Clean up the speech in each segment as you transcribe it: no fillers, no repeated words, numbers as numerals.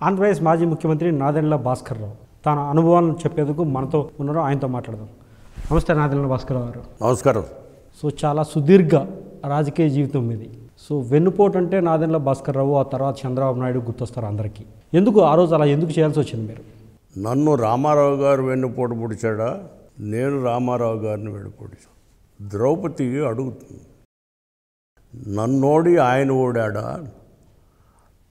ఆంధ్రప్రదేశ్ మాజీ ముఖ్యమంత్రి నాదెండ్ల భాస్కర్ రావు తన అనుభవాలను చెప్పేందుకు మనతో ఉన్నారు. ఆయనతో మాట్లాడదాం. నమస్తే నాదెండ్ల భాస్కర్ రావు గారు. నమస్కారం. సో చాలా సుదీర్ఘ రాజకీయ జీవితం ఇది. సో వెన్నుపోటు అంటే నాదెండ్ల భాస్కర్ రావు, ఆ తర్వాత చంద్రబాబు నాయుడు గుర్తొస్తారు అందరికీ. ఎందుకు ఆ రోజు అలా ఎందుకు చేయాల్సి వచ్చింది మీరు? నన్ను రామారావు గారు వెన్నుపోటు పొడిచాడా, నేను రామారావు గారిని వెన్నుపోడిచాను. ద్రౌపది అడుగుతుంది, నన్నోడి ఆయన ఓడాడా,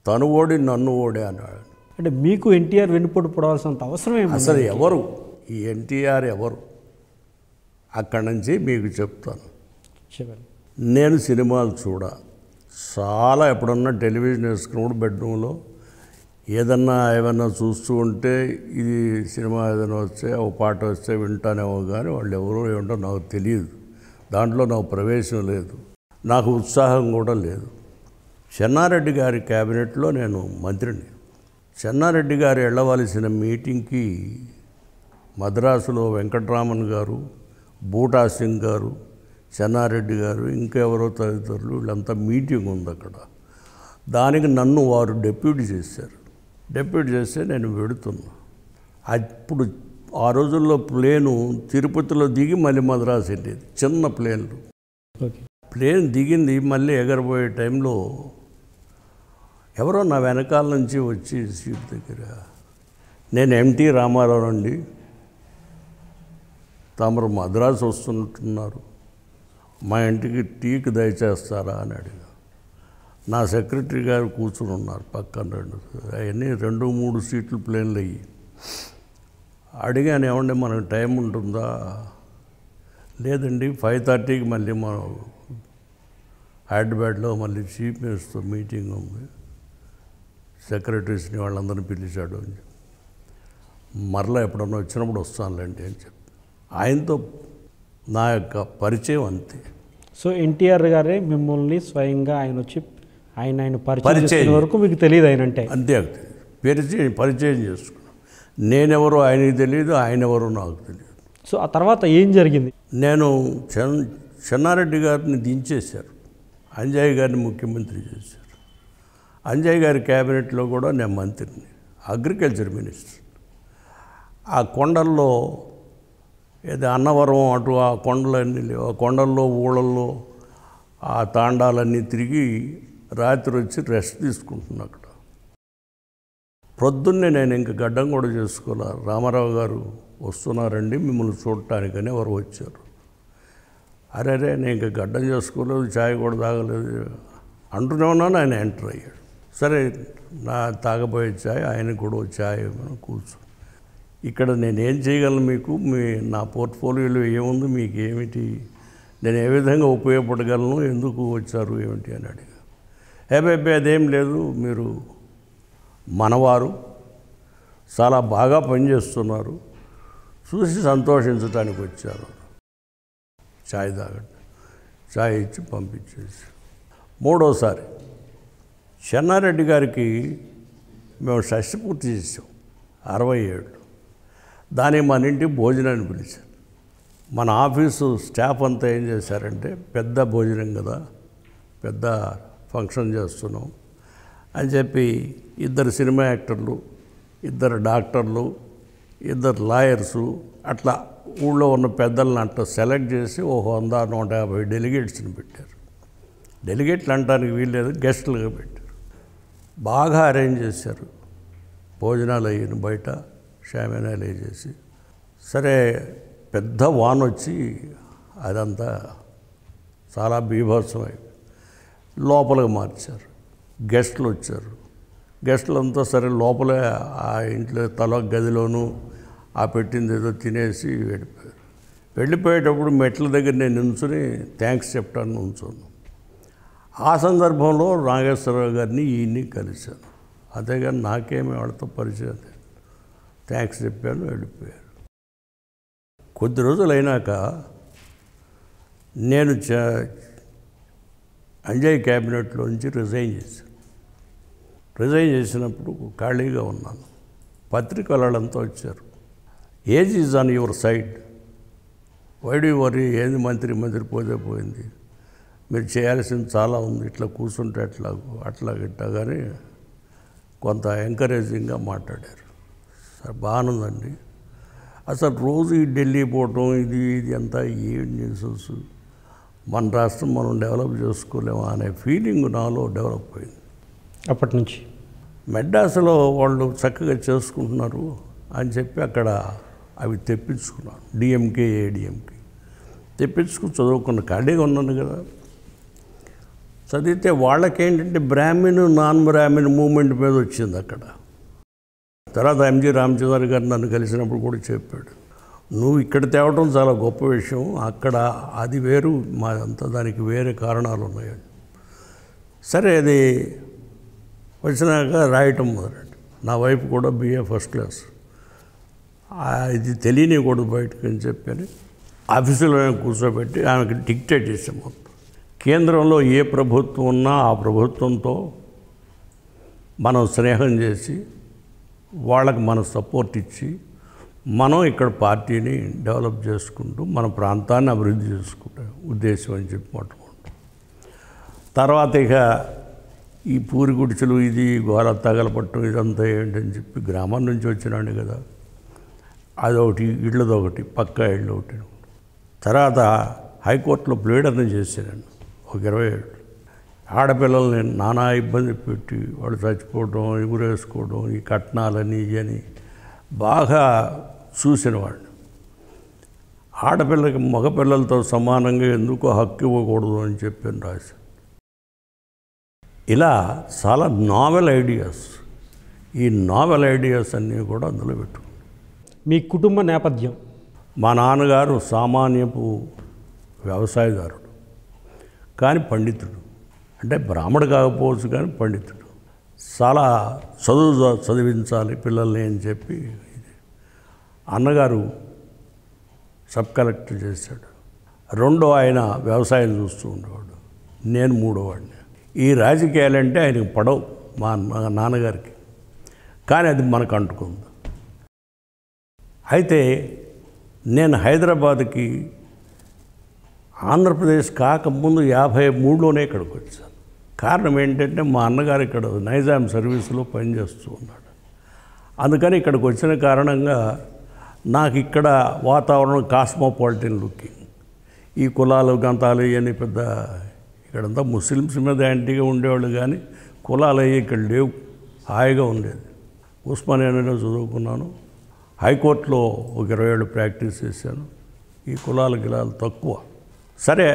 తను ఓడి నన్ను ఓడి అన్నాడు. అంటే మీకు ఎన్టీఆర్ వెన్నుపోటు పొడవలసినంత అవసరం ఏమి? అసలు ఎవరు ఈ ఎన్టీఆర్ ఎవరు? అక్కడి నుంచి మీకు చెప్తాను. చెప్పండి. నేను సినిమాలు చాలా ఎప్పుడన్నా టెలివిజన్ వేసుకున్నప్పుడు బెడ్రూమ్లో ఏమన్నా చూస్తూ ఉంటే ఇది సినిమా ఏదైనా వస్తే ఒక పాట వస్తే వింటానేమో, కానీ వాళ్ళు ఎవరో ఏమిటో నాకు తెలియదు. దాంట్లో నాకు ప్రవేశం లేదు, నాకు ఉత్సాహం కూడా లేదు. చెన్నారెడ్డి గారి క్యాబినెట్లో నేను మంత్రిని. చెన్నారెడ్డి గారు వెళ్ళవలసిన మీటింగ్కి మద్రాసులో వెంకటరామన్ గారు, బూటా సింగ్ గారు, చెన్నారెడ్డి గారు, ఇంకెవరో తదితరులు వీళ్ళంతా మీటింగ్ ఉంది అక్కడ. దానికి నన్ను వారు డెప్యూటీ చేశారు. డెప్యూటీ చేస్తే నేను వెడుతున్నా. అప్పుడు ఆ రోజుల్లో ప్లేను తిరుపతిలో దిగి మళ్ళీ మద్రాసు వెళ్ళేది, చిన్న ప్లేన్లు. ప్లేన్ దిగింది, మళ్ళీ ఎగరబోయే టైంలో ఎవరో నా వెనకాల నుంచి వచ్చి సీట్ దగ్గర, నేను ఎన్టీ రామారావు అండి, తమరు మద్రాసు వస్తున్నట్టున్నారు, మా ఇంటికి టీకి దయచేస్తారా అని అడిగా. నా సెక్రటరీ గారు కూర్చుని ఉన్నారు పక్కన, అవన్నీ 2-3 సీట్లు ప్లేన్లు అయ్యి. అడిగాను, ఏమంటే మనకు టైం ఉంటుందా? లేదండి, 5:30కి మళ్ళీ మనం హైదరాబాద్లో మళ్ళీ చీఫ్ మినిస్టర్ మీటింగ్ ఉంది, సెక్రటరీస్ని వాళ్ళందరినీ పిలిచాడు అని చెప్పి, మరలా ఎప్పుడన్నా వచ్చినప్పుడు వస్తానులేండి అని చెప్పి. ఆయనతో నా యొక్క పరిచయం అంతే. సో ఎన్టీఆర్ గారే మిమ్మల్ని స్వయంగా ఆయన వచ్చి ఆయన పరిచయం వరకు మీకు తెలియదు ఆయన అంటే? అంతే, పరిచయం చేసుకున్నాను. నేనెవరో ఆయనకి తెలియదు, ఆయన ఎవరో నాకు తెలియదు. సో ఆ తర్వాత ఏం జరిగింది? నేను చెన్నారెడ్డి గారిని దించేశారు, అంజయ్ గారిని ముఖ్యమంత్రి చేశారు. అంజయ్ గారి క్యాబినెట్లో కూడా నేను మంత్రిని, అగ్రికల్చర్ మినిస్టర్. ఆ కొండల్లో ఏదో అన్నవరం అటు ఆ కొండలన్నీ లేవు, ఆ కొండల్లో ఊళ్ళల్లో ఆ తాండాలన్నీ తిరిగి రాత్రి వచ్చి రెస్ట్ తీసుకుంటున్నా అక్కడ. ప్రొద్దున్నే నేను ఇంక గడ్డం కూడా చేసుకోలే, రామారావు గారు వస్తున్నారండి మిమ్మల్ని చూడటానికని ఎవరు వచ్చారు. అరే నేను ఇంక గడ్డం చేసుకోలేదు, ఛాయ్ కూడా తాగలేదు అంటూనే ఉన్నాను. ఆయన ఎంటర్ అయ్యాడు. సరే నా తాగబోయే ఛాయ్, ఆయనకు కూడా ఛాయ్ కూర్చో, ఇక్కడ నేనేం చేయగలను మీకు, నా పోర్ట్ఫోలియోలో ఏముంది, మీకు ఏమిటి, నేను ఏ విధంగా ఉపయోగపడగలను, ఎందుకు వచ్చారు ఏమిటి అని అడిగా. ఏబే అదేం లేదు, మీరు మనవారు, చాలా బాగా పనిచేస్తున్నారు, చూసి సంతోషించడానికి వచ్చారు. ఛాయ్ తాగండి, ఛాయ్ ఇచ్చి పంపించేసి. మూడోసారి చెన్నారెడ్డి గారికి మేము షష్టి పూర్తి చేసాం 67. దాన్ని మన ఇంటి భోజనాన్ని పిలిచారు. మన ఆఫీసు స్టాఫ్ అంతా ఏం చేశారంటే, పెద్ద భోజనం కదా, పెద్ద ఫంక్షన్ చేస్తున్నాం అని చెప్పి 2 సినిమా యాక్టర్లు, 2 డాక్టర్లు, 2 లాయర్సు, అట్లా ఊళ్ళో ఉన్న పెద్దలను అట్లా సెలెక్ట్ చేసి 100-150 డెలిగేట్స్ని పెట్టారు. డెలిగేట్లు అనడానికి వీల్లేదు, గెస్టులుగా పెట్టారు. బాగా అరేంజ్ చేశారు. భోజనాలు అయ్యాను, బయట షామేనాలు వేసేసి. సరే పెద్ద వాన వచ్చి అదంతా చాలా బీభత్సమై లోపలికి మార్చారు. గెస్టులు వచ్చారు. గెస్టులంతా సరే లోపలే ఆ ఇంట్లో తల గదిలోనూ ఆ పెట్టింది ఏదో తినేసి వెళ్ళిపోయారు. వెళ్ళిపోయేటప్పుడు మెట్ల దగ్గర నేను నించుని థ్యాంక్స్ చెప్పడానికి నుంచున్నాను. ఆ సందర్భంలో నాగేశ్వరరావు గారిని ఈయన్ని కలిశాను. అంతేగాని నాకేమీ వాళ్ళతో పరిచయం లేదు. థ్యాంక్స్ చెప్పాను, వెళ్ళిపోయారు. కొద్ది రోజులు అయినాక నేను అంజయ్ క్యాబినెట్లో నుంచి రిజైన్ చేశాను. రిజైన్ చేసినప్పుడు ఖాళీగా ఉన్నాను. పత్రిక వాళ్ళంతా వచ్చారు. Age is on your side, why do you worry, ఏంది మంత్రి పోతే పోయింది, మీరు చేయాల్సింది చాలా ఉంది, ఇట్లా కూర్చుంటే అట్లా ఇట్లా కానీ కొంత ఎంకరేజింగ్గా మాట్లాడారు. సార్ బాగుందండి, అసలు రోజు ఈ ఢిల్లీ పోవటం ఇది అంతా ఏం న్యూసెన్స్, మన రాష్ట్రం మనం డెవలప్ చేసుకోలేమా అనే ఫీలింగ్ నాలో డెవలప్ అయింది. అప్పటి నుంచి మెడ్రాస్లో వాళ్ళు చక్కగా చేసుకుంటున్నారు అని చెప్పి అక్కడ అవి తెప్పించుకున్నాను. డిఎంకే ఏడిఎంకే తెప్పించుకుని చదువుకున్న ఖాళీగా ఉన్నాను కదా. చదివితే వాళ్ళకేంటంటే బ్రాహ్మణ్ నాన్ బ్రాహ్మణ్ మూమెంట్ మీద వచ్చింది అక్కడ. తర్వాత ఎంజి రామచంద్ర గారు నన్ను కలిసినప్పుడు కూడా చెప్పాడు, నువ్వు ఇక్కడ తేవటం చాలా గొప్ప విషయం, అక్కడ అది వేరు, మా అంతా దానికి వేరే కారణాలు ఉన్నాయి. సరే అది వచ్చినాక రాయటం మొదలెట్టు. నా వైపు కూడా బిఏ ఫస్ట్ క్లాస్, ఇది తెలియనికూడదు బయటకు అని చెప్పని ఆఫీసులో కూర్చోబెట్టి ఆమెకి డిక్టేట్ చేసాం. మొత్తం కేంద్రంలో ఏ ప్రభుత్వం ఉన్నా ఆ ప్రభుత్వంతో మనం స్నేహం చేసి వాళ్ళకి మనం సపోర్ట్ ఇచ్చి మనం ఇక్కడ పార్టీని డెవలప్ చేసుకుంటూ మన ప్రాంతాన్ని అభివృద్ధి చేసుకుంటే ఉద్దేశం అని చెప్పి మొట్టమొదటి. తర్వాత ఇక ఈ పూరి గుడిసెలు ఇది గోల తగలపట్టం ఇదంతా ఏంటని చెప్పి గ్రామం నుంచి వచ్చినాడు కదా, అదొకటి ఇళ్ళదొకటి పక్కా ఇళ్ళు ఒకటి. తర్వాత హైకోర్టులో ప్లేడర్ని చేశాను ఒక 20 ఏళ్ళు. ఆడపిల్లల్ని నానా ఇబ్బంది పెట్టి వాళ్ళు చచ్చిపోవడం, ఎగురేసుకోవడం, ఈ కట్నాలని ఇవని బాగా చూసిన వాడిని. ఆడపిల్లకి మగపిల్లలతో సమానంగా ఎందుకో హక్కు ఇవ్వకూడదు అని చెప్పి రాశాను. ఇలా చాలా నావెల్ ఐడియాస్, ఈ నావెల్ ఐడియాస్ అన్నీ కూడా అందులో పెట్టుకున్నాను. మీ కుటుంబ నేపథ్యం? మా నాన్నగారు సామాన్యపు వ్యవసాయదారుడు, కానీ పండితుడు. అంటే బ్రాహ్మడు కాకపోవచ్చు కానీ పండితుడు. చాలా చదివించాలి పిల్లల్ని అని చెప్పి అన్నగారు సబ్ కలెక్టర్ చేశాడు. రెండో ఆయన వ్యవసాయం చూస్తూ ఉండేవాడు, నేను మూడోవాడిని. ఈ రాజకీయాలంటే ఆయనకు పడవు మా నాన్నగారికి, కానీ అది మనకు అంటుకుంది. అయితే నేను హైదరాబాద్కి ఆంధ్రప్రదేశ్ కాకముందు 53లోనే ఇక్కడికి వచ్చాను. కారణం ఏంటంటే మా అన్నగారు ఇక్కడ నైజాం సర్వీసులో పనిచేస్తూ ఉన్నాడు. అందుకని ఇక్కడికి వచ్చిన కారణంగా నాకు ఇక్కడ వాతావరణం కాస్మోపాలిటన్ లుకింగ్, ఈ కులాలు గంతాలు ఇవన్నీ పెద్ద ఇక్కడంతా ముస్లిమ్స్ మీద యాంటీగా ఉండేవాళ్ళు, కానీ కులాలు అయ్యి ఇక్కడ లేవు, హాయిగా ఉండేది. ఉస్మానియాలో చదువుకున్నాను, హైకోర్టులో ఒక 20 ఏళ్ళు ప్రాక్టీస్ చేశాను. ఈ కులాల గిలాలు తక్కువ. సరే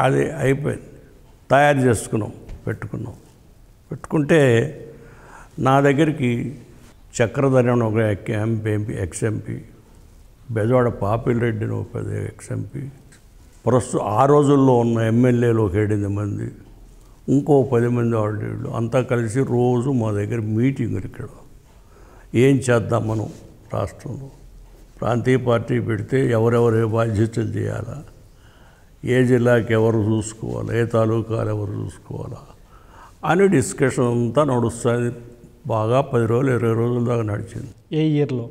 అది అయిపోయింది, తయారు చేసుకున్నాం, పెట్టుకుంటే నా దగ్గరికి చక్రధరి అని ఒక ఎక్స్ఎంపీ, బెజవాడ పాపిల్ రెడ్డిని ఒక పెద్ద ఎక్స్ఎంపీ, ప్రస్తుతం ఆ రోజుల్లో ఉన్న ఎమ్మెల్యేలు ఒక 8 మంది, ఇంకో 10 మంది వాళ్ళు అంతా కలిసి రోజు మా దగ్గర మీటింగులు. ఇక్కడ ఏం చేద్దాం మనం రాష్ట్రంలో, ప్రాంతీయ పార్టీ పెడితే ఎవరెవరు ఏ బాధ్యతలు చేయాలా, ఏ జిల్లాకి ఎవరు చూసుకోవాలా, ఏ తాలూకాలు ఎవరు చూసుకోవాలా అని డిస్కషన్ అంతా నడుస్తుంది. బాగా 10 రోజులు 20 రోజుల దాకా నడిచింది. ఏ ఇయర్లో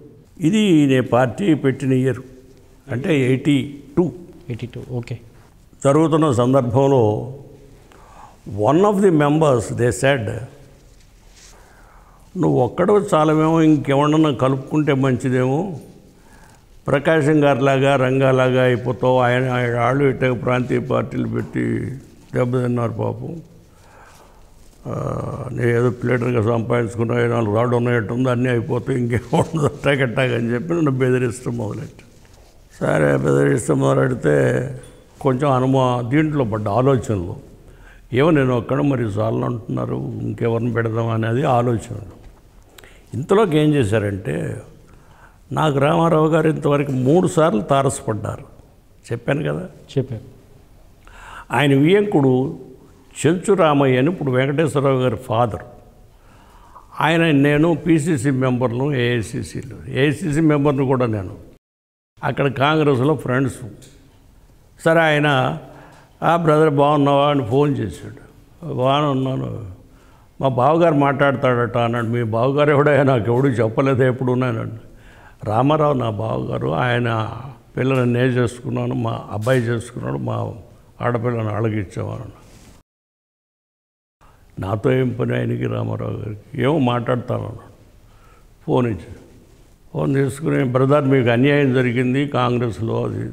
ఇది? నేను పార్టీ పెట్టిన ఇయర్ అంటే 82. ఓకే. జరుగుతున్న సందర్భంలో one of the members they said, నువ్వు ఒక్కడో చాలమేమో, ఇంకెవడన్నా కలుపుకుంటే మంచిదేమో, ప్రకాశం గారిలాగా రంగాలాగా అయిపోతావు. ఆయన వాళ్ళు ఇట్ట ప్రాంతీయ పార్టీలు పెట్టి దెబ్బతిన్నారు పాపం. నేను ఏదో ప్లేటర్గా సంపాదించుకున్నా, 4 రాళ్ళు ఉన్నట్టుంది, అన్నీ అయిపోతాయి, ఇంకేముండదు అట్టాగట్టాగని చెప్పి నన్ను బెదిరిస్తాం మొదలెట్టి. సరే బెదిరిస్తాం మొదలెడితే కొంచెం దీంట్లో పడ్డ ఆలోచనలు, ఏమో నేను ఒక్కడ మరి చాలు అంటున్నారు, ఇంకెవరిని పెడదాం అనేది ఆలోచనలు. ఇంతలోకి ఏం చేశారంటే, నాకు రామారావు గారు ఇంతవరకు 3 సార్లు తారసపడ్డారు. చెప్పాను కదా, చెప్పాను. ఆయన వియంకుడు చెంచు రామయ్య అని, ఇప్పుడు వెంకటేశ్వరరావు గారి ఫాదర్. ఆయన నేను పిసిసి మెంబర్ను, ఏఐసిసి మెంబర్ను కూడా నేను. అక్కడ కాంగ్రెస్లో ఫ్రెండ్స్. సరే ఆయన, బ్రదర్ బాగున్నావా అని ఫోన్ చేశాడు. బాగానే ఉన్నాను, మా బావగారు మాట్లాడతాడట అన్నాడు. మీ బావగారు ఎవడో నాకు ఎవడు చెప్పలేదు, ఎప్పుడు ఉన్నానండి. రామారావు నా బావగారు, ఆయన పిల్లని నేను చేసుకున్నాను, మా అబ్బాయి చేసుకున్నాడు, మా ఆడపిల్లని అడగిచ్చామన్నాడు. నాతో ఏం పని ఆయనకి రామారావు గారికి? ఏమో మాట్లాడతాను అన్నాడు. ఫోన్ తీసుకుని, బ్రదర్ మీకు అన్యాయం జరిగింది కాంగ్రెస్లో, అది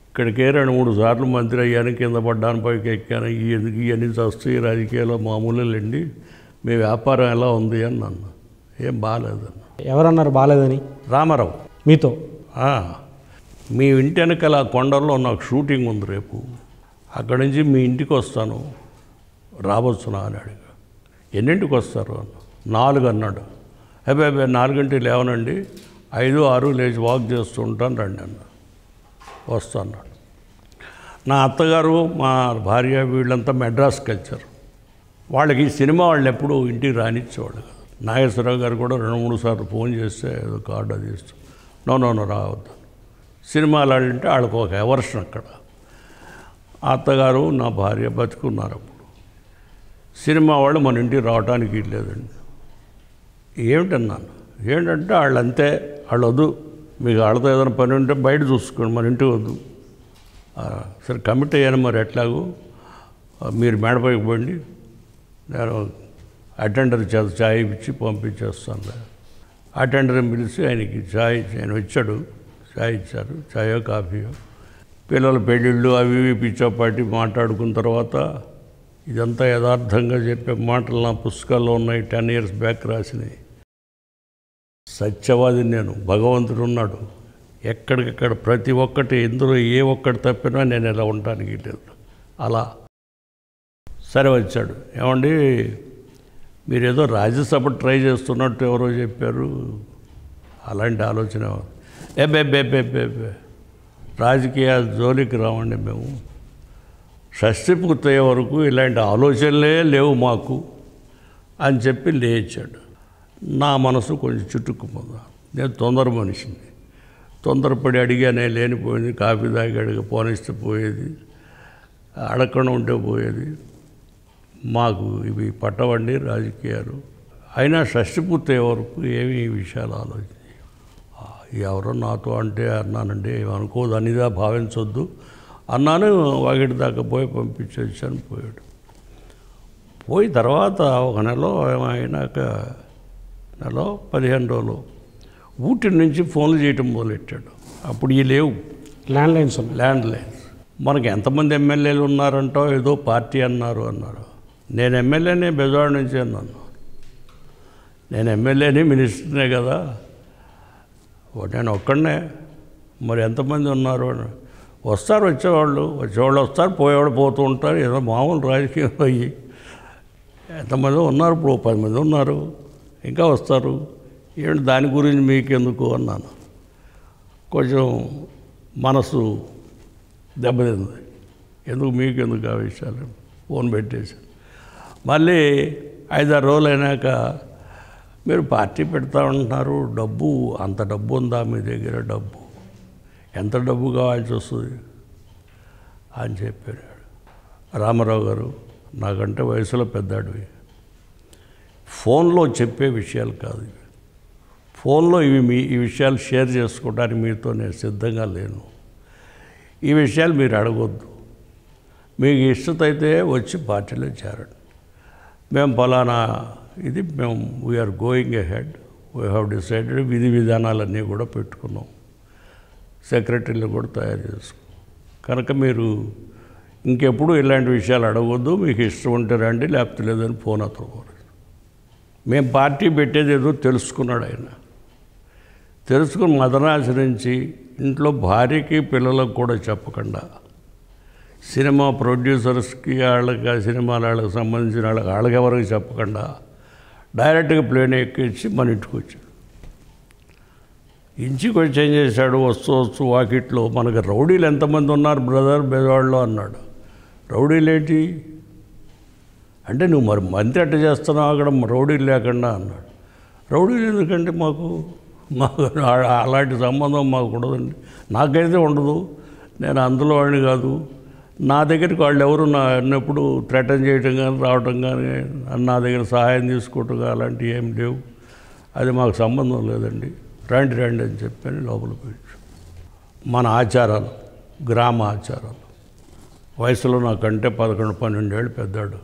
ఇక్కడికే 2-3 సార్లు మంత్రి అయ్యాను, కింద పడ్డాను, పైకి ఎక్కాను, ఎందుకు ఇవన్నీ వస్తాయి రాజకీయాల్లో మామూలులేండి, మీ వ్యాపారం ఎలా ఉంది అని నన్ను. ఏం బాగాలేదన్న. ఎవరన్నారు బాగాలేదని? రామారావు. మీతో? మీ ఇంటి వెనకాల కొండల్లో నాకు షూటింగ్ ఉంది రేపు, అక్కడి నుంచి మీ ఇంటికి వస్తాను, రావచ్చునా అని అడిగా. ఎన్నింటికి వస్తారు అన్న. 4 అన్నాడు. అబ్బాయి 4 లేవనండి, 5-6 లేచి వాక్ చేస్తూ ఉంటాను, రండి అన్న. వస్తాన్నాడు. నా అత్తగారు మా భార్య వీళ్ళంతా మెడ్రాస్కి వచ్చారు. వాళ్ళకి సినిమా వాళ్ళు ఎప్పుడూ ఇంటికి రానిచ్చేవాళ్ళు కదా. నాగేశ్వరరావు గారు కూడా 2-3 సార్లు ఫోన్ చేస్తే ఏదో కార్డు అది ఇస్తాం. నో రావద్దు. సినిమాలు అంటే వాళ్ళకి ఒక ఎవర్షన్ అక్కడ. అత్తగారు నా భార్య బతుకున్నారు అప్పుడు. సినిమా వాళ్ళు మన ఇంటికి రావడానికి లేదండి. ఏమిటన్నాను. ఏంటంటే వాళ్ళు అంతే, వాళ్ళు వద్దు, మీకు వాళ్ళతో ఏదైనా పని ఉంటే బయట చూసుకోండి, మన ఇంటికి వద్దు. సరే కమిట్ అయ్యాను, మరి ఎట్లాగో మీరు మేడపైకి పోండి, నేను అటెండర్ చేత ఛాయ్ ఇచ్చి పంపించేస్తాను. అటెండర్ని పిలిచి ఆయనకి ఛాయ్, ఆయన వచ్చాడు, ఛాయ్ ఇచ్చారు, ఛాయో కాఫీయో. పిల్లల పెళ్ళిళ్ళు అవి ఇవి పిచ్చోపాటి మాట్లాడుకున్న తర్వాత, ఇదంతా యథార్థంగా చెప్పే మాటలు నా పుస్తకాల్లో ఉన్నాయి, 10 years బ్యాక్ రాసినాయి. సత్యవాదిని నేను, భగవంతుడు ఉన్నాడు ఎక్కడికక్కడ, ప్రతి ఒక్కటి, ఇందులో ఏ ఒక్కటి తప్పినా నేను ఇలా ఉండడానికి లేదు. అలా సరే వచ్చాడు. ఏమండి మీరు ఏదో రాజ్యసభ ట్రై చేస్తున్నట్టు ఎవరో చెప్పారు, అలాంటి ఆలోచన. బే రాజకీయ జోలికి రావండి మేము, షష్ఠి పూర్తయ్యే వరకు ఇలాంటి ఆలోచనలే లేవు మాకు అని చెప్పి లేచాడు. నా మనసు కొంచెం చుట్టుకుపోదా. నేను తొందర మనిషిని, తొందరపడి అడిగానే లేనిపోయింది. కాఫీ తాగి అడిగి పోనిస్తే పోయేది, అడగకుండా ఉంటే పోయేది. మాకు ఇవి పట్టవండి రాజకీయాలు. అయినా షష్ఠి పూర్తయ్యే వరకు ఏమి ఈ విషయాలు ఆలోచించి, ఎవరో నాతో అంటే అన్నానండి, అనుకోదు అనిదా భావించొద్దు అన్నాను. వాకిటి దాకా పోయి పంపించొచ్చాను. పోయి తర్వాత ఒక నెల అయినాక, 15 రోజులు ఊటి నుంచి ఫోన్లు చేయటం మొదలెట్టాడు. అప్పుడు ఈ లేవు, ల్యాండ్లైన్స్. మనకు ఎంతమంది ఎమ్మెల్యేలు ఉన్నారంటో, ఏదో పార్టీ అన్నారు. నేను ఎమ్మెల్యేనే, బెజవాడ నుంచి అన్నాను. నేను ఎమ్మెల్యేని, మినిస్టర్నే కదా, నేను ఒక్కడనే, మరి ఎంతమంది ఉన్నారు? వచ్చేవాళ్ళు వస్తారు, పోయేవాళ్ళు పోతూ ఉంటారు, ఏదో మామూలు రాజకీయం అయ్యి. ఎంతమంది ఉన్నారు? ఇప్పుడు 10 మంది ఉన్నారు, ఇంకా వస్తారు. ఏంటి దాని గురించి మీకెందుకు అన్నాను. కొంచెం మనసు దెబ్బతింది. మీకెందుకు ఆ విషయాలు? ఫోన్ పెట్టేశాను. మళ్ళీ 5-6 రోజులు అయినాక, మీరు పార్టీ పెడతా ఉంటున్నారు, డబ్బు, అంత డబ్బు ఉందా మీ దగ్గర? డబ్బు ఎంత డబ్బు కావాల్సి వస్తుంది అని చెప్పాడు. రామారావు గారు నాకంటే వయసులో పెద్దాడివి, ఫోన్లో చెప్పే విషయాలు కాదు, ఫోన్లో ఈ విషయాలు షేర్ చేసుకోవడానికి మీతో నేను సిద్ధంగా లేను. ఈ విషయాలు మీరు అడగొద్దు. మీకు ఇష్టత అయితే వచ్చి పార్టీలో చేరండి. మేము ఫలానా ఇది, మేము we are going ahead, we have decided, విధి విధానాలన్నీ కూడా పెట్టుకున్నాం, సెక్రటరీలు కూడా తయారు చేసుకున్నాం. కనుక మీరు ఇంకెప్పుడు ఇలాంటి విషయాలు అడగవద్దు, మీకు ఇష్టం ఉంటే రండి, లేకపోతే లేదని ఫోన్ అతను. మేము పార్టీ పెట్టేది ఏదో తెలుసుకున్నాడు ఆయన. తెలుసుకుని మదనాచరించి ఇంట్లో భార్యకి పిల్లలకు కూడా చెప్పకుండా, సినిమా ప్రొడ్యూసర్స్కి వాళ్ళకి, ఆ సినిమాల వాళ్ళకి సంబంధించిన వాళ్ళకి ఎవరికి చెప్పకుండా డైరెక్ట్గా ప్లేన్ ఎక్కించి మన ఇంటికి వచ్చాడు. ఇంటికి వచ్చి ఏం చేశాడు? వస్తూ వాకిట్లో, మనకు రౌడీలు ఎంతమంది ఉన్నారు బ్రదర్ బెజవాడలో అన్నాడు. రౌడీలు ఏంటి అంటే, నువ్వు మరి మంత్రి అట్ట చేస్తున్నావు అక్కడ రౌడీలు లేకుండా అన్నాడు. రౌడీలు ఎందుకంటే మాకు అలాంటి సంబంధం మాకు ఉండదండి, నాకైతే ఉండదు, నేను అందులో వాడిని కాదు. నా దగ్గరికి వాళ్ళు ఎవరు అన్నప్పుడు థ్రెటన్ చేయటం కానీ, రావటం కానీ, నా దగ్గర సహాయం తీసుకోవటం కానీ అలాంటివి ఏం లేవు, అది మాకు సంబంధం లేదండి, రండి అని చెప్పని లోపల పోయి. మన ఆచారాలు, గ్రామ ఆచారాలు, వయసులో నాకంటే 11-12 ఏళ్ళు పెద్దాడు.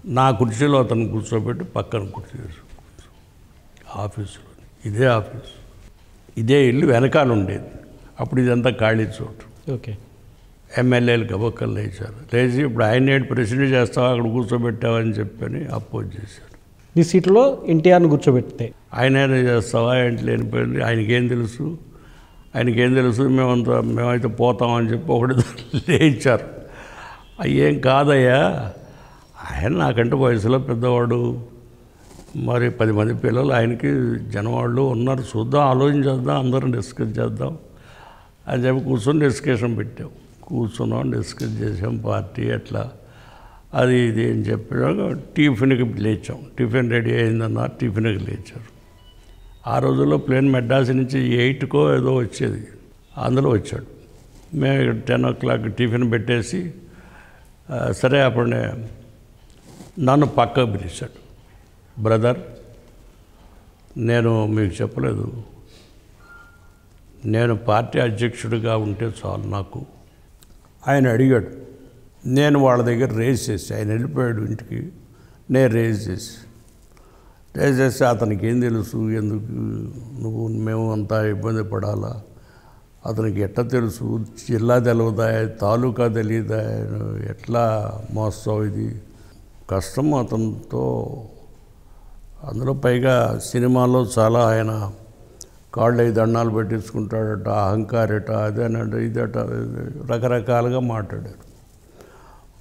నా కుర్చీలో అతను కూర్చోబెట్టి పక్కన కుర్చీ ఆఫీసులో ఇదే ఆఫీసు, ఇదే ఇల్లు వెనకాల ఉండేది. అప్పుడు ఇదంతా ఖాళీ చోటు. ఓకే. ఎమ్మెల్యేలు గబక్కలు లేచారు. లేచి ఇప్పుడు ఆయన ఏంటి ప్రెసిడెంట్ చేస్తావా, అక్కడ కూర్చోబెట్టావని చెప్పని అపోజ్ చేశారు. నీ సీట్లో ఎన్టీఆర్ని కూర్చోబెడితే ఆయనైనా చేస్తావా, ఏంటి లేనిపోయింది, ఆయనకేం తెలుసు, మేమైతే పోతామని చెప్పి ఒకటి లేచారు. అయ్యేం కాదయ్యా, ఆయన నాకంటే వయసులో పెద్దవాడు, మరి 10 మంది పిల్లలు ఆయనకి జనవాళ్ళు ఉన్నారు, చూద్దాం, ఆలోచించేద్దాం, అందరం డిస్కస్ చేద్దాం అని చెప్పి కూర్చొని డిస్కషన్ పెట్టాం. కూర్చున్నాం, డిస్కస్ చేసాం, పార్టీ ఎట్లా అది ఇది అని చెప్పాక టిఫిన్కి లేచాం. టిఫిన్ రెడీ అయిందన్న టిఫిన్కి లేచారు. ఆ రోజుల్లో ప్లేన్ మెడ్రాస్ నుంచి 8కో ఏదో వచ్చేది, అందులో వచ్చాడు. మేము ఇక్కడ 10 o'clock టిఫిన్ పెట్టేసి సరే అప్పుడే నన్ను పక్కకు పిలిచాడు. బ్రదర్, నేను మీకు చెప్పలేదు, నేను పార్టీ అధ్యక్షుడిగా ఉంటే చాలు నాకు. ఆయన అడిగాడు. నేను వాళ్ళ దగ్గర రేజ్ చేసి, ఆయన వెళ్ళిపోయాడు ఇంటికి, నేను రేజ్ చేసి అతనికి ఏం తెలుసు, ఎందుకు మేము అంతా ఇబ్బంది పడాలా, అతనికి ఎట్లా తెలుసు, జిల్లా తెలియదా, తాలూకా తెలియదా, ఎట్లా మోస్తావు, ఇది కష్టం అతనితో. అందులో పైగా సినిమాలో చాలా ఆయన కాళ్ళు 5 దండాలు పెట్టించుకుంటాడట, అహంకారట, అదేనట, ఇదట, రకరకాలుగా మాట్లాడారు.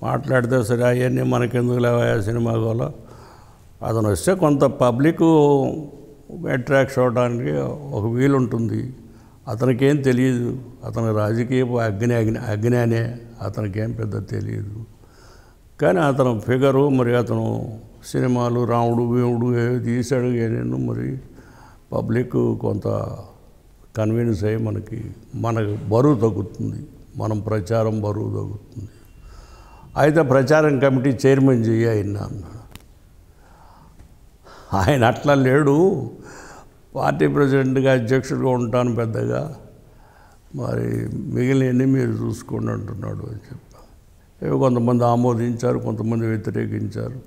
మాట్లాడితే సరే అవన్నీ మనకెందుకు లేవా సినిమా గోల, అతను వస్తే కొంత పబ్లిక్ అట్రాక్ట్ అవడానికి ఒక వీలు ఉంటుంది. అతనికేం తెలియదు, అతని రాజకీయపు అజ్ఞానే, అతనికేం పెద్ద తెలియదు. కానీ అతను ఫిగరు, మరి అతను సినిమాలు రాముడు భీముడు తీశాడు, నేను మరి పబ్లిక్ కొంత కన్విన్స్ అయ్యి మనకు బరువు తగ్గుతుంది, మనం ప్రచారం బరువు తగ్గుతుంది. అయితే ప్రచారం కమిటీ చైర్మన్ చెయ్యి ఆయన అన్నాడు. ఆయన అట్లా లేడు, పార్టీ ప్రెసిడెంట్గా అధ్యక్షుడిగా ఉంటాను పెద్దగా, మరి మిగిలినవన్నీ మీరు చూసుకోండి అంటున్నాడు అని చెప్పి కొంతమంది ఆమోదించారు, కొంతమంది వ్యతిరేకించారు.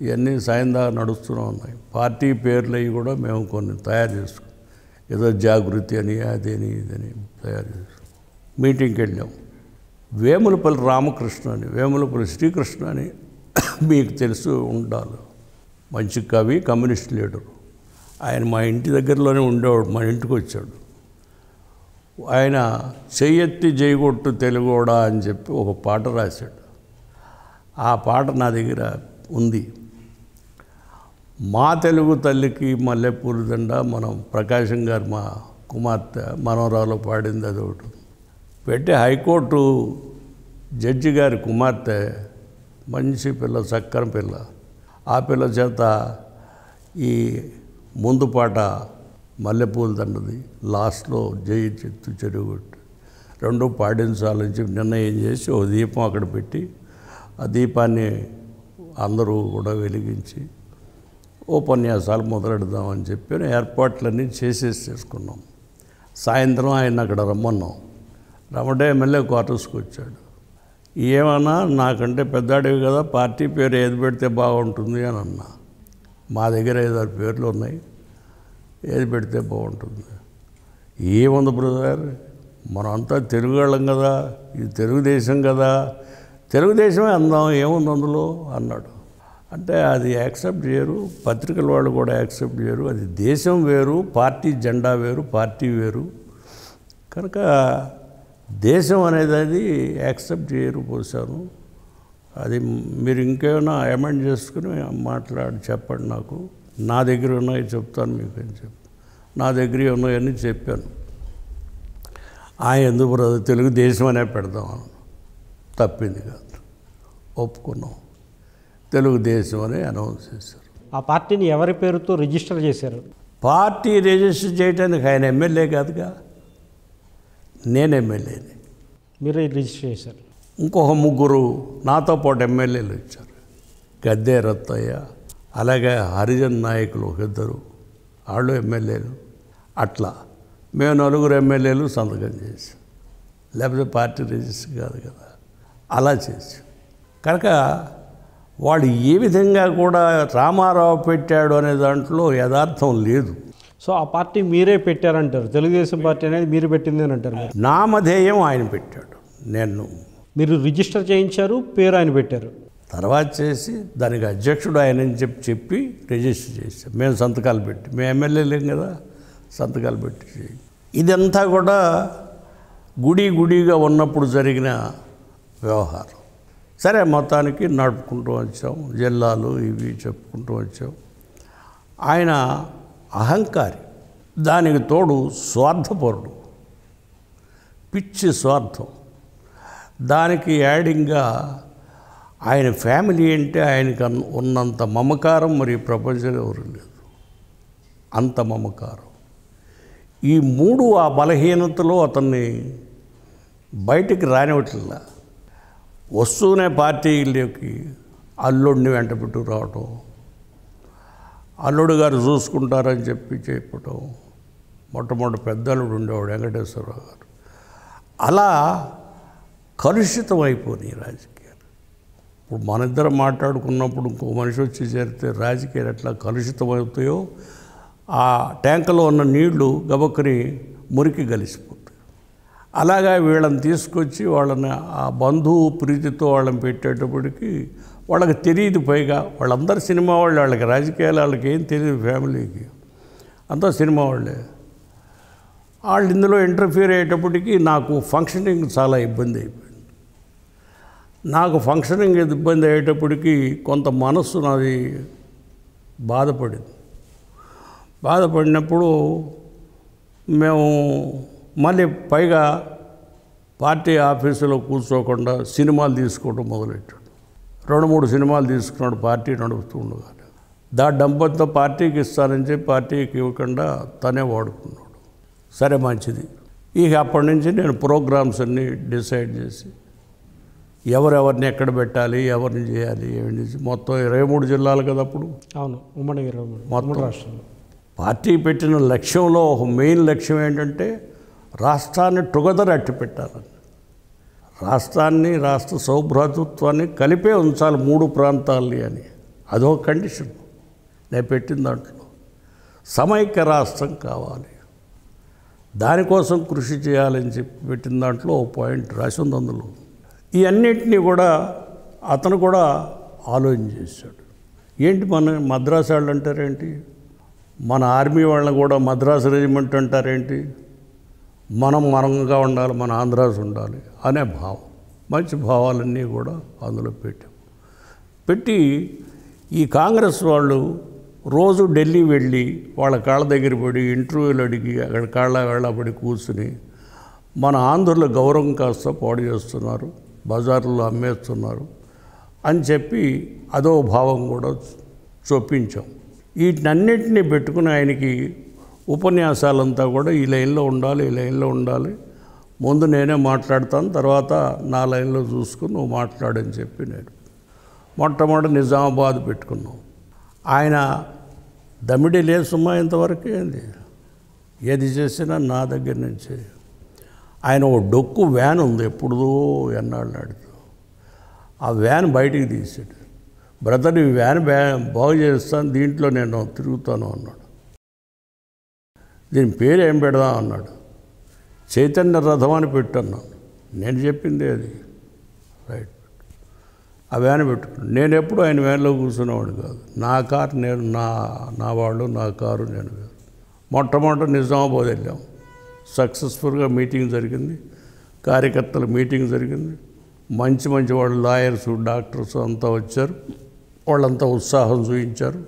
ఇవన్నీ సాయందా నడుస్తూనే ఉన్నాయి. పార్టీ పేర్లు అవి కూడా మేము కొన్ని తయారు చేసుకున్నాం, ఏదో జాగృతి అని అదని ఇదని తయారు చేసుకున్నాం. మీటింగ్కి వెళ్ళాం. వేములపల్లి రామకృష్ణ అని, వేములపల్లి శ్రీకృష్ణ అని మీకు తెలుసు ఉండాలి, మంచి కవి, కమ్యూనిస్ట్ లీడరు. ఆయన మా ఇంటి దగ్గరలోనే ఉండేవాడు, మా ఇంటికి వచ్చాడు. ఆయన చెయ్యెత్తి జైగొట్టు తెలుగోడా అని చెప్పి ఒక పాట రాశాడు. ఆ పాట నా దగ్గర ఉంది. మా తెలుగు తల్లికి మల్లెపూలు దండ, మనం ప్రకాశం గారు మా కుమార్తె మనవరాలు పాడింది, అది ఒకటి పెట్టి. హైకోర్టు జడ్జి గారి కుమార్తె, మంచి పిల్ల, చక్కని పిల్ల, ఆ పిల్ల చేత ఈ ముందు పాట మల్లెపూల దండది, లాస్ట్లో జై చెట్టు చెరుగొట్టు 2 పాడించాలని చెప్పి నిర్ణయం చేసి ఓ దీపం అక్కడ పెట్టి, ఆ దీపాన్ని అందరూ కూడా వెలిగించి ఉపన్యాసాలు మొదలెడదామని చెప్పి ఏర్పాట్లన్నీ చేసుకున్నాం. సాయంత్రం ఆయన అక్కడ రమ్మన్నాం. రమ్మటే ఎమ్మెల్యే క్వార్టర్స్కి వచ్చాడు. ఏమన్నా, నాకంటే పెద్దాడివి కదా, పార్టీ పేరు ఏది పెడితే బాగుంటుంది అని అన్నా. మా దగ్గర 5-6 పేర్లు ఉన్నాయి, ఏది పెడితే బాగుంటుంది. ఏముంది బ్రదర్, మనమంతా తెలుగు వాళ్ళం కదా, ఇది తెలుగుదేశం కదా, తెలుగుదేశమే అందాం, ఏముంది అందులో అన్నాడు. అంటే అది యాక్సెప్ట్ చేయరు, పత్రికల వాళ్ళు కూడా యాక్సెప్ట్ చేయరు. అది దేశం వేరు, పార్టీ జెండా వేరు, పార్టీ వేరు కనుక దేశం అనేది అది యాక్సెప్ట్ చేయరు. పోసాను అది మీరు ఇంకేమైనా అమెండ్ చేసుకుని మాట్లాడి చెప్పండి, నాకు నా దగ్గర ఉన్నాయి చెప్తాను మీకు అని చెప్పి నా దగ్గర ఉన్నాయని చెప్పాను. ఎందుకు బ్రదర్ తెలుగుదేశం అనే పెడదామని, తప్పింది కాదు, ఒప్పుకున్నాం, తెలుగుదేశం అని అనౌన్స్ చేశారు. ఆ పార్టీని ఎవరి పేరుతో రిజిస్టర్ చేశారు? పార్టీ రిజిస్టర్ చేయడానికి ఆయన ఎమ్మెల్యే కాదుగా, నేను ఎమ్మెల్యేని. మీరే రిజిస్టర్ చేశారు. ఇంకొక 3 నాతో పాటు ఎమ్మెల్యేలు వచ్చారు. గద్దే రత్తయ్య, అలాగే హరిజన్ నాయకులు 1 వాళ్ళు ఎమ్మెల్యేలు. అట్లా మేము 4 ఎమ్మెల్యేలు సంతకం చేసాం. లేకపోతే పార్టీ రిజిస్టర్ కాదు కదా, అలా చేసాం. కనుక వాడు ఏ విధంగా కూడా రామారావు పెట్టాడు అనే దాంట్లో యథార్థం లేదు. సో ఆ పార్టీ మీరే పెట్టారంటారు, తెలుగుదేశం పార్టీ అనేది మీరు పెట్టింది అని అంటారు. నామధేయం ఆయన పెట్టాడు, మీరు రిజిస్టర్ చేయించారు, పేరు ఆయన పెట్టారు. తర్వాత చేసి దానికి అధ్యక్షుడు ఆయన అని చెప్పి రిజిస్టర్ చేశాం. మేము సంతకాలు పెట్టి, మేము ఎమ్మెల్యేలేం కదా, సంతకాలు పెట్టి. ఇదంతా కూడా గుడిగా ఉన్నప్పుడు జరిగిన వ్యవహారం. సరే, మొత్తానికి నడుపుకుంటూ వచ్చాం, జిల్లాలు ఇవి చెప్పుకుంటూ వచ్చాం. ఆయన అహంకారి, దానికి తోడు స్వార్థపరుడు, పిచ్చి స్వార్థం. దానికి యాడింగ్గా ఆయన ఫ్యామిలీ అంటే ఆయనకు ఉన్నంత మమకారం మరి ప్రపంచంలో ఎవరు లేదు, అంత మమకారం. ఈ మూడు ఆ బలహీనతలో అతన్ని బయటికి రానివ్వట్లా. వస్తూనే పార్టీలోకి అల్లుడిని వెంట పెట్టు రావటం, అల్లుడు గారు చూసుకుంటారని చెప్పటం. మొట్టమొదటి పెద్ద అల్లుడు ఉండేవాడు వెంకటేశ్వరరావు గారు. అలా కలుషితం అయిపోయినాయి రాజకీయాలు. ఇప్పుడు మన ఇద్దరం మాట్లాడుకున్నప్పుడు ఇంకో మనిషి వచ్చి చేరితే రాజకీయాలు ఎట్లా కలుషితం అవుతాయో, ఆ ట్యాంకులో ఉన్న నీళ్లు గబక్కని మురికి కలిసిపోతాయి. అలాగా వీళ్ళని తీసుకొచ్చి వాళ్ళని ఆ బంధువు ప్రీతితో వాళ్ళని పెట్టేటప్పటికి వాళ్ళకి తెలియదు. పైగా వాళ్ళందరూ సినిమా వాళ్ళు, వాళ్ళకి రాజకీయాలు వాళ్ళకి ఏం తెలియదు, ఫ్యామిలీకి అంతా సినిమా వాళ్ళే. వాళ్ళు ఇందులో ఇంటర్ఫియర్ అయ్యేటప్పటికి నాకు ఫంక్షనింగ్ చాలా ఇబ్బంది అయిపోయింది. నాకు ఫంక్షనింగ్ ఇబ్బంది అయ్యేటప్పటికి కొంత మనస్సు నాది బాధపడినప్పుడు మేము మళ్ళీ పైగా పార్టీ ఆఫీసులో కూర్చోకుండా సినిమాలు తీసుకోవడం మొదలెట్టాడు. 2-3 సినిమాలు తీసుకున్నాడు పార్టీ నడుపుతూ ఉండగానే. డబ్బంతా పార్టీకి ఇస్తానని చెప్పి పార్టీకి ఇవ్వకుండా తనే వాడుకున్నాడు. సరే, మంచిది. ఇక అప్పటి నుంచి నేను ప్రోగ్రామ్స్ అన్నీ డిసైడ్ చేసి ఎవరెవరిని ఎక్కడ పెట్టాలి, ఎవరిని చేయాలి, ఏమి మొత్తం 23 జిల్లాలు కదా అప్పుడు. అవును, ఉమ్మడి 23 మొత్తం రాష్ట్రాలు. పార్టీ పెట్టిన లక్ష్యంలో ఒక మెయిన్ లక్ష్యం ఏంటంటే రాష్ట్రాన్ని టుగెదర్ అట్టి పెట్టాలని, రాష్ట్రాన్ని, రాష్ట్ర సౌభ్రాతృత్వాన్ని కలిపే ఉంచాలి 3 ప్రాంతాలని అని. అదో కండిషన్ నేను పెట్టిన దాంట్లో. సమైక్య రాష్ట్రం కావాలి, దానికోసం కృషి చేయాలని చెప్పి పెట్టిన దాంట్లో ఓ పాయింట్ రాసి ఉంది అందులో. ఈ అన్నింటినీ కూడా అతను కూడా ఆలోచన చేశాడు. ఏంటి మన మద్రాసు వాళ్ళు అంటారేంటి, మన ఆర్మీ వాళ్ళని కూడా మద్రాసు రెజిమెంట్ అంటారేంటి, మనంగా ఉండాలి, మన ఆంధ్రాస్ ఉండాలి అనే భావం, మంచి భావాలన్నీ కూడా అందులో పెట్టి ఈ కాంగ్రెస్ వాళ్ళు రోజు ఢిల్లీ వెళ్ళి వాళ్ళ కాళ్ళ దగ్గర పడి ఇంటర్వ్యూలు అడిగి అక్కడ కాళ్ళ వేళపడి కూర్చుని మన ఆంధ్రుల గౌరవం కాస్త పాడు చేస్తున్నారు, బజార్లో అమ్మేస్తున్నారు అని చెప్పి అదో భావం కూడా చొప్పించాం. వీటన్నిటినీ పెట్టుకుని ఆయనకి ఉపన్యాసాలంతా కూడా ఈ లైన్లో ఉండాలి, ముందు నేనే మాట్లాడతాను, తర్వాత నా లైన్లో చూసుకుని నువ్వు మాట్లాడని చెప్పి నేను మొట్టమొదటి నిజామాబాద్ పెట్టుకున్నాం. ఆయన దమిడి లేదు సుమా ఇంతవరకు ఏంది, ఏది చేసినా నా దగ్గర నుంచి. ఆయన ఓ డొక్కు వ్యాన్ ఉంది, ఎప్పుడుదో ఎన్నాళ్ళు నాడుతూ ఆ వ్యాన్ బయటికి తీసాడు. బ్రదర్, ఈ వ్యాన్ బాగు చేస్తాను, దీంట్లో నేను తిరుగుతాను అన్నాడు. దీని పేరు ఏం పెడదాం అన్నాడు. చైతన్య రథం అని పెట్టన్నాను. నేను చెప్పింది అది రైట్. ఆ వ్యాన్ పెట్టుకున్నాను. నేను ఎప్పుడు ఆయన వ్యాన్లో కూర్చునేవాడు కాదు. నా కారు నేను, నా వాళ్ళు, నా కారు నేను కాదు. మొట్టమొదటి నిజామాబాద్ వెళ్ళాం. సక్సెస్ఫుల్గా మీటింగ్ జరిగింది, కార్యకర్తల మీటింగ్ జరిగింది. మంచి వాళ్ళు, లాయర్స్, డాక్టర్స్ అంతా వచ్చారు. వాళ్ళంతా ఉత్సాహం చూపించారు.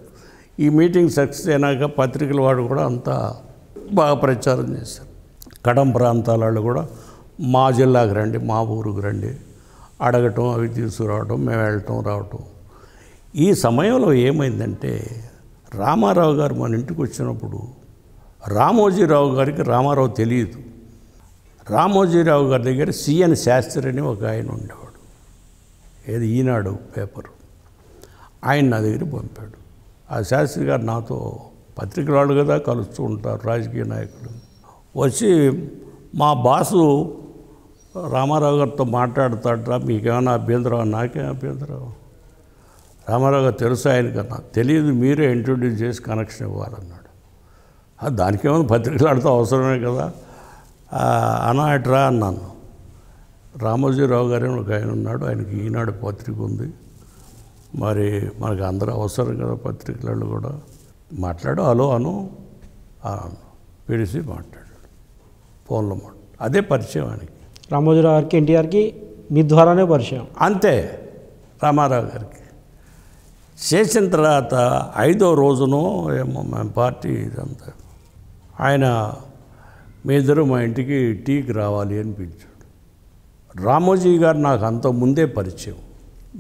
ఈ మీటింగ్ సక్సెస్ అయినాక పత్రికల వాడు కూడా అంతా బాగా ప్రచారం చేశారు. కడం ప్రాంతాల వాళ్ళు కూడా మా జిల్లాకు రండి, మా ఊరికి రండి అడగటం, అవి తీసుకురావటం, మేము వెళ్ళటం రావటం. ఈ సమయంలో ఏమైందంటే రామారావు గారు మన ఇంటికి వచ్చినప్పుడు రామోజీరావు గారికి రామారావు తెలియదు. రామోజీరావు గారి దగ్గర సిఎన్ శాస్త్రి అని ఒక ఆయన ఉండేవాడు, ఏది ఈనాడు పేపరు. ఆయన నా దగ్గర పంపాడు. ఆ శాస్త్రి గారు నాతో పత్రికల వాళ్ళు కదా కలుస్తూ ఉంటారు రాజకీయ నాయకులు. వచ్చి మా బాసు రామారావు గారితో మాట్లాడతాడరా, మీకేమైనా అభ్యంతరం? నాకేం అభ్యంతరం, రామారావు గారు తెలుసు ఆయనకన్నా, తెలియదు మీరే ఇంట్రొడ్యూస్ చేసి కనెక్షన్ ఇవ్వాలన్నాడు. దానికేమైనా పత్రికలు ఆడుతూ అవసరమే కదా అట్రా అన్నాను. రామోజీరావు గారు ఒక ఆయన ఉన్నాడు, ఆయనకి ఈనాడు పత్రిక ఉంది, మరి మనకు అందరూ అవసరం కదా పత్రికలలో కూడా. మాట్లాడు హలో అను పిలిచి మాట్లాడాడు ఫోన్లో అదే పరిచయం ఆయనకి. రామోజీరావు గారికి ఎన్టీఆర్కి మీ ద్వారానే పరిచయం. అంతే. రామారావు గారికి చేసిన తర్వాత 5వ రోజునో ఏమో మేము పార్టీ ఇదంతా ఆయన మీ ఇద్దరు మా ఇంటికి టీకి రావాలి అని పిలిచాడు. రామోజీ గారు నాకు అంత ముందే పరిచయం.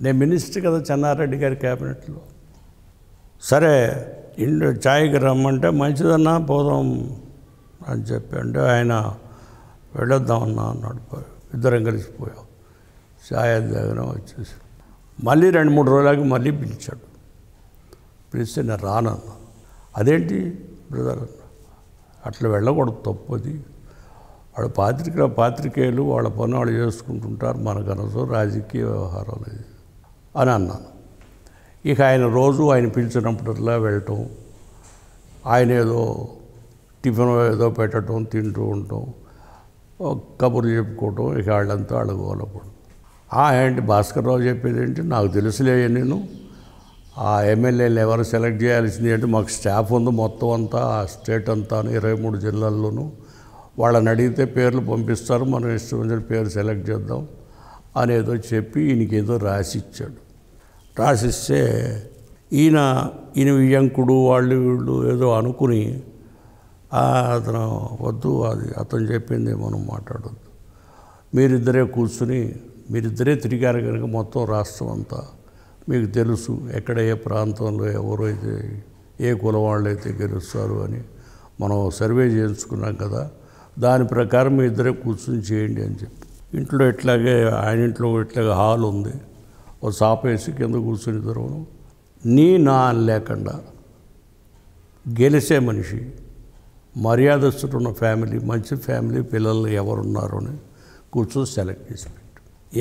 నేను మినిస్టర్ కదా చెన్నారెడ్డి గారి క్యాబినెట్లో. సరే ఛాయ్కి రమ్మంటే మంచిదన్నా పోదాం అని చెప్పి అంటే ఆయన వెళ్ళొద్దామన్నా అన్నాడు. ఇద్దరం కలిసిపోయాం. ఛాయ్ దగ్గర వచ్చేసి మళ్ళీ 2-3 రోజులకి మళ్ళీ పిలిచాడు. పిలిస్తే నేను రానన్నా. అదేంటి బ్రదర్ అన్న, అట్లా వెళ్ళకూడదు, తప్పది. వాళ్ళు పాత్రికేయులు వాళ్ళ పని వాళ్ళు చేసుకుంటుంటారు, మనకు అనవసరం రాజకీయ వ్యవహారాలు అని అన్నాను. ఇక ఆయన రోజు ఆయన పిలిచినప్పుడల్లా వెళ్ళటం, ఆయన ఏదో టిఫిన్ ఏదో పెట్టడం, తింటూ ఉండటం, కబుర్లు చెప్పుకోవటం, ఇక వాళ్ళంతా అడుగుకోలేకపోవడం. ఏంటి భాస్కర్రావు చెప్పేది ఏంటి, నాకు తెలుసులే నేను ఆ ఎమ్మెల్యేలు ఎవరు సెలెక్ట్ చేయాల్సింది అంటే మాకు స్టాఫ్ ఉంది మొత్తం అంతా ఆ స్టేట్ అంతా 23 జిల్లాల్లోనూ, వాళ్ళని అడిగితే పేర్లు పంపిస్తారు, మనం ఇష్టం వచ్చిన పేరు సెలెక్ట్ చేద్దాం అనేదో చెప్పి ఈయనకి ఏదో రాసిచ్చాడు. రాసిస్తే ఈయన వియ్యంకుడు వాళ్ళు వీళ్ళు ఏదో అనుకుని అతను వద్దు, అది అతను చెప్పింది మనం మాట్లాడొద్దు, మీరిద్దరే కూర్చుని మీరిద్దరే తిరిగారు కనుక మొత్తం రాష్ట్రం అంతా మీకు తెలుసు ఎక్కడ ఏ ప్రాంతంలో ఎవరైతే ఏ కులం వాళ్ళు అయితే గెలుస్తారు అని మనం సర్వే చేయించుకున్నాం కదా, దాని ప్రకారం మీ ఇద్దరే కూర్చుని చేయండి అని చెప్పి. ఇంట్లో ఇట్లాగే ఆయన ఇంట్లో ఇట్లాగే హాల్ ఉంది, ఓ సాపేసి కింద కూర్చుని ఇద్దరు నా లేకుండా గెలిచే మనిషి, మర్యాదస్తున్న ఫ్యామిలీ, మంచి ఫ్యామిలీ, పిల్లలు ఎవరున్నారు అని కూర్చొని సెలెక్ట్ చేసి పెట్టు.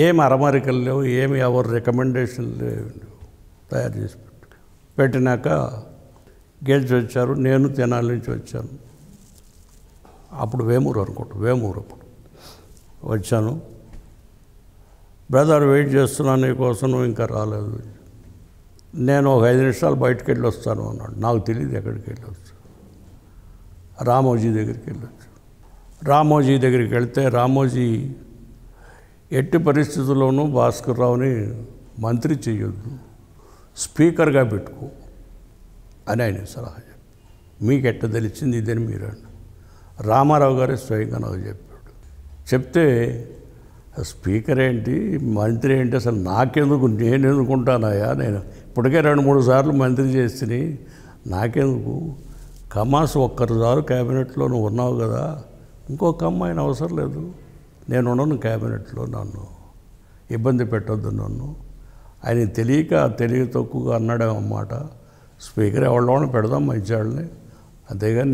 ఏమి అరమరికలు లేవు, ఏమి ఎవరు రికమెండేషన్లు లేవు, తయారు చేసి పెట్టినాక గెలిచి వచ్చారు. నేను తెనాలి నుంచి వచ్చాను, అప్పుడు వేమూరు అప్పుడు వచ్చాను. బ్రదర్ వెయిట్ చేస్తున్నాను నీకోసం, నువ్వు ఇంకా రాలేదు. నేను ఒక 5 నిమిషాలు బయటకు వెళ్ళి వస్తాను అన్నాడు. నాకు తెలియదు ఎక్కడికి వెళ్ళి వచ్చాను. రామోజీ దగ్గరికి వెళ్ళొచ్చు. రామోజీ దగ్గరికి వెళ్తే రామోజీ ఎట్టి పరిస్థితుల్లోనూ భాస్కర్రావుని మంత్రి చేయొద్దు, స్పీకర్గా పెట్టుకో అని ఆయన సలహా చెప్పారు. మీకు ఎట్ట తెలిసింది ఇదని మీరు అన్న. రామారావు గారే స్వయంగా నాకు చెప్పాడు. చెప్తే స్పీకర్ ఏంటి మంత్రి ఏంటి అసలు నాకెందుకు, నేను ఎందుకుంటానయా, నేను ఇప్పటికే 2-3 సార్లు మంత్రి చేస్తే నాకెందుకు, కమాస్ ఒక్కరిసారి క్యాబినెట్లో నువ్వు ఉన్నావు కదా, ఇంకొక అమ్మాయిని అవసరం లేదు, నేను ఉండను క్యాబినెట్లో, నన్ను ఇబ్బంది పెట్టొద్దు నన్ను. ఆయన తెలివి తక్కువగా అన్నాడే అన్నమాట. స్పీకర్ ఎవరిలోనే పెడదాం మంచివాళ్ళని, అంతేగాని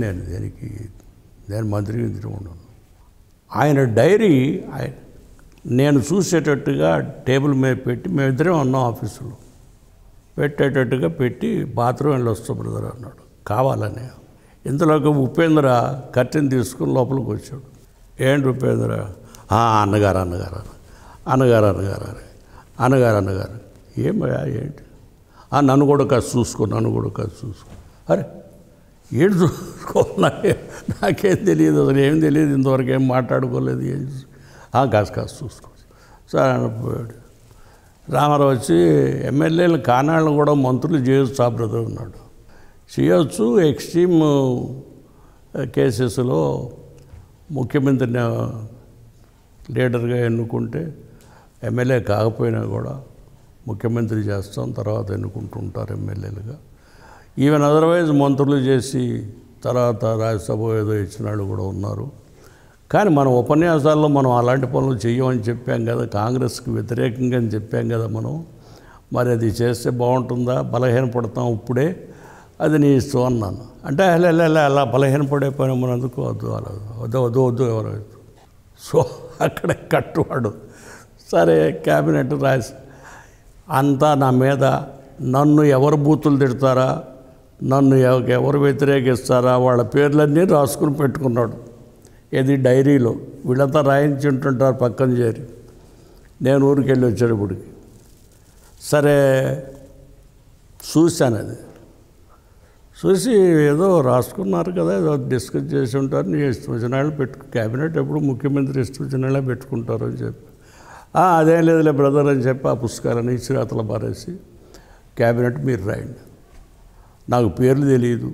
నేను మంత్రి ఉండను. ఆయన డైరీ నేను చూసేటట్టుగా టేబుల్ మీద పెట్టి, మేమిద్దరం ఉన్నాం ఆఫీసులో, పెట్టేటట్టుగా పెట్టి బాత్రూమ్ వెళ్ళి వస్తాం బ్రదర్ అన్నాడు కావాలని. ఇంతలోకి ఉపేంద్ర కర్టెన్ తీసుకుని లోపలికి వచ్చాడు. ఏంటి ఉపేంద్ర, అన్నగారు ఏమయ్యా ఏంటి, నన్ను కూడా కాదు చూసుకో, అరే ఏంటి చూసుకో, నాకేం తెలియదు, అసలు ఏం తెలియదు, ఇంతవరకు ఏం మాట్లాడుకోలేదు, ఏం కాస్త చూసుకో సరే అనిపోయాడు. రామారావు వచ్చి ఎమ్మెల్యేలు కానాళ్ళను కూడా మంత్రులు చేయొచ్చు బ్రదర్ ఉన్నాడు. చేయొచ్చు, ఎక్స్ట్రీమ్ కేసెస్లో ముఖ్యమంత్రిని లీడర్గా ఎన్నుకుంటే ఎమ్మెల్యే కాకపోయినా కూడా ముఖ్యమంత్రి చేస్తాం, తర్వాత ఎన్నుకుంటుంటారు ఎమ్మెల్యేలుగా. ఈవెన్ అదర్వైజ్ మంత్రులు చేసి తర్వాత రాజ్యసభ ఏదో ఇచ్చిన వాళ్ళు కూడా ఉన్నారు. కానీ మన ఉపన్యాసాల్లో మనం అలాంటి పనులు చెయ్యమని చెప్పాం కదా, కాంగ్రెస్కి వ్యతిరేకంగా అని చెప్పాం కదా మనం. మరి అది చేస్తే బాగుంటుందా, బలహీనపడతాం ఇప్పుడే, అది నీ ఇష్టం అన్నాను. అంటే అలా బలహీనపడే పని మనం అందుకు వద్దు ఎవరు. సో అక్కడే కట్టువాడు. సరే క్యాబినెట్ రాసి అంతా నా మీద నన్ను ఎవరు బూతులు తిడతారా, నన్ను ఎవరు వ్యతిరేకిస్తారా వాళ్ళ పేర్లన్నీ రాసుకుని పెట్టుకున్నాడు. ఇది డైరీలో వీళ్ళంతా రాయించి ఉంటుంటారు పక్కన చేరి. నేను ఊరికి వెళ్ళి వచ్చేటప్పటికి సరే చూశాను. అది చూసి ఏదో రాసుకున్నారు కదా, ఏదో డిస్కస్ చేసి ఉంటారు, నీ ఇష్టం వచ్చిన వాళ్ళు క్యాబినెట్ ఎప్పుడు ముఖ్యమంత్రి ఇష్టం వచ్చిన వాళ్ళే పెట్టుకుంటారు అని చెప్పి, అదేం లేదులే బ్రదర్ అని చెప్పి ఆ పుస్తకాలని ఇచ్చి అతల పారేసి, క్యాబినెట్ మీరు రాయండి, నాకు పేర్లు తెలియదు,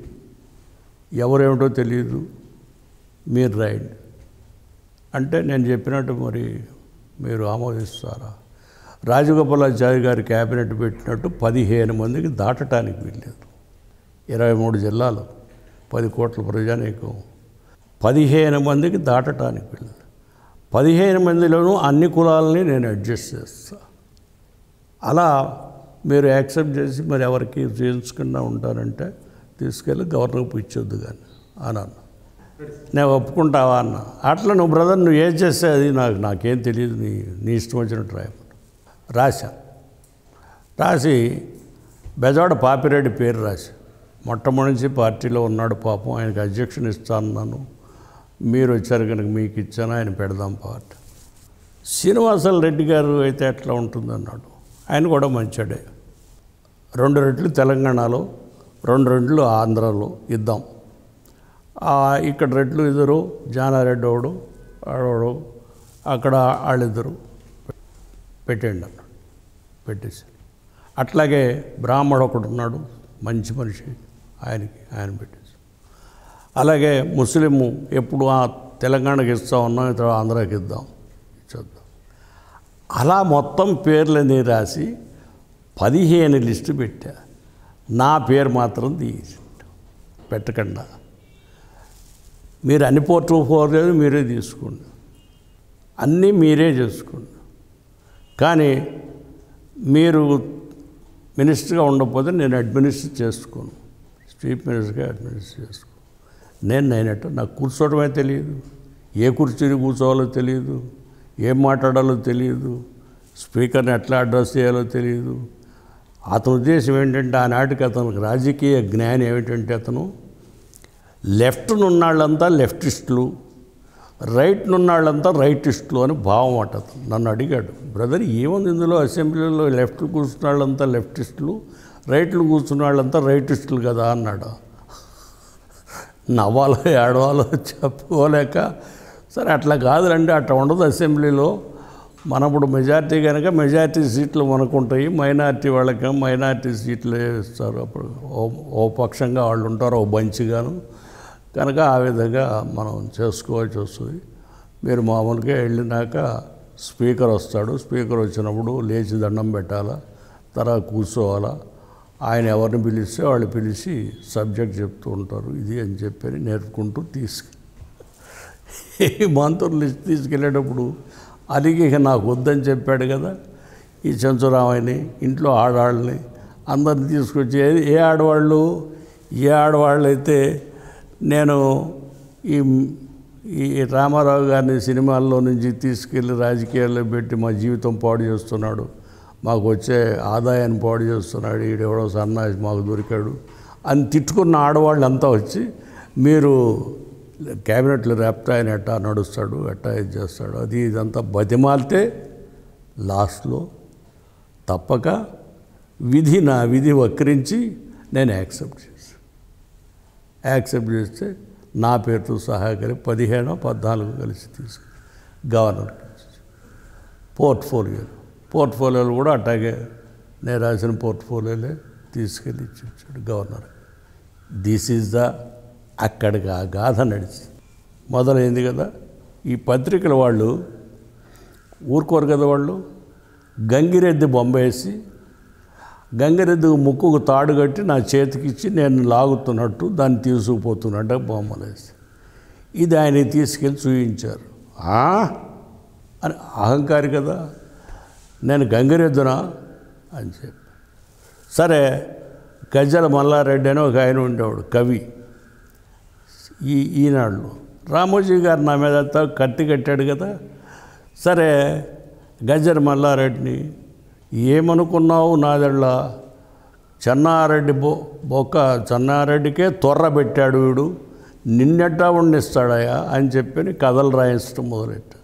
ఎవరేమిటో తెలియదు, మీరు రాయండి అంటే నేను చెప్పినట్టు మరి మీరు ఆమోదిస్తారా? రాజగోపాలాచారి గారి క్యాబినెట్ పెట్టినట్టు 15 మందికి దాటటానికి వీల్లేదు. 23 జిల్లాలు, 10 కోట్ల ప్రజానీకం, 15 మందికి దాటటానికి వీల్లేదు. 15 మందిలోనూ అన్ని కులాలని నేను అడ్జస్ట్ చేస్తా. అలా మీరు యాక్సెప్ట్ చేసి మరి ఎవరికి చేయించకుండా ఉంటారంటే తీసుకెళ్ళి గవర్నర్కి ఇచ్చొద్దు కానీ అన్నాను. నేను ఒప్పుకుంటావా అన్న. అట్లా నువ్వు బ్రదర్ నువ్వు ఏం చేస్తే అది నాకేం తెలియదు, నీ ఇష్టం వచ్చినట్టు రాశాను. రాసి బెజవాడ పాపిరెడ్డి పేరు రాసి, మొట్టమొదటి నుంచి పార్టీలో ఉన్నాడు పాపం, ఆయనకు అధ్యక్షుని ఇస్తాను, మీరు వచ్చారు కనుక మీకు ఇచ్చాను, ఆయన పెడదాం పార్టీ. శ్రీనివాసల్ రెడ్డి గారు అయితే ఎట్లా ఉంటుందన్నాడు. ఆయన కూడా మంచాడే. 2 రెట్లు తెలంగాణలో, 2 రెట్లు ఆంధ్రాలో ఇద్దాం, ఇక్కడ రెడ్లు ఇద్దరు, జానారెడ్డి ఒకడు ఆడవాడు, అక్కడ వాళ్ళిద్దరు పెట్టండి అన్నాడు. పెట్టేశారు. అట్లాగే బ్రాహ్మడు ఒకడు ఉన్నాడు, మంచి మనిషి, ఆయన పెట్టేశారు. అలాగే ముస్లిము ఎప్పుడు తెలంగాణకి ఇస్తాం ఉన్నాం, ఇతర ఆంధ్రాకి ఇద్దాం, ఇచ్చేద్దాం. అలా మొత్తం పేర్లన్నీ రాసి 15 లిస్టు పెట్టా. నా పేరు మాత్రం తీసి పెట్టకుండా, మీరు అన్ని పోర్ట్ఫోలియోలు మీరే తీసుకోండి, అన్నీ మీరే చేసుకోండి, కానీ మీరు మినిస్టర్గా ఉండకపోతే నేను అడ్మినిస్టర్ చేసుకోను, చీఫ్ మినిస్టర్గా అడ్మినిస్టర్ చేసుకోను. నేనట్టు నాకు కూర్చోవడమే తెలియదు, ఏ కుర్చీని కూర్చోవాలో తెలియదు, ఏం మాట్లాడాలో తెలియదు, స్పీకర్ని ఎట్లా అడ్రస్ చేయాలో తెలియదు. అతని ఉద్దేశం ఏంటంటే ఆనాటికి అతనికి రాజకీయ జ్ఞానం ఏమిటంటే అతను లెఫ్ట్నున్నాళ్ళంతా లెఫ్టిస్టులు, రైట్నున్నాళ్ళంతా రైటిస్టులు అని భావం అటదు. నన్ను అడిగాడు, బ్రదర్ ఏముంది ఇందులో, అసెంబ్లీలో లెఫ్ట్లు కూర్చున్న వాళ్ళంతా లెఫ్టిస్టులు, రైట్లు కూర్చున్న వాళ్ళంతా రైటిస్టులు కదా అన్నాడు. నవ్వాలో ఏడవాలో చెప్పుకోలేక, సరే అట్లా కాదులండి, అట్లా ఉండదు అసెంబ్లీలో, మనప్పుడు మెజార్టీ కనుక మెజార్టీ సీట్లు మనకుంటాయి, మైనార్టీ వాళ్ళకి మైనార్టీ సీట్లు ఇస్తారు, అప్పుడు ఓ పక్షంగా వాళ్ళు ఉంటారు, ఓ బంచిగాను, కనుక ఆ విధంగా మనం చేసుకోవాల్సి వస్తుంది. మీరు మామూలుగా వెళ్ళినాక స్పీకర్ వస్తాడు, స్పీకర్ వచ్చినప్పుడు లేచి దండం పెట్టాలా, తర్వాత కూర్చోవాలా, ఆయన ఎవరిని పిలిస్తే వాళ్ళు పిలిచి సబ్జెక్ట్ చెప్తూ ఉంటారు, ఇది అని చెప్పి నేర్పుకుంటూ మంత్రులు లిస్ట్ తీసుకెళ్ళేటప్పుడు అలిగి నాకు వద్దని చెప్పాడు కదా, ఈ చెంచురామయ్యని, ఇంట్లో ఆడవాళ్ళని అందరిని తీసుకొచ్చి, ఏ ఆడవాళ్ళు అయితే నేను ఈ రామారావు గారిని సినిమాల్లో నుంచి తీసుకెళ్ళి రాజకీయాల్లో పెట్టి మా జీవితం పాడు చేస్తున్నాడు, మాకు వచ్చే ఆదాయాన్ని పాడు చేస్తున్నాడు, ఈడెవడో సన్నాసి మాకు దొరికాడు అని తిట్టుకున్న ఆడవాళ్ళు అంతా వచ్చి, మీరు క్యాబినెట్లో రేపుతా ఆయన ఎట్టా నడుస్తాడు, ఎట్టా ఇది చేస్తాడు, అది ఇదంతా బతిమాలితే లాస్ట్లో తప్పక నా విధి వక్రించి నేను యాక్సెప్ట్ చేస్తే నా పేరుతో సహా కలిపి 15-14 కలిసి తీసుకు గవర్నర్కి పోర్ట్ఫోలియోలు కూడా అట్లాగే నేను రాసిన పోర్ట్ఫోలియోలే తీసుకెళ్ళి ఇచ్చాడు గవర్నర్. దిస్ ఈజ్ అక్కడికి ఆ గాథ నడిచి మొదలైంది కదా. ఈ పత్రికల వాళ్ళు ఊరుకోరు కదా, వాళ్ళు గంగిరెద్దు బొమ్మ వేసి గంగిరెద్దు ముక్కుకు తాడు కట్టి నా చేతికిచ్చి నేను లాగుతున్నట్టు దాన్ని తీసుకుపోతున్నట్టు బొమ్మలు వేసి ఇది ఆయన తీసుకెళ్ళి చూపించారు. అని అహంకారి కదా, నేను గంగిరెద్దునా అని చెప్పి. సరే, గజ్జల మల్లారెడ్డి అని ఒక ఆయన ఉండేవాడు కవి, ఈనాడులో రామోజీ గారు నా మీద కత్తి కట్టాడు కదా. సరే, గజ్జల మల్లారెడ్డిని ఏమనుకున్నావు నాదళ్ళ చెన్నారెడ్డి చెన్నారెడ్డికే తొర్ర పెట్టాడు వీడు, నిన్నెట్టా ఉండిస్తాడయా అని చెప్పి కథలు రాయించడం మొదలెట్టారు.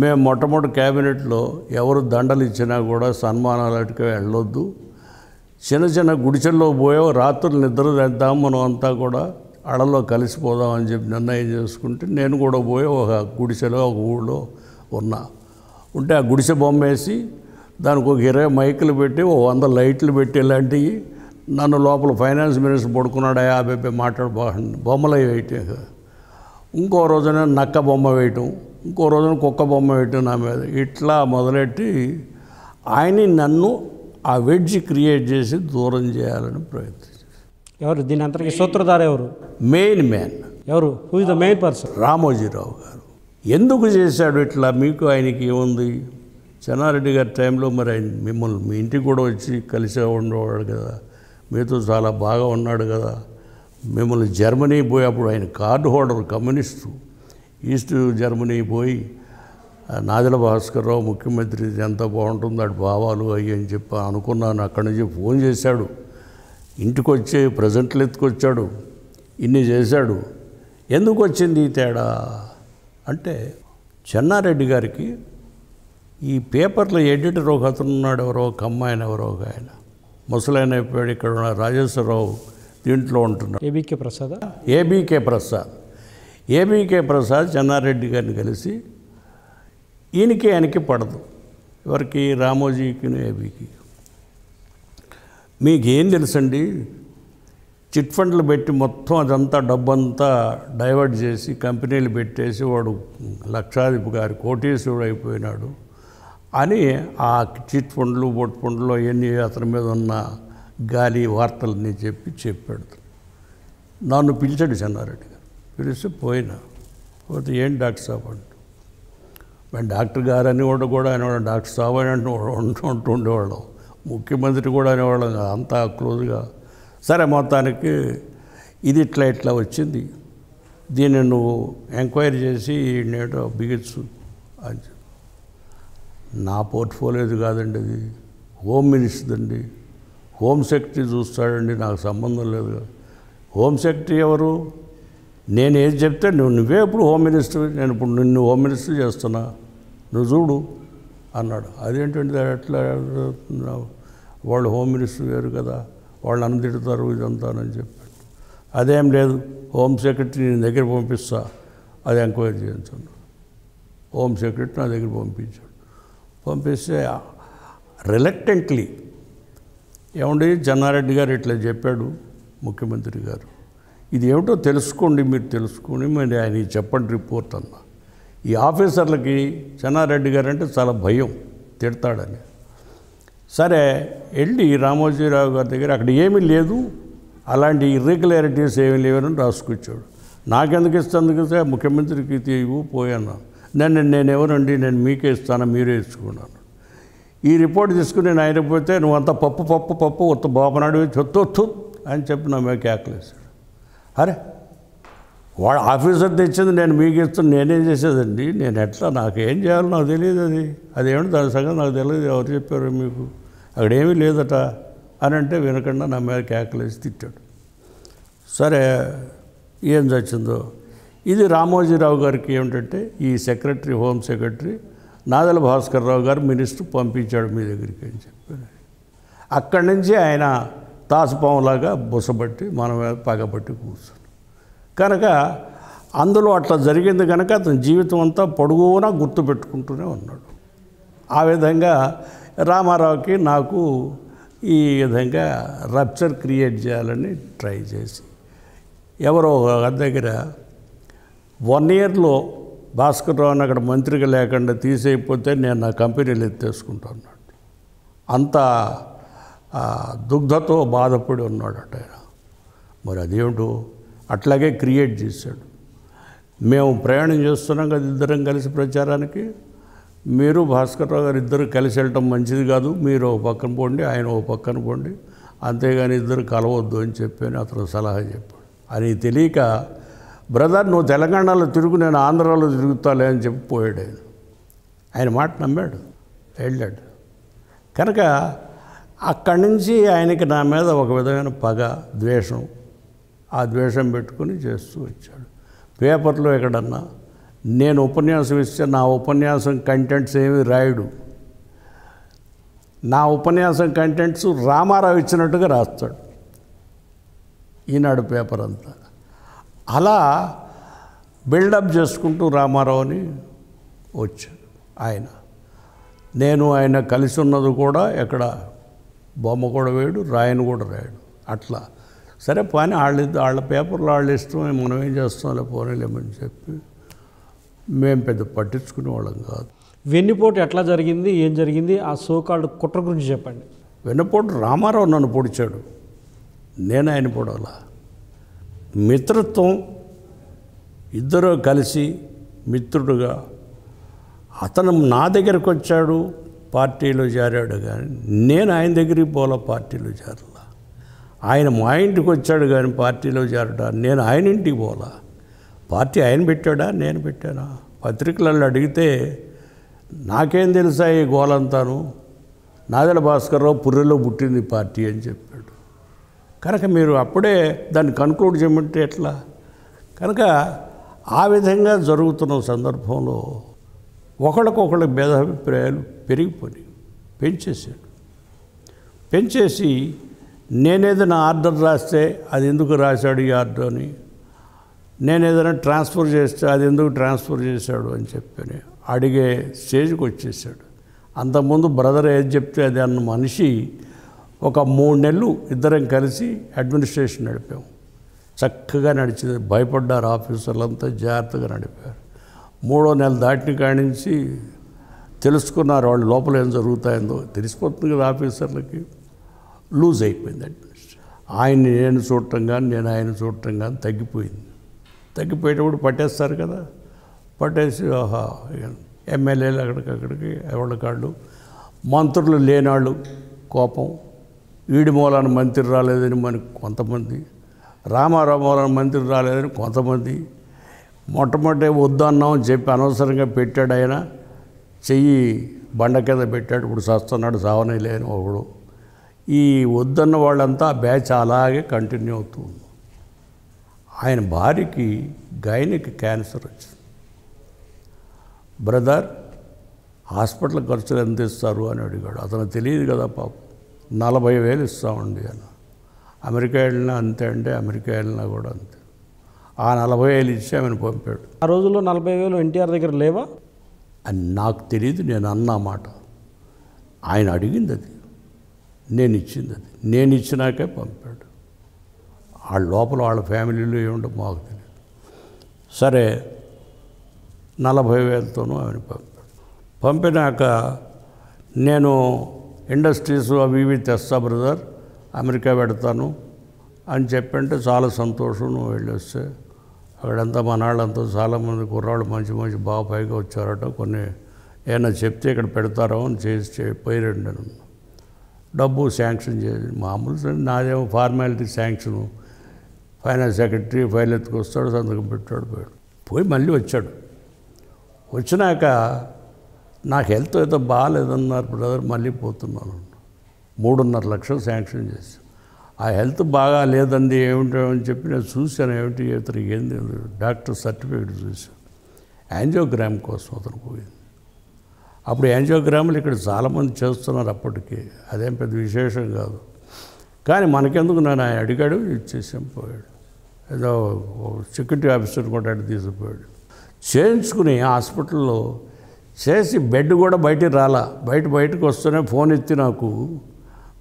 మేము మొట్టమొదటి క్యాబినెట్లో ఎవరు దండలు ఇచ్చినా కూడా సన్మానాలకి వెళ్ళొద్దు, చిన్న చిన్న గుడిసెల్లో పోయో రాత్రులు నిద్ర తెద్దాం, మనం అంతా కూడా అడలో కలిసిపోదాం అని చెప్పి నిర్ణయం చేసుకుంటే నేను కూడా పోయి ఒక గుడిసెలో ఒక ఊళ్ళో ఉంటే ఆ గుడిసె బొమ్మ వేసి దానికి ఒక 20 మైకులు పెట్టి 100 లైట్లు పెట్టి ఇలాంటివి నన్ను లోపల ఫైనాన్స్ మినిస్టర్ పడుకున్నాడు 50 మాట్లాడబోకండి బొమ్మలు వేయటం, ఇంకో రోజున నక్క బొమ్మ వేయటం, ఇంకో రోజున కుక్క బొమ్మ వేయటం నా మీద, ఇట్లా మొదలెట్టి ఆయన నన్ను ఆ వెడ్జ్ క్రియేట్ చేసి దూరం చేయాలని ప్రయత్నించారు. ఎవరు దీని అంతటికి సూత్రధార ఎవరు? మెయిన్ మ్యాన్ ఎవరు? Who is the main person? Ramoji Rao గారు. ఎందుకు చేశాడు ఇట్లా? మీకు ఆయనకి ఏముంది? చెన్నారెడ్డి గారి టైంలో మరి ఆయన మిమ్మల్ని మీ ఇంటికి కూడా వచ్చి కలిసే ఉండేవాడు కదా, మీతో చాలా బాగా ఉన్నాడు కదా, మిమ్మల్ని జర్మనీ పోయి అప్పుడు ఆయన card holder communist, east Germany పోయి నాదెళ్ల భాస్కర్రావు ముఖ్యమంత్రి ఎంత బాగుంటుంది అటు భావాలు అయ్యి అని చెప్పి అనుకున్నాను. అక్కడి నుంచి ఫోన్ చేశాడు, ఇంటికి వచ్చి ప్రజెంట్లు ఎత్తుకొచ్చాడు, ఇన్ని చేశాడు. ఎందుకు వచ్చింది ఈ తేడా అంటే చెన్నారెడ్డి గారికి ఈ పేపర్లో ఎడిటర్ ఒక అతను ఉన్నాడు, ఎవరో ఒక అమ్మాయిని, ఎవరో ఒక ఆయన ముసలాయన అయిపోయాడు, ఇక్కడ ఉన్న రాజేశ్వరరావు దీంట్లో ఉంటున్నాడు, ఏబీకే ప్రసాద్. ఏబీకే ప్రసాద్ చెన్నారెడ్డి గారిని కలిసి ఆయనకి పడదు, ఎవరికి? రామోజీకి, ఏబీకి. మీకేం తెలుసండి, చిట్ ఫండ్లు పెట్టి మొత్తం అదంతా డబ్బంతా డైవర్ట్ చేసి కంపెనీలు పెట్టేసి వాడు లక్షాధిపతి గారి కోటీశ్వరుడు అయిపోయినాడు అని ఆ చిట్ ఫండ్లు బొట్ ఫండ్లు అవన్నీ అతని మీద ఉన్న గాలి వార్తలని చెప్పాడు. నన్ను పిలిచాడు చెన్నారెడ్డి గారు, పిలిస్తే పోతే ఏం డాక్టర్ సాబ్ అంటూ, మేము డాక్టర్ గారు అనేవాడు కూడా అనేవాడు, డాక్టర్ సాబ్ అని అంటూ ఉండేవాళ్ళం, ముఖ్యమంత్రి కూడా అనేవాళ్ళం, అంతా క్లోజ్గా. సరే మొత్తానికి ఇది ఇట్లా వచ్చింది, దీన్ని నువ్వు ఎంక్వైరీ చేసి నేటో బిగించు అని చెప్పి. నా పోర్ట్ఫోలియోది కాదండి, అది హోమ్ మినిస్టర్ అండి, హోమ్ సెక్రటరీ చూస్తాడండి, నాకు సంబంధం లేదు. హోమ్ సెక్రటరీ ఎవరు? నేను ఏది చెప్తే నువ్వే ఇప్పుడు హోమ్ మినిస్టర్, నేను ఇప్పుడు నిన్ను హోమ్ మినిస్టర్ చేస్తున్నా, నువ్వు చూడు అన్నాడు. అదేంటంటే ఎట్లా, వాళ్ళు హోమ్ మినిస్టర్ వేరు కదా, వాళ్ళు నన్ను తిడతారు ఇదంతానని చెప్పాడు. అదేం లేదు, హోమ్ సెక్రటరీ నేను దగ్గర పంపిస్తా, అది ఎంక్వైరీ చేయించాను. హోమ్ సెక్రటరీ నా దగ్గర పంపిస్తే రిలక్టెంట్లీ ఏమండి చెన్నారెడ్డి గారు ఇట్లా చెప్పాడు ముఖ్యమంత్రి గారు, ఇది ఏమిటో తెలుసుకోండి, మీరు తెలుసుకొని మరి ఆయన చెప్పండి రిపోర్ట్ అన్నా. ఈ ఆఫీసర్లకి చెన్నారెడ్డి గారు అంటే చాలా భయం, తిడతాడని. సరే వెళ్ళి రామోజీరావు గారి దగ్గర అక్కడ ఏమీ లేదు, అలాంటి ఇర్రెగ్యులారిటీస్ ఏమీ లేవని రాసుకొచ్చాడు. నాకెందుకు ఇస్తే ముఖ్యమంత్రికి తీవు పోయాను, నేను ఎవరండి, నేను మీకే ఇస్తాను, మీరే ఇచ్చుకున్నాను. ఈ రిపోర్ట్ తీసుకుని నేను ఆయన పోతే నువ్వంతా పప్పు ఒత్త బాబనాడు చొత్తొత్తు అని చెప్పి నా మీద కేకలేశాడు. అరే వాడు ఆఫీసర్ తెచ్చింది నేను మీకు ఇస్తాను, నేనేం చేసేదండి, నేను ఎట్లా, నాకేం చేయాలో నాకు తెలియదు, అదేమిటి దాని సగం నాకు తెలియదు, ఎవరు చెప్పారు మీకు, అక్కడేమీ లేదట అని అంటే వినకుండా నా మీద కేకలేసి తిట్టాడు. సరే ఏం చచ్చిందో, ఇది రామోజీరావు గారికి ఏమిటంటే ఈ secretary, home secretary Nadendla Bhaskar Rao గారు మినిస్టర్ పంపించాడు మీ దగ్గరికి అని చెప్పారు. అక్కడి నుంచి ఆయన తాసుపాములాగా బుసబట్టి మన మీద పగబట్టి కూర్చున్నాడు. కనుక అందులో అట్లా జరిగింది కనుక అతని జీవితం అంతా పొడుగునా గుర్తుపెట్టుకుంటూనే ఉన్నాడు. ఆ విధంగా రామారావుకి నాకు ఈ విధంగా రప్చర్ క్రియేట్ చేయాలని ట్రై చేసి ఎవరో దగ్గర 1 ఇయర్లో భాస్కర్రావుని అక్కడ మంత్రిగా లేకుండా తీసేయకపోతే నేను నా కంపెనీలు ఎత్తేసుకుంటాను, అంత దుగ్ధతో బాధపడి ఉన్నాడట ఆయన. మరి అదేమిటో అట్లాగే క్రియేట్ చేశాడు. మేము ప్రయాణం చేస్తున్నాం కదా ఇద్దరం కలిసి ప్రచారానికి, మీరు భాస్కర్రావు గారు ఇద్దరు కలిసి వెళ్ళటం మంచిది కాదు, మీరు ఓ పక్కన పోండి, ఆయన ఓ పక్కన పోండి, అంతేగాని ఇద్దరు కలవద్దు అని చెప్పని అతను సలహా చెప్పాడు. అని తెలియక బ్రదర్ నువ్వు తెలంగాణలో తిరుగు, నేను ఆంధ్రాలో తిరుగుతాలే అని చెప్పి పోయాడు. ఆయన మాట నమ్మాడు, వెళ్ళాడు. కనుక అక్కడి నుంచి ఆయనకి నా మీద ఒక విధమైన పగ, ద్వేషం, ఆ ద్వేషం పెట్టుకుని చేస్తూ వచ్చాడు. పేపర్లో ఎక్కడన్నా నేను ఉపన్యాసం ఇస్తే నా ఉపన్యాసం కంటెంట్స్ ఏమీ రాయడు. నా ఉపన్యాసం కంటెంట్స్ రామారావు ఇచ్చినట్టుగా రాస్తాడు ఈనాడు పేపర్ అంతా. అలా బిల్డప్ చేసుకుంటూ రామారావుని వచ్చాడు ఆయన. నేను ఆయన కలిసి ఉన్నది కూడా ఎక్కడ బొమ్మ కూడా వేయడు, రాయను కూడా రాయడు. అట్లా సరే పని వాళ్ళ పేపర్లో వాళ్ళు ఇష్టం, మనం ఏం చేస్తాంలే పోనీలేమని చెప్పి మేము పెద్ద పట్టించుకునే వాళ్ళం కాదు. వెన్నుపోటు ఎట్లా జరిగింది, ఏం జరిగింది, ఆ సోకాల్డ్ కుట్ర గురించి చెప్పండి. వెన్నుపోటు రామారావు నన్ను పొడిచాడు, నేను ఆయన పొడవలా. మిత్రత్వం, ఇద్దరు కలిసి మిత్రుడుగా అతను నా దగ్గరకు వచ్చాడు, పార్టీలో చేరాడు. కానీ నేను ఆయన దగ్గరికి పోలా, పార్టీలో చేరలా. ఆయన మా ఇంటికి వచ్చాడు కానీ పార్టీలో చేరడా, నేను ఆయన ఇంటికి పోలా. పార్టీ ఆయన పెట్టాడా, నేను పెట్టానా? పత్రికలలో అడిగితే నాకేం తెలుసా ఈ గోలంతాను, నాదెళ్ల భాస్కర్రావు పుర్రెలో పుట్టింది పార్టీ అని చెప్పాడు. కనుక మీరు అప్పుడే దాన్ని కన్క్లూడ్ చేయమంటే ఎట్లా? కనుక ఆ విధంగా జరుగుతున్న సందర్భంలో ఒకళ్ళకొకళ్ళ భేదాభిప్రాయాలు పెరిగిపోయి పెంచేసి నేనేదైనా ఆర్డర్ రాస్తే అది ఎందుకు రాశాడు ఈ ఆర్డర్ అని, నేను ఏదైనా ట్రాన్స్ఫర్ చేస్తే అది ఎందుకు ట్రాన్స్ఫర్ చేశాడు అని చెప్పని అడిగే స్టేజ్కి వచ్చేసాడు. అంతకుముందు బ్రదర్ ఏది చెప్తే అది అన్న మనిషి ఒక 3 నెలలు ఇద్దరం కలిసి అడ్మినిస్ట్రేషన్ నడిపాము. చక్కగా నడిచింది, భయపడ్డారు ఆఫీసర్లంతా, జాగ్రత్తగా నడిపారు. 3వ నెల దాటిన కాడి నుంచి తెలుసుకున్నారు వాళ్ళు లోపల ఏం జరుగుతాయిందో తెలిసిపోతుంది కదా ఆఫీసర్లకి. లూజ్ అయిపోయింది అడ్మినిస్ట్రేషన్. ఆయన్ని నేను చూడటం కానీ నేను ఆయన చూడటం కానీ తగ్గిపోయింది. తగ్గిపోయేటప్పుడు పట్టేస్తారు కదా, పట్టేసి ఎమ్మెల్యేలు అక్కడికి ఎవరికాళ్ళు, మంత్రులు లేనాళ్ళు కోపం, వీడి మూలాన మంత్రి రాలేదని మనకి కొంతమంది, రామారావు మూలాన మంత్రి రాలేదని కొంతమంది, మొట్టమొదటి వద్దన్నామని చెప్పి అనవసరంగా పెట్టాడు ఆయన, చెయ్యి బండ కింద పెట్టాడు, ఇప్పుడు చస్తున్నాడు సావనే లేని ఒకడు. ఈ వద్దన్న వాళ్ళంతా ఆ బ్యాచ్ అలాగే కంటిన్యూ అవుతుంది. ఆయన భార్యకి గైనికి క్యాన్సర్ వచ్చింది. బ్రదర్ హాస్పిటల్ ఖర్చులు ఎంత ఇస్తారు అని అడిగాడు. అతను తెలియదు కదా పాపం. 40,000 ఇస్తామండి అని. అమెరికా వెళ్ళినా అంతే అంటే అమెరికా వెళ్ళినా కూడా అంతే. ఆ 40,000 ఇచ్చి ఆమెను పంపాడు. ఆ రోజుల్లో 40,000 ఎన్టీఆర్ దగ్గర లేవా అని నాకు తెలియదు, నేను అన్నమాట. ఆయన అడిగింది అది, నేను ఇచ్చింది అది, నేను ఇచ్చినాకే పంపాడు. వాళ్ళ లోపల వాళ్ళ ఫ్యామిలీలో ఏముంటో మాకు తెలియదు. సరే 40,000తోనూ ఆమెను పంపాడు. పంపినాక నేను ఇండస్ట్రీస్ అవి ఇవి తెస్తా బ్రదర్, అమెరికా పెడతాను అని చెప్పంటే చాలా సంతోషం, నువ్వు వెళ్ళొస్తే అక్కడంతా మన వాళ్ళంతా చాలామంది కుర్రాళ్ళు మంచి మంచి బాగా పైగా వచ్చారట, కొన్ని ఏమైనా చెప్తే ఇక్కడ పెడతారో అని చేసి పోయిరండి నన్ను. డబ్బు శాంక్షన్ చేసి మామూలు నాదేమో formality sanction, finance secretary file ఎత్తుకొస్తాడు, సంతకం పెట్టాడు, పోయి మళ్ళీ వచ్చాడు. వచ్చినాక నాకు హెల్త్ అయితే బాగాలేదన్నారు బ్రదర్, మళ్ళీ పోతున్నాను. 3.5 లక్షలు శాంక్షన్ చేసి, ఆ హెల్త్ బాగా లేదండి ఏమిటో అని చెప్పి నేను చూశాను. ఏమిటి ఇతను ఏంది డాక్టర్ సర్టిఫికేట్ చూశాను. యాంజియోగ్రామ్ కోసం అతను పోయింది. అప్పుడు యాంజియోగ్రాములు ఇక్కడ చాలామంది చేస్తున్నారు అప్పటికి, అదేం పెద్ద విశేషం కాదు. కానీ మనకెందుకు నన్ను ఆయన అడిగాడు, ఇచ్చేసాం, పోయాడు. ఏదో సెక్యూరిటీ ఆఫీసర్ కూడా అడిగి తీసుకుపోయాడు. చేయించుకుని హాస్పిటల్లో చేసి బెడ్ కూడా బయటికి రాలా. బయటకు వస్తూనే ఫోన్ ఎత్తి నాకు,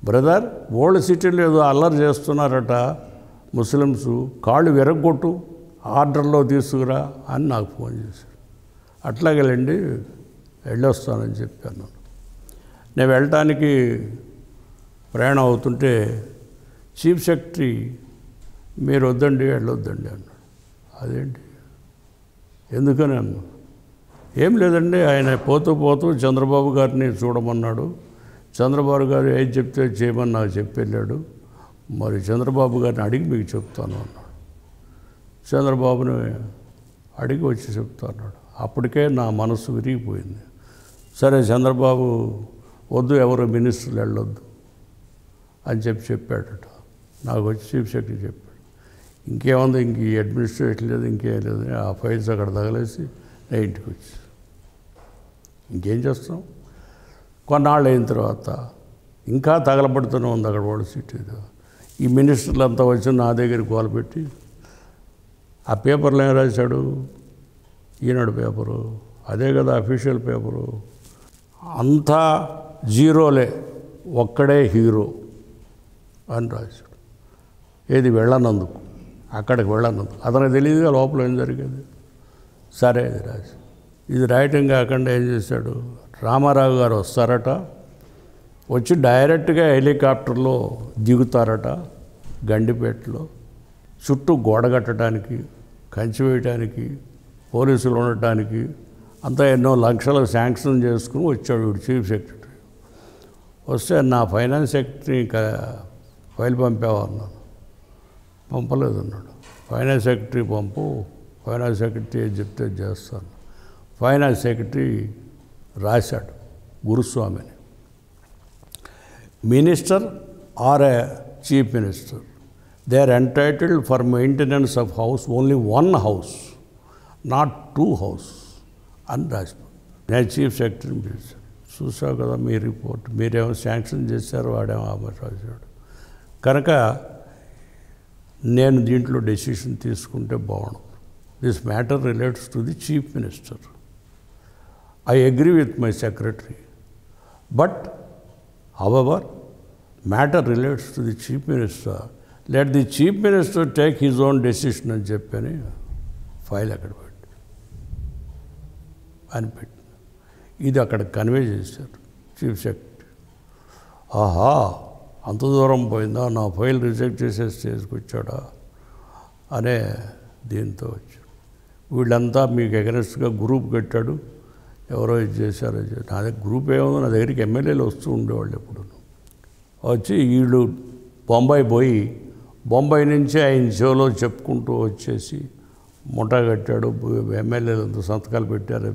బ్రదర్ ఓల్డ్ సిటీలో ఏదో అల్లరి చేస్తున్నారట ముస్లిమ్స్, కాళ్ళు విరగొట్టు, ఆర్డర్లో తీసుకురా అని నాకు ఫోన్ చేశాడు. అట్లాగేలండి వెళ్ళొస్తానని చెప్పాను. నేను వెళ్ళటానికి ప్రయాణం అవుతుంటే చీఫ్ సెక్రటరీ మీరు వద్దండి వెళ్ళొద్దండి అన్నాడు. అదేంటి ఎందుకని అన్నా. ఏం లేదండి, ఆయన పోతూ చంద్రబాబు గారిని చూడమన్నాడు, చంద్రబాబు గారు ఏది చెప్తే చేయమని నాకు చెప్పి వెళ్ళాడు, మరి చంద్రబాబు గారిని అడిగి మీకు చెప్తాను అన్నాడు. చంద్రబాబుని అడిగి వచ్చి చెప్తా అన్నాడు. అప్పటికే నా మనసు విరిగిపోయింది. సరే చంద్రబాబు వద్దు, ఎవరు మినిస్టర్లు వెళ్ళొద్దు, అని చెప్పాడట. నాకు వచ్చి చీఫ్ సెక్రటరీ చెప్పాడు, ఇంకేముంది, ఇంక ఈ అడ్మినిస్ట్రేషన్ లేదు, ఇంకేం లేదు. ఆ ఫైల్స్ అక్కడ తగలేసి నేను ఇంటికి వచ్చి ఇంకేం చేస్తాం. కొన్నాళ్ళు అయిన తర్వాత ఇంకా తగలబడుతూనే ఉంది అక్కడ వాడు సిటీ. ఈ మినిస్టర్లు అంతా వచ్చి నా దగ్గర గోల పెట్టి, ఆ పేపర్లో ఏం రాశాడు, ఈనాడు పేపరు, అదే కదా అఫీషియల్ పేపరు, అంతా జీరోలే, ఒక్కడే హీరో అని రాశాడు. ఏది వెళ్ళనందుకు, అక్కడికి వెళ్ళనందుకు. అతనికి తెలియదుగా లోపల ఏం జరిగేది. సరే ఇది రాసి, ఇది రాయటం కాకుండా ఏం చేశాడు, రామారావు గారు వస్తారట, వచ్చి డైరెక్ట్గా హెలికాప్టర్లో దిగుతారట గండిపేటలో, చుట్టూ గోడ కట్టడానికి, కంచి వేయటానికి, పోలీసులు ఉండటానికి అంతా ఎన్నో లక్షలు శాంక్షన్ చేసుకుని వచ్చాడు వీడు చీఫ్ సెక్రటరీ. వస్తే నా ఫైనాన్స్ సెక్రటరీ ఫైల్ పంపావా అన్నాను. పంపలేదు అన్నాడు. ఫైనాన్స్ సెక్రటరీ పంపు, ఫైనాన్స్ సెక్రటరీ ఏది చెప్తే చేస్తాను. ఫైనాన్స్ సెక్రటరీ రాశాడు గురుస్వామిని, minister or a chief minister, they are entitled for maintenance of house only one house, not two house అని రాశాడు. నేను చీఫ్ సెక్రటరీని పిలిచాను. చూసావు కదా మీ రిపోర్ట్, మీరేమో శాంక్షన్ చేశారు, వాడేమో ఆమె రాశాడు. కనుక నేను దీంట్లో డెసిషన్ తీసుకుంటే బాగుండు. This matter relates to the chief minister. I agree with my secretary, but however, matter relates to the chief minister. Let the chief minister take his own decision అని చెప్పని ఫైల్ అక్కడ పెట్టి అని పెట్టి ఇది అక్కడ కన్వే చేశారు చీఫ్ సెక్రటరీ. ఆహా, అంత దూరం పోయిందా, నా ఫైల్ రిజెక్ట్ చేసే స్టేజ్కి వచ్చాడా అనే దీంతో వచ్చాడు. వీళ్ళంతా మీకు ఎగరెస్ట్గా గ్రూప్ కట్టాడు, ఎవరో ఇది చేశారో. నా దగ్గర గ్రూప్ ఏముందో, నా దగ్గరికి ఎమ్మెల్యేలు వస్తూ ఉండేవాళ్ళు ఎప్పుడు. వచ్చి వీళ్ళు బొంబాయి పోయి, బొంబాయి నుంచి ఆయన షోలో చెప్పుకుంటూ వచ్చేసి ముఠా కట్టాడు, ఎమ్మెల్యేలంతా సంతకాలు పెట్టారు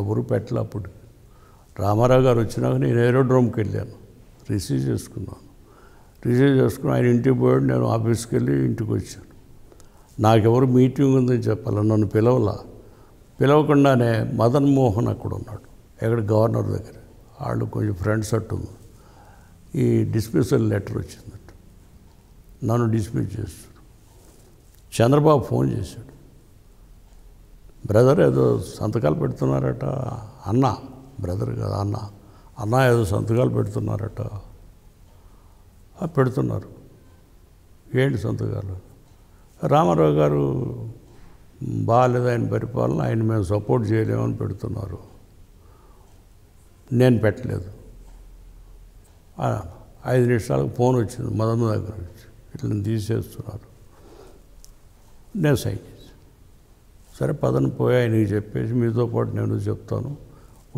ఎవరు పెట్టలే. అప్పుడు రామారావు గారు వచ్చినాక నేను ఏరోడ్రోమ్కి వెళ్ళాను, రిసీవ్ చేసుకున్నాను. రిసీవ్ చేసుకుని ఆయన ఇంటికి పోయాడు, నేను ఆఫీస్కి వెళ్ళి ఇంటికి వచ్చాను. నాకెవరు మీటింగ్ ఉందని చెప్పాలి, నన్ను పిలవకుండానే మదన్ మోహన్ అక్కడ ఉన్నాడు, ఎక్కడ గవర్నర్ దగ్గర. వాళ్ళు కొంచెం ఫ్రెండ్స్ అట్టుంది. ఈ డిస్మిసల్ లెటర్ వచ్చిందట, నన్ను డిస్మిస్ చేస్తాడు. చంద్రబాబు ఫోన్ చేశాడు, బ్రదర్ ఏదో సంతకాలు పెడుతున్నారట. అన్న, బ్రదర్ కదా అన్న ఏదో సంతకాలు పెడుతున్నారట. పెడుతున్నారు. ఏంటి సంతకాలు? రామారావు గారు బాగాలేదు ఆయన పరిపాలన, ఆయన మేము సపోర్ట్ చేయలేమని పెడుతున్నారు. నేను పెట్టలేదు. 5 నిమిషాలకు ఫోన్ వచ్చింది మదన్ దగ్గర నుంచి, ఇట్లా తీసేస్తున్నారు. నేను సైన్ చేశాను. సరే పదన పోయి ఆయనకి చెప్పేసి మీతో పాటు నేను చెప్తాను,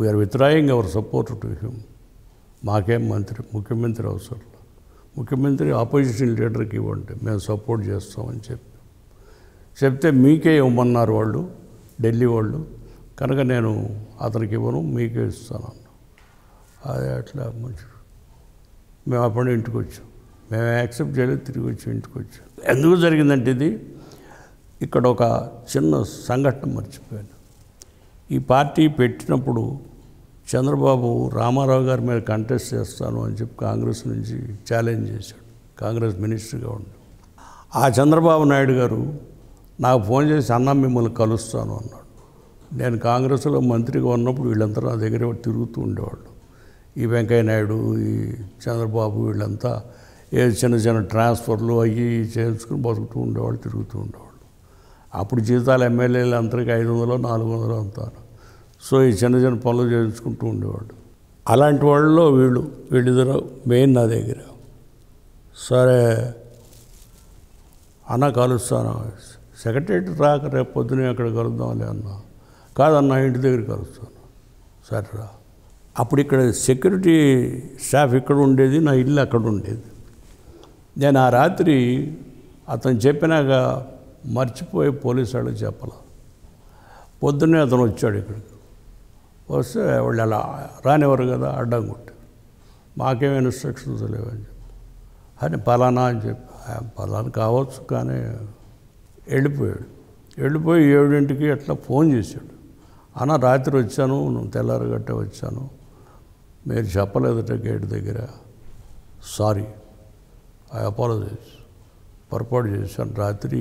we are withdrawing our support to him. మాకేం ముఖ్యమంత్రి అవసరం, ముఖ్యమంత్రి ఆపోజిషన్ లీడర్కి ఇవ్వండి, మేము సపోర్ట్ చేస్తామని చెప్తే మీకే ఇవ్వమన్నారు వాళ్ళు, ఢిల్లీ వాళ్ళు. కనుక నేను అతనికి ఇవ్వను, మీకే ఇస్తాను. అదే అట్లా మంచి మేము అప్పుడు ఇంటికి వచ్చాం. మేము యాక్సెప్ట్ చేయలేదు, తిరిగి వచ్చి ఇంటికి వచ్చాం. ఎందుకు జరిగిందంటే ఇది ఇక్కడ ఒక చిన్న సంఘటన మర్చిపోయాను. ఈ పార్టీ పెట్టినప్పుడు చంద్రబాబు రామారావు గారి మీద కంటెస్ట్ చేస్తాను అని చెప్పి కాంగ్రెస్ నుంచి ఛాలెంజ్ చేశాడు, కాంగ్రెస్ మినిస్టర్గా ఉండి. ఆ చంద్రబాబు నాయుడు గారు నాకు ఫోన్ చేసి అన్న మిమ్మల్ని కలుస్తాను అన్నాడు. నేను కాంగ్రెస్లో మంత్రిగా ఉన్నప్పుడు వీళ్ళంతా నా దగ్గర తిరుగుతూ ఉండేవాళ్ళు. ఈ వెంకయ్య నాయుడు, ఈ చంద్రబాబు, వీళ్ళంతా ఏ చిన్న చిన్న ట్రాన్స్ఫర్లు అవి చేసుకుని బతుకుతూ ఉండేవాళ్ళు, తిరుగుతూ ఉండేవాళ్ళు. అప్పుడు జీతాలు ఎమ్మెల్యేలు అందరికీ 500, 400 అంతాను. సో ఈ చిన్న చిన్న పనులు చేయించుకుంటూ ఉండేవాళ్ళు. అలాంటి వాళ్ళలో వీళ్ళిద్దరు మెయిన్ నా దగ్గర. సరే అన్న కలుస్తాను, సెక్రటరీ రాక రేపు పొద్దునే అక్కడ కలుద్దాంలే అన్నా. కాదన్నా ఇంటి దగ్గర కలుస్తాను. సరే రా. అప్పుడు ఇక్కడ సెక్యూరిటీ స్టాఫ్ ఇక్కడ ఉండేది, నా ఇల్లు అక్కడ ఉండేది. నేను ఆ రాత్రి అతను చెప్పినాక మర్చిపోయి పోలీసు వాళ్ళకి చెప్పాల. పొద్దున్నే అతను వచ్చాడు ఇక్కడికి. వస్తే వాళ్ళు అలా రానివ్వరు కదా, అడ్డం కొట్టారు. మాకేం ఇన్స్ట్రక్షన్స్ లేవని చెప్పి అని పలానా అని చెప్పి పలానా కావచ్చు కానీ వెళ్ళిపోయాడు. వెళ్ళిపోయి 7ంటికి అట్లా ఫోన్ చేశాడు. అన్న రాత్రి వచ్చాను, నువ్వు తెల్లారగట్టే వచ్చాను, మీరు చెప్పలేదట గేట్ దగ్గర, సారీ, ఐ అపాలజైజ్, పొరపాటు చేశాను, రాత్రి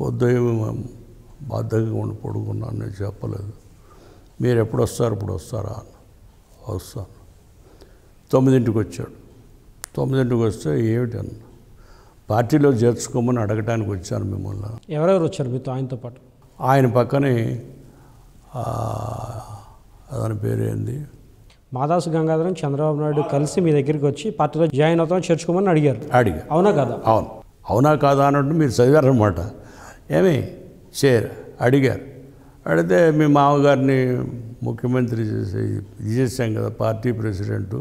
పొద్దున్న బాధ్యతగా ఉండి పడుకున్నాను, నేను చెప్పలేదు, మీరు ఎప్పుడు వస్తారు, ఇప్పుడు వస్తారా అన్న. వస్తాను. 9ంటికి వచ్చాడు. 9ంటికి వస్తే ఏమిటి అన్న, పార్టీలో చేర్చుకోమని అడగటానికి వచ్చాను మిమ్మల్ని. ఎవరెవరు వచ్చారు మీతో ఆయనతో పాటు? ఆయన పక్కనే అతని పేరు ఏంది, మాదాసు గంగాధరం చంద్రబాబు నాయుడు కలిసి మీ దగ్గరికి వచ్చి పార్టీలో జాయిన్ అవుతామని చేర్చుకోమని అడిగారు. అవునా కదా? అవును. అవునా కాదా అన్నట్టు మీరు చదివారనమాట. ఏమి అడిగారు. అడిగితే మీ మామగారిని ముఖ్యమంత్రి చేసాం కదా, పార్టీ ప్రెసిడెంటు,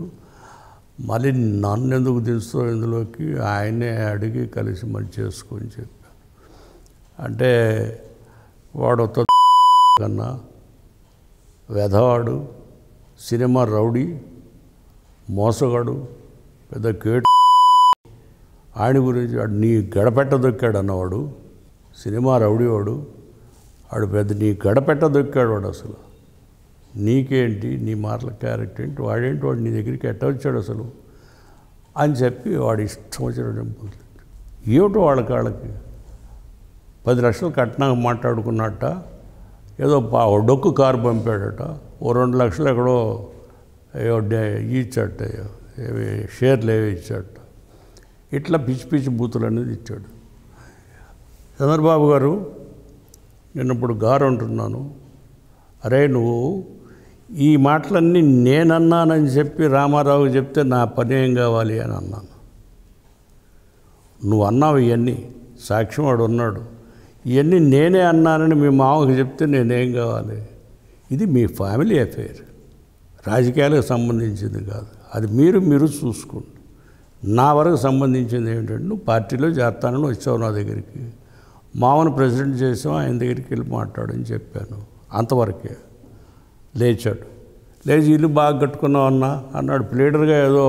మళ్ళీ నన్ను ఎందుకు దించుతో ఇందులోకి, ఆయనే అడిగి కలిసి మంచి చేసుకొని చెప్పాను. అంటే వాడు కన్నా వెధవాడు, సినిమా రౌడీ, మోసగాడు, పెద్ద కేటు, ఆయన గురించి వాడు నీ గడపెట్ట దొక్కాడు అన్నవాడు, సినిమా రౌడీ వాడు, వాడు పెద్ద నీ గడపెట్ట దొక్కాడు వాడు, అసలు నీకేంటి, నీ మాటల క్యారెక్టర్ ఏంటి, వాడేంటి, వాడు నీ దగ్గరికి ఎట్ట వచ్చాడు అసలు అని చెప్పి వాడు ఇష్టం వచ్చిన ఏమిటో వాళ్ళకి 10 లక్షలు కట్నం మాట్లాడుకున్నట్ట, ఏదో డొక్కు కారు పంపాడట, ఓ 2 లక్షలు ఎక్కడో ఇచ్చాట, షేర్లు ఏవి ఇచ్చాట, ఇట్లా పిచ్చి పిచ్చి బూతులు అనేది ఇచ్చాడు. చంద్రబాబు గారు నేను ఇప్పుడు గారు అంటున్నాను, అరే నువ్వు ఈ మాటలన్నీ నేనన్నానని చెప్పి రామారావు చెప్తే నా పని ఏం కావాలి అని అన్నాను. నువ్వు అన్నావు ఇవన్నీ, సాక్ష్యం వాడు ఉన్నాడు, ఇవన్నీ నేనే అన్నానని మీ మామకు చెప్తే నేనేం కావాలి? ఇది మీ ఫ్యామిలీ అఫైర్, రాజకీయాలకు సంబంధించింది కాదు, అది మీరు చూసుకోండి. నా వరకు సంబంధించింది ఏమిటంటే, నువ్వు పార్టీలో చేరతానని వచ్చావు నా దగ్గరికి, మామను ప్రెసిడెంట్ చేసావు, ఆయన దగ్గరికి వెళ్ళి మాట్లాడని చెప్పాను, అంతవరకే. లేచాడు. లేచి ఇల్లు బాగా కట్టుకున్నావు అన్నాడు. ప్లేడర్గా ఏదో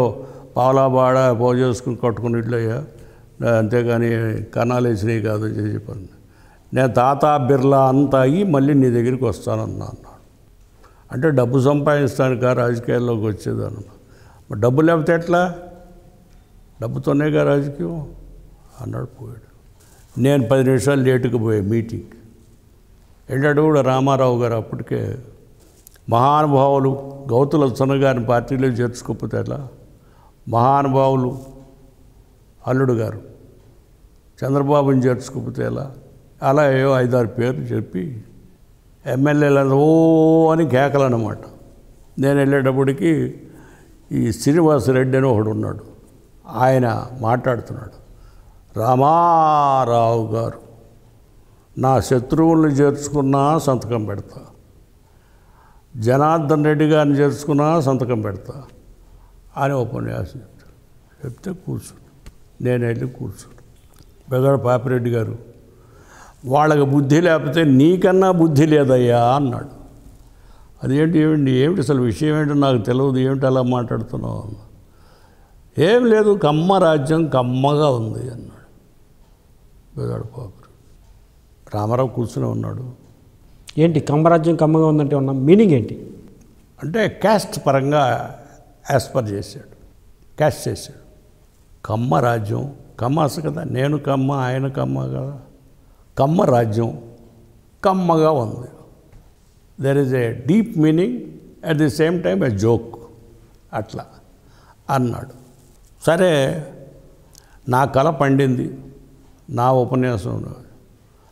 పావలా బాడ పోజు చేసుకుని కట్టుకుని ఇట్లయ్యా, అంతేగాని కన్నాలు వేసినవి కాదు అని చెప్పాను. నేను తాతా బిర్లా అంతా అయ్యి మళ్ళీ నీ దగ్గరికి వస్తానన్నా అన్నాడు. అంటే డబ్బు సంపాదిస్తానుక రాజకీయాల్లోకి వచ్చేదాన్ని, మరి డబ్బు లేకపోతే ఎట్లా, డబ్బుతోనేగా రాజకీయం అన్నాడు. పోయాడు. నేను 10 నిమిషాలు లేటుకు పోయా మీటింగ్కి. వెళ్ళాడు కూడా రామారావు గారు. అప్పటికే మహానుభావులు గౌతుల గారిని పార్టీలో చేర్చుకోకపోతే ఎలా, మహానుభావులు అల్లుడు గారు చంద్రబాబుని చేర్చుకోకపోతే ఎలా, అలా ఏవో 5-6 పేర్లు చెప్పి ఎమ్మెల్యేలను ఓ అని కేకలు అన్నమాట. నేను వెళ్ళేటప్పటికి ఈ శ్రీనివాసరెడ్డి అని ఒకడు ఉన్నాడు, ఆయన మాట్లాడుతున్నాడు, రామారావు గారు నా శత్రువుల్ని చేర్చుకున్నా సంతకం పెడతా, జనార్దన్ రెడ్డి గారిని చేర్చుకున్నా సంతకం పెడతా అని ఉపన్యాసం చెప్తే కూర్చుని నేను వెళ్ళి కూర్చుని, బెదడ పాపిరెడ్డి గారు వాళ్ళకి బుద్ధి లేకపోతే నీకన్నా బుద్ధి లేదయ్యా అన్నాడు. ఏమిటి అసలు విషయం ఏంటో నాకు తెలియదు, ఏమిటి అలా మాట్లాడుతున్నావు అన్న. ఏం లేదు, కమ్మ రాజ్యం కమ్మగా ఉంది అన్నాడు బెదడ పాపిరెడ్డి. రామారావు కూర్చుని ఉన్నాడు. ఏంటి కమ్మరాజ్యం కమ్మగా ఉందంటే ఉన్న మీనింగ్ ఏంటి అంటే క్యాస్ట్ పరంగా యాస్పర్ చేశాడు, క్యాస్ట్ చేశాడు. కమ్మ రాజ్యం, కమ్మాస కదా, నేను కమ్మ ఆయన కమ్మ కదా, కమ్మ రాజ్యం కమ్మగా ఉంది. There is a deep meaning at the same time A joke అట్లా అన్నాడు. సరే నా కళ పండింది, నా ఉపన్యాసం,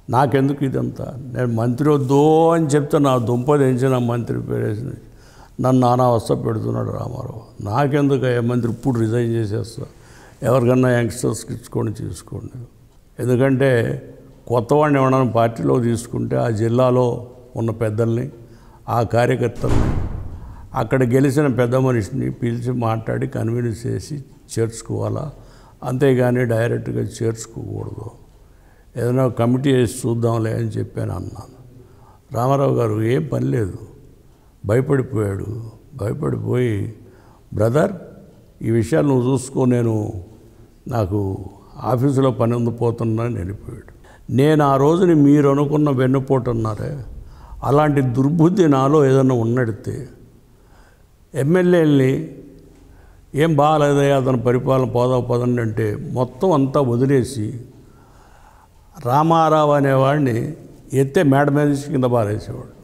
నాకెందుకు ఇదంతా, నేను మంత్రి వద్దో అని చెప్తే నా దుంప తెంచి నా మంత్రి పేరేసి నన్ను నానావస్థ పెడుతున్నాడు రామారావు. నాకెందుకు మంత్రి ఇప్పుడు రిజైన్ చేసేస్తా, ఎవరికన్నా యంగ్స్టర్స్కి ఇచ్చుకొని తీసుకోండి. ఎందుకంటే కొత్తవాడిని ఎవరైనా పార్టీలో తీసుకుంటే ఆ జిల్లాలో ఉన్న పెద్దల్ని, ఆ కార్యకర్తల్ని, అక్కడ గెలిచిన పెద్ద మనిషిని పిలిచి మాట్లాడి కన్విన్స్ చేసి చేర్చుకోవాలా, అంతేగాని డైరెక్ట్గా చేర్చుకోకూడదు. ఏదైనా కమిటీ వేసి చూద్దాంలే అని చెప్పాను అన్నాను. రామారావు గారు ఏం పని లేదు, భయపడిపోయాడు. భయపడిపోయి బ్రదర్ ఈ విషయాలు నువ్వు చూసుకో, నేను నాకు ఆఫీసులో పని ఉండిపోతున్నాను వెళ్ళిపోయాడు. నేను ఆ రోజుని మీరు అనుకున్న వెన్నుపోటు అన్నారే, అలాంటి దుర్బుద్ధి నాలో ఏదైనా ఉన్నడితే ఎమ్మెల్యేలని ఏం బాగాలేదయ్యా అతని పరిపాలన పోదండి అంటే మొత్తం అంతా వదిలేసి రామారావు అనేవాడిని ఎత్తే మేడ మీద కింద బారేసేవాడు.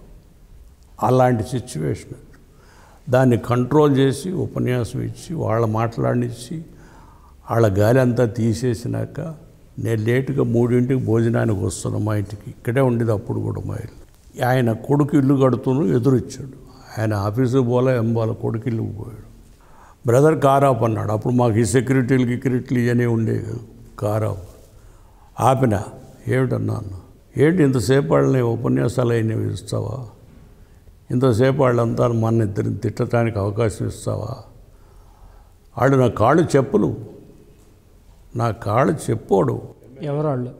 అలాంటి సిచ్యువేషన్. దాన్ని కంట్రోల్ చేసి ఉపన్యాసం ఇచ్చి వాళ్ళ మాట్లాడినిచ్చి వాళ్ళ గాలి అంతా తీసేసినాక నేను లేటుగా 3ంటికి భోజనానికి వస్తున్నాను మా ఇంటికి. ఇక్కడే ఉండేది అప్పుడు కూడా మా ఇల్లు. ఆయన కొడుకు ఇల్లు కడుతూను ఎదురొచ్చాడు. ఆయన ఆఫీసుకు పోలే ఎంబాల కొడుకు ఇల్లుకు పోయాడు. బ్రదర్ కారాపు అన్నాడు. అప్పుడు మాకు ఈ సెక్యూరిటీలు ఇవన్నీ ఉండేవి. కారాపు ఆపిన. ఏమిటన్నాను, ఏంటి ఇంతసేపు వాళ్ళని ఉపన్యాసాలు అయినవి ఇస్తావా, ఇంతసేపు వాళ్ళంతా మన ఇద్దరిని తిట్టడానికి అవకాశం ఇస్తావా? వాళ్ళు నా కాళ్ళు చెప్పులు, నా కాళ్ళు చెప్పోడు. ఎవరు వాళ్ళు?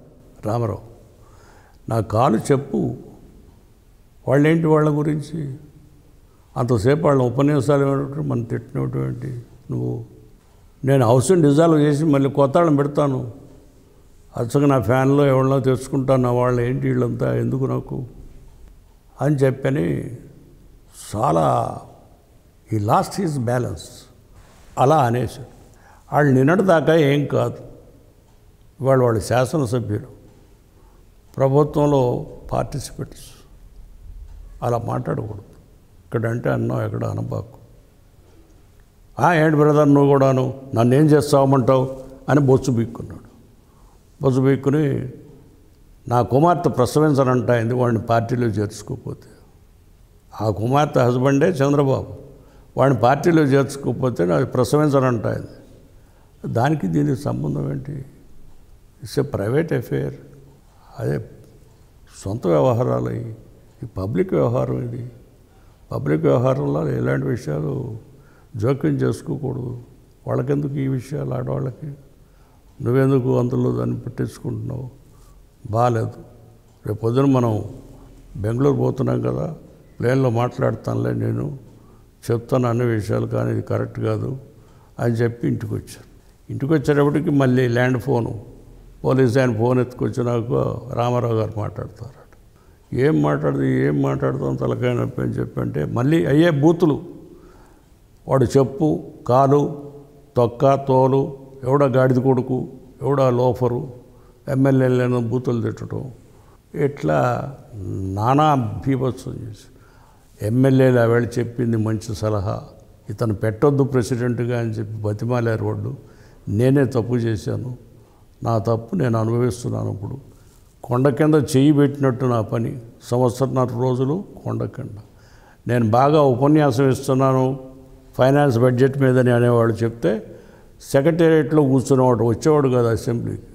రామారావు. నా కాలు చెప్పు. వాళ్ళేంటి వాళ్ళ గురించి అంతసేపు వాళ్ళ ఉపన్యాసాలు ఏమిటి, మనం తిట్టినటువంటి నువ్వు. నేను హౌస్ని డిజాల్వ్ చేసి మళ్ళీ కొత్త వాళ్ళని పెడతాను. అచ్చగా నా ఫ్యాన్లో ఎవరినో తెచ్చుకుంటాను. నా వాళ్ళు ఏంటి వీళ్ళంతా ఎందుకు నాకు అని చెప్పని చాలా ఈ లాస్ట్ హిజ్ బ్యాలెన్స్ అలా అనేసాడు. వాళ్ళు నిన్నటిదాకా ఏం కాదు, వాళ్ళు శాసనసభ్యులు, ప్రభుత్వంలో పార్టిసిపేట్స్. అలా మాట్లాడకూడదు. ఇక్కడంటే అన్నావు, ఎక్కడ అనబాకు. ఏంటి బ్రదర్ నువ్వు కూడాను నన్ను ఏం చేస్తావమంటావు అని బొచ్చు బీక్కున్నాడు. బొచ్చు బీక్కుని నా కుమార్తె ప్రసవించనంట ఎందుకు వాడిని పార్టీలో చేర్చుకోకపోతే. ఆ కుమార్తె హస్బెండే చంద్రబాబు. వాడిని పార్టీలో చేర్చుకోకపోతే నాకు ప్రసవించనంట. దానికి దీనికి సంబంధం ఏంటి? It's a private affair. అదే సొంత వ్యవహారాలు. ఈ పబ్లిక్ వ్యవహారం. ఇది పబ్లిక్ వ్యవహారంలో ఇలాంటి విషయాలు జోక్యం చేసుకోకూడదు. వాళ్ళకెందుకు ఈ విషయాలు, ఆడవాళ్ళకి నువ్వెందుకు అందులో దాన్ని పెట్టించుకుంటున్నావు? బాగాలేదు. రేపు పొద్దున మనం బెంగళూరు పోతున్నాం కదా, ప్లేన్లో మాట్లాడతానులే, నేను చెప్తాను అన్ని విషయాలు, కానీ ఇది కరెక్ట్ కాదు అని చెప్పి ఇంటికి వచ్చాను. ఇంటికి వచ్చేటప్పటికి మళ్ళీ ల్యాండ్ ఫోను, పోలీస్ ఆయన ఫోన్ ఎత్తుకొచ్చినాక రామారావు గారు మాట్లాడతారు. ఏం మాట్లాడతాం తలకాయ నొప్పి అని చెప్పి అంటే మళ్ళీ అయ్యే బూతులు. వాడు చెప్పు, కాలు, తొక్క, తోలు, ఎవడో గాడిద కొడుకు, ఎవడో లోఫరు, ఎమ్మెల్యేలను బూతులు తిట్టడం, ఇట్లా నానా బీభత్సం చేసి ఎమ్మెల్యేలు ఆవేళ చెప్పింది మంచి సలహా, ఇతను పెట్టొద్దు ప్రెసిడెంట్గా అని చెప్పి బతిమాలారు వాళ్ళు. నేనే తప్పు చేశాను, నా తప్పు నేను అనుభవిస్తున్నాను. ఇప్పుడు కొండ కింద చెయ్యి పెట్టినట్టు నా పని. 1.5 రోజులు కొండ కింద. నేను బాగా ఉపన్యాసం ఇస్తున్నాను ఫైనాన్స్ బడ్జెట్ మీదని అనేవాళ్ళు చెప్తే సెక్రటేరియట్లో కూర్చునేవాడు, వచ్చేవాడు కదా అసెంబ్లీకి.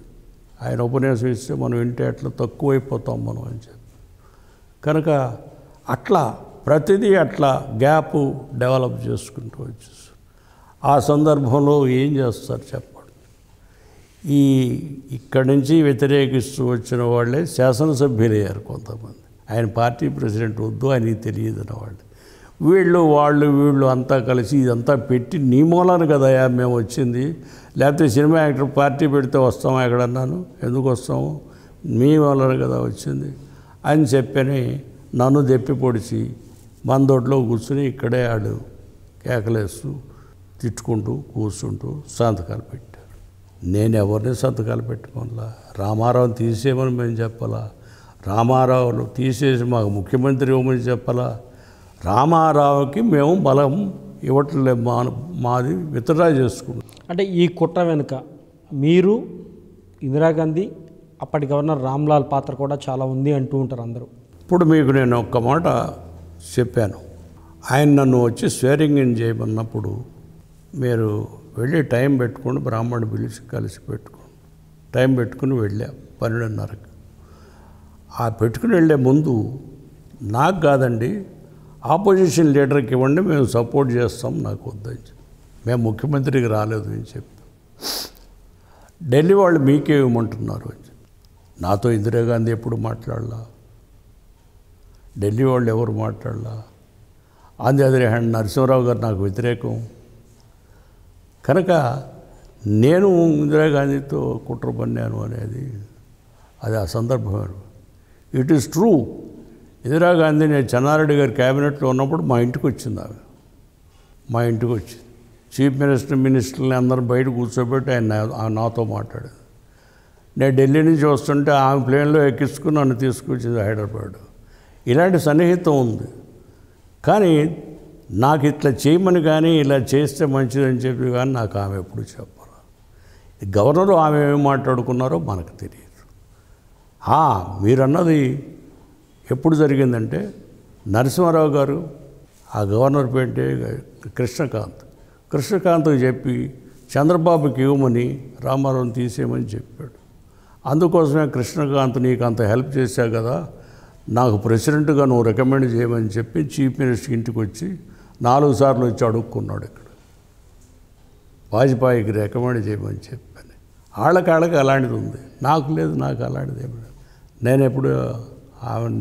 ఆయన ఉపన్యాసం ఇస్తే మనం వింటే అట్లా తక్కువైపోతాం మనం అని చెప్పి. కనుక అట్లా ప్రతిదీ అట్లా గ్యాప్ డెవలప్ చేసుకుంటూ వచ్చేసి ఆ సందర్భంలో ఏం చేస్తారు చెప్పండి. ఇక్కడి నుంచి వ్యతిరేకిస్తూ వచ్చిన వాళ్ళే శాసనసభ్యులయ్యారు కొంతమంది. ఆయన పార్టీ ప్రెసిడెంట్ వద్దు, ఆయనకి తెలియదు అన్నవాళ్ళు. వీళ్ళు అంతా కలిసి ఇదంతా పెట్టి నీ మూలాను కదయా మేము వచ్చింది, లేకపోతే సినిమా యాక్టర్ పార్టీ పెడితే వస్తామా ఎక్కడన్నాను, ఎందుకు వస్తాము, మీ మూలాను కదా వచ్చింది అని చెప్పని నన్ను దెప్పి పొడిచి మందొడ్లో కూర్చుని ఇక్కడే ఆడు కేకలేస్తూ తిట్టుకుంటూ కూర్చుంటూ సంతకాలు పెట్టారు. నేను ఎవరిని సంతకాలు పెట్టుకోవాలా? రామారావుని తీసేయమని మేము చెప్పాలా? రామారావును తీసేసి మాకు ముఖ్యమంత్రి ఇవ్వమని చెప్పాలా? రామారావుకి మేము బలం ఇవ్వట్లే, మాది విత్డ్రా చేసుకున్నాం. అంటే ఈ కుట్ర వెనుక మీరు, ఇందిరాగాంధీ, అప్పటి గవర్నర్ రామ్లాల్ పాత్ర కూడా చాలా ఉంది అంటూ ఉంటారు అందరూ. ఇప్పుడు మీకు నేను ఒక్క మాట చెప్పాను. ఆయన నన్ను వచ్చి స్వేరింగ్ ఇన్ చేయమన్నప్పుడు మీరు వెళ్ళి టైం పెట్టుకుని బ్రాహ్మణుడు పిలిచి కలిసి పెట్టుకుని టైం పెట్టుకుని వెళ్ళా 12:30కి. ఆ పెట్టుకుని వెళ్ళే ముందు నాకు కాదండి ఆపోజిషన్ లీడర్కి ఇవ్వండి, మేము సపోర్ట్ చేస్తాం, నాకు వద్దని చెప్పి, మేము ముఖ్యమంత్రికి రాలేదు అని చెప్పి. ఢిల్లీ వాళ్ళు మీకే ఇవ్వమంటున్నారు అని చెప్పి. నాతో ఇందిరాగాంధీ ఎప్పుడు మాట్లాడలా, ఢిల్లీ వాళ్ళు ఎవరు మాట్లాడలా. On the other hand Narasimharao గారు నాకు వ్యతిరేకం. కనుక నేను ఇందిరాగాంధీతో కుట్ర పన్నాను అనేది అది ఆ సందర్భం. It is true. ఇందిరాగాంధీ నేను చెన్నారెడ్డి గారి క్యాబినెట్లో ఉన్నప్పుడు మా ఇంటికి వచ్చింది ఆమె. మా ఇంటికి వచ్చింది. చీఫ్ మినిస్టర్ని అందరూ బయట కూర్చోబెట్టి ఆయన నాతో మాట్లాడారు. నేను ఢిల్లీ నుంచి వస్తుంటే ఆమె ప్లేన్లో ఎక్కించుకుని నన్ను తీసుకొచ్చింది హైదరాబాద్. ఇలాంటి సన్నిహితం ఉంది. కానీ నాకు ఇట్లా చేయమని కానీ ఇలా చేస్తే మంచిదని చెప్పి కానీ నాకు ఆమె ఎప్పుడు చెప్పాలి. గవర్నరు ఆమె ఏమి మాట్లాడుకున్నారో మనకు తెలియదు. మీరన్నది ఎప్పుడు జరిగిందంటే నరసింహారావు గారు ఆ గవర్నర్ పేంటే కృష్ణకాంత్కి చెప్పి చంద్రబాబుకి ఇవ్వమని రామారావుని తీసేయమని చెప్పాడు. అందుకోసమే కృష్ణకాంత్ నీకు అంత హెల్ప్ చేశావు కదా, నాకు ప్రెసిడెంట్గా నువ్వు రికమెండ్ చేయమని చెప్పి చీఫ్ మినిస్టర్ ఇంటికి వచ్చి 4 సార్లు వచ్చి అడుక్కున్నాడు. ఇక్కడ వాజ్పేయికి రికమెండ్ చేయమని చెప్పని వాళ్ళకి అలాంటిది ఉంది. నాకు లేదు. నాకు అలాంటిది ఏమి లేదు. నేను ఎప్పుడు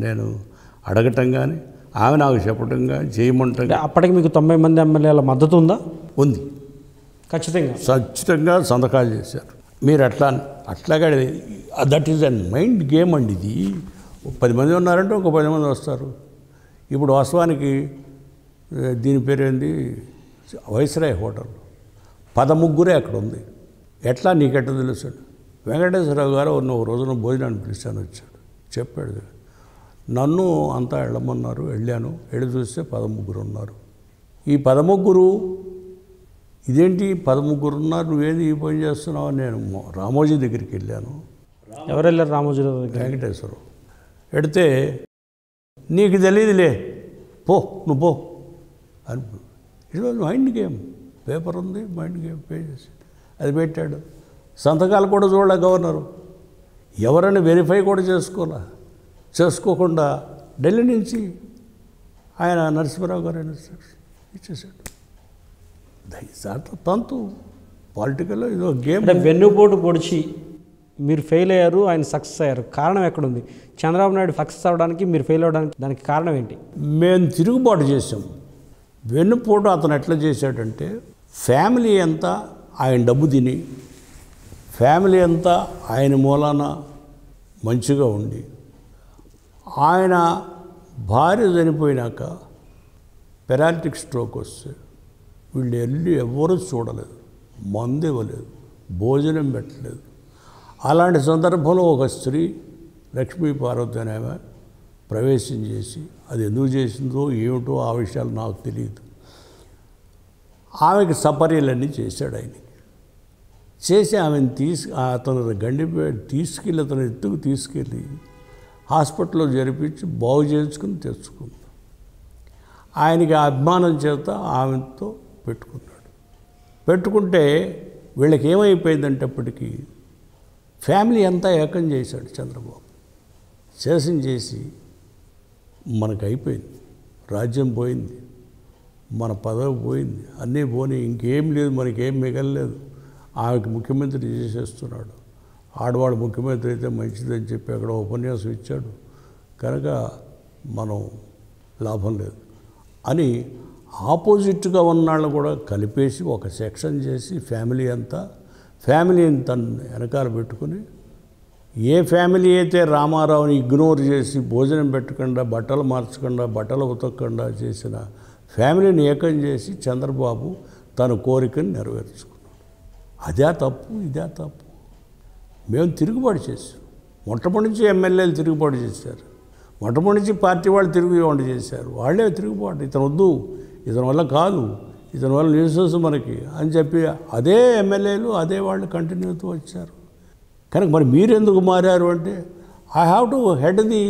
నేను అడగటం కానీ ఆమె నాకు చెప్పటం కానీ చేయమంటాం. అప్పటికి మీకు 90 మంది ఎమ్మెల్యేల మద్దతు ఉందా? ఉంది. ఖచ్చితంగా సంతకాలు చేశారు. మీరు అట్లాగే that is an mind game అండి. ఇది 10 మంది ఉన్నారంటే ఒక 10 మంది వస్తారు. ఇప్పుడు వాస్తవానికి దీని పేరేంది వైస్రాయ్ హోటల్ 13 అక్కడ ఉంది. ఎట్లా నీకెట్ట తెలుసు? వెంకటేశ్వరరావు గారు ఒక రోజున భోజనాన్ని పిలిచాను, వచ్చాడు, చెప్పాడు. నన్ను అంతా వెళ్ళమన్నారు, వెళ్ళాను. వెళ్ళి చూస్తే 13 ఉన్నారు. ఈ 13 ఇదేంటి 13 ఉన్నారు, నువ్వేది ఈ పని చేస్తున్నావు? నేను రామోజీ దగ్గరికి వెళ్ళాను. ఎవరు వెళ్ళారు రామోజీ దగ్గర? వెంకటేశ్వరరావు. వెడితే నీకు తెలియదులే, పో నువ్వు పో అని. It was mind game. Paper ఉంది, మైండ్ గేమ్ పేజెస్ అది పెట్టాడు. సంతకాలు కూడా చూడలే గవర్నరు. ఎవరైనా వెరిఫై కూడా చేసుకోకుండా ఢిల్లీ నుంచి ఆయన నరసింహారావు గారు ఇచ్చేసాడు. తంతు పొలిటికల్లో ఇదో గేమ్. వెన్నుపోటు పొడిచి మీరు ఫెయిల్ అయ్యారు, ఆయన సక్సెస్ అయ్యారు. కారణం ఎక్కడుంది? చంద్రబాబు నాయుడు సక్సెస్ అవ్వడానికి మీరు ఫెయిల్ అవ్వడానికి దానికి కారణం ఏంటి? మేము తిరుగుబాటు చేసాం. వెన్నుపోటు అతను ఎట్లా చేశాడంటే, ఫ్యామిలీ అంతా ఆయన డబ్బు తిని, ఫ్యామిలీ అంతా ఆయన మూలాన మంచిగా ఉండి, ఆయన భార్య చనిపోయినాక పెరాలిటిక్ స్ట్రోక్ వస్తే వీళ్ళు వెళ్ళి ఎవరూ చూడలేదు, మందు ఇవ్వలేదు, భోజనం పెట్టలేదు. అలాంటి సందర్భంలో ఒక స్త్రీ లక్ష్మీ పార్వతి అనే ఆమె ప్రవేశం చేసి, అది ఎందుకు చేసిందో ఏమిటో ఆ విషయాలు నాకు తెలియదు, ఆమెకి సపర్యలన్నీ చేశాడు. ఆయనకి చేసి ఆమెను అతను తీసుకెళ్ళి అతను ఎత్తుకు తీసుకెళ్ళి హాస్పిటల్లో జరిపించి బాగు చేయించుకుని తెచ్చుకుంది. ఆయనకి ఆ అభిమానం చేత ఆమెతో పెట్టుకుంటే వీళ్ళకి ఏమైపోయిందంటే అప్పటికి ఫ్యామిలీ అంతా ఏకం చేశాడు చంద్రబాబు. చేసి మనకు అయిపోయింది, రాజ్యం పోయింది, మన పదవి పోయింది, అన్నీ పోయి ఇంకేం లేదు, మనకేం మిగలలేదు. ఆమెకి ముఖ్యమంత్రి చేసేస్తున్నాడు. ఆడవాడు ముఖ్యమంత్రి అయితే మంచిదని చెప్పి అక్కడ ఉపన్యాసం ఇచ్చాడు. కనుక మనం లాభం లేదు అని ఆపోజిట్గా ఉన్నాళ్ళు కూడా కలిపేసి ఒక సెక్షన్ చేసి ఫ్యామిలీని తన వెనకాల పెట్టుకుని, ఏ ఫ్యామిలీ అయితే రామారావుని ఇగ్నోర్ చేసి భోజనం పెట్టకుండా, బట్టలు మార్చకుండా, బట్టలు ఉతకకుండా చేసిన ఫ్యామిలీని ఏకం చేసి చంద్రబాబు తన కోరికను నెరవేర్చుకున్నాడు. అదే తప్పు, ఇదే తప్పు. మేము తిరుగుబాటు చేసాం. మొట్టమొదటి నుంచి ఎమ్మెల్యేలు తిరుగుబాటు చేశారు, మొట్టమొదటి నుంచి పార్టీ వాళ్ళు తిరుగుబాటు చేశారు. వాళ్ళే తిరుగుబాటు, ఇతను వద్దు, ఇతని వల్ల కాదు, ఇతని వల్ల న్యూసెస్ మనకి అని చెప్పి అదే ఎమ్మెల్యేలు అదే వాళ్ళు కంటిన్యూతో వచ్చారు. కనుక మరి మీరెందుకు మారారు అంటే I have to head the.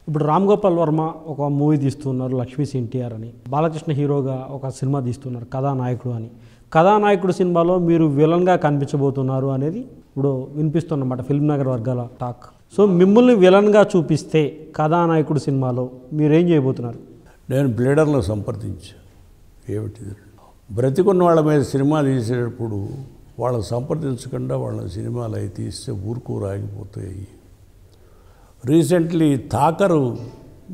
ఇప్పుడు రామ్ గోపాల్ వర్మ ఒక మూవీ తీస్తున్నారు, లక్ష్మీస్ ఎన్టీఆర్ అని. బాలకృష్ణ హీరోగా ఒక సినిమా తీస్తున్నారు, కథానాయకుడు అని. కథానాయకుడు సినిమాలో మీరు విలన్గా కనిపించబోతున్నారు అనేది ఇప్పుడు వినిపిస్తున్నమాట ఫిల్మ్ నగర్ వర్గాల టాక్. సో మిమ్మల్ని విలన్గా చూపిస్తే కథానాయకుడు సినిమాలో మీరేం చేయబోతున్నారు? నేను బ్లేడర్లో సంప్రదించాను. ఏమిటి బ్రతికున్న వాళ్ళ మీద సినిమా తీసేటప్పుడు వాళ్ళని సంప్రదించకుండా వాళ్ళ సినిమాలు అవి తీస్తే ఊరుకూరు ఆగిపోతాయి. రీసెంట్లీ థాకరు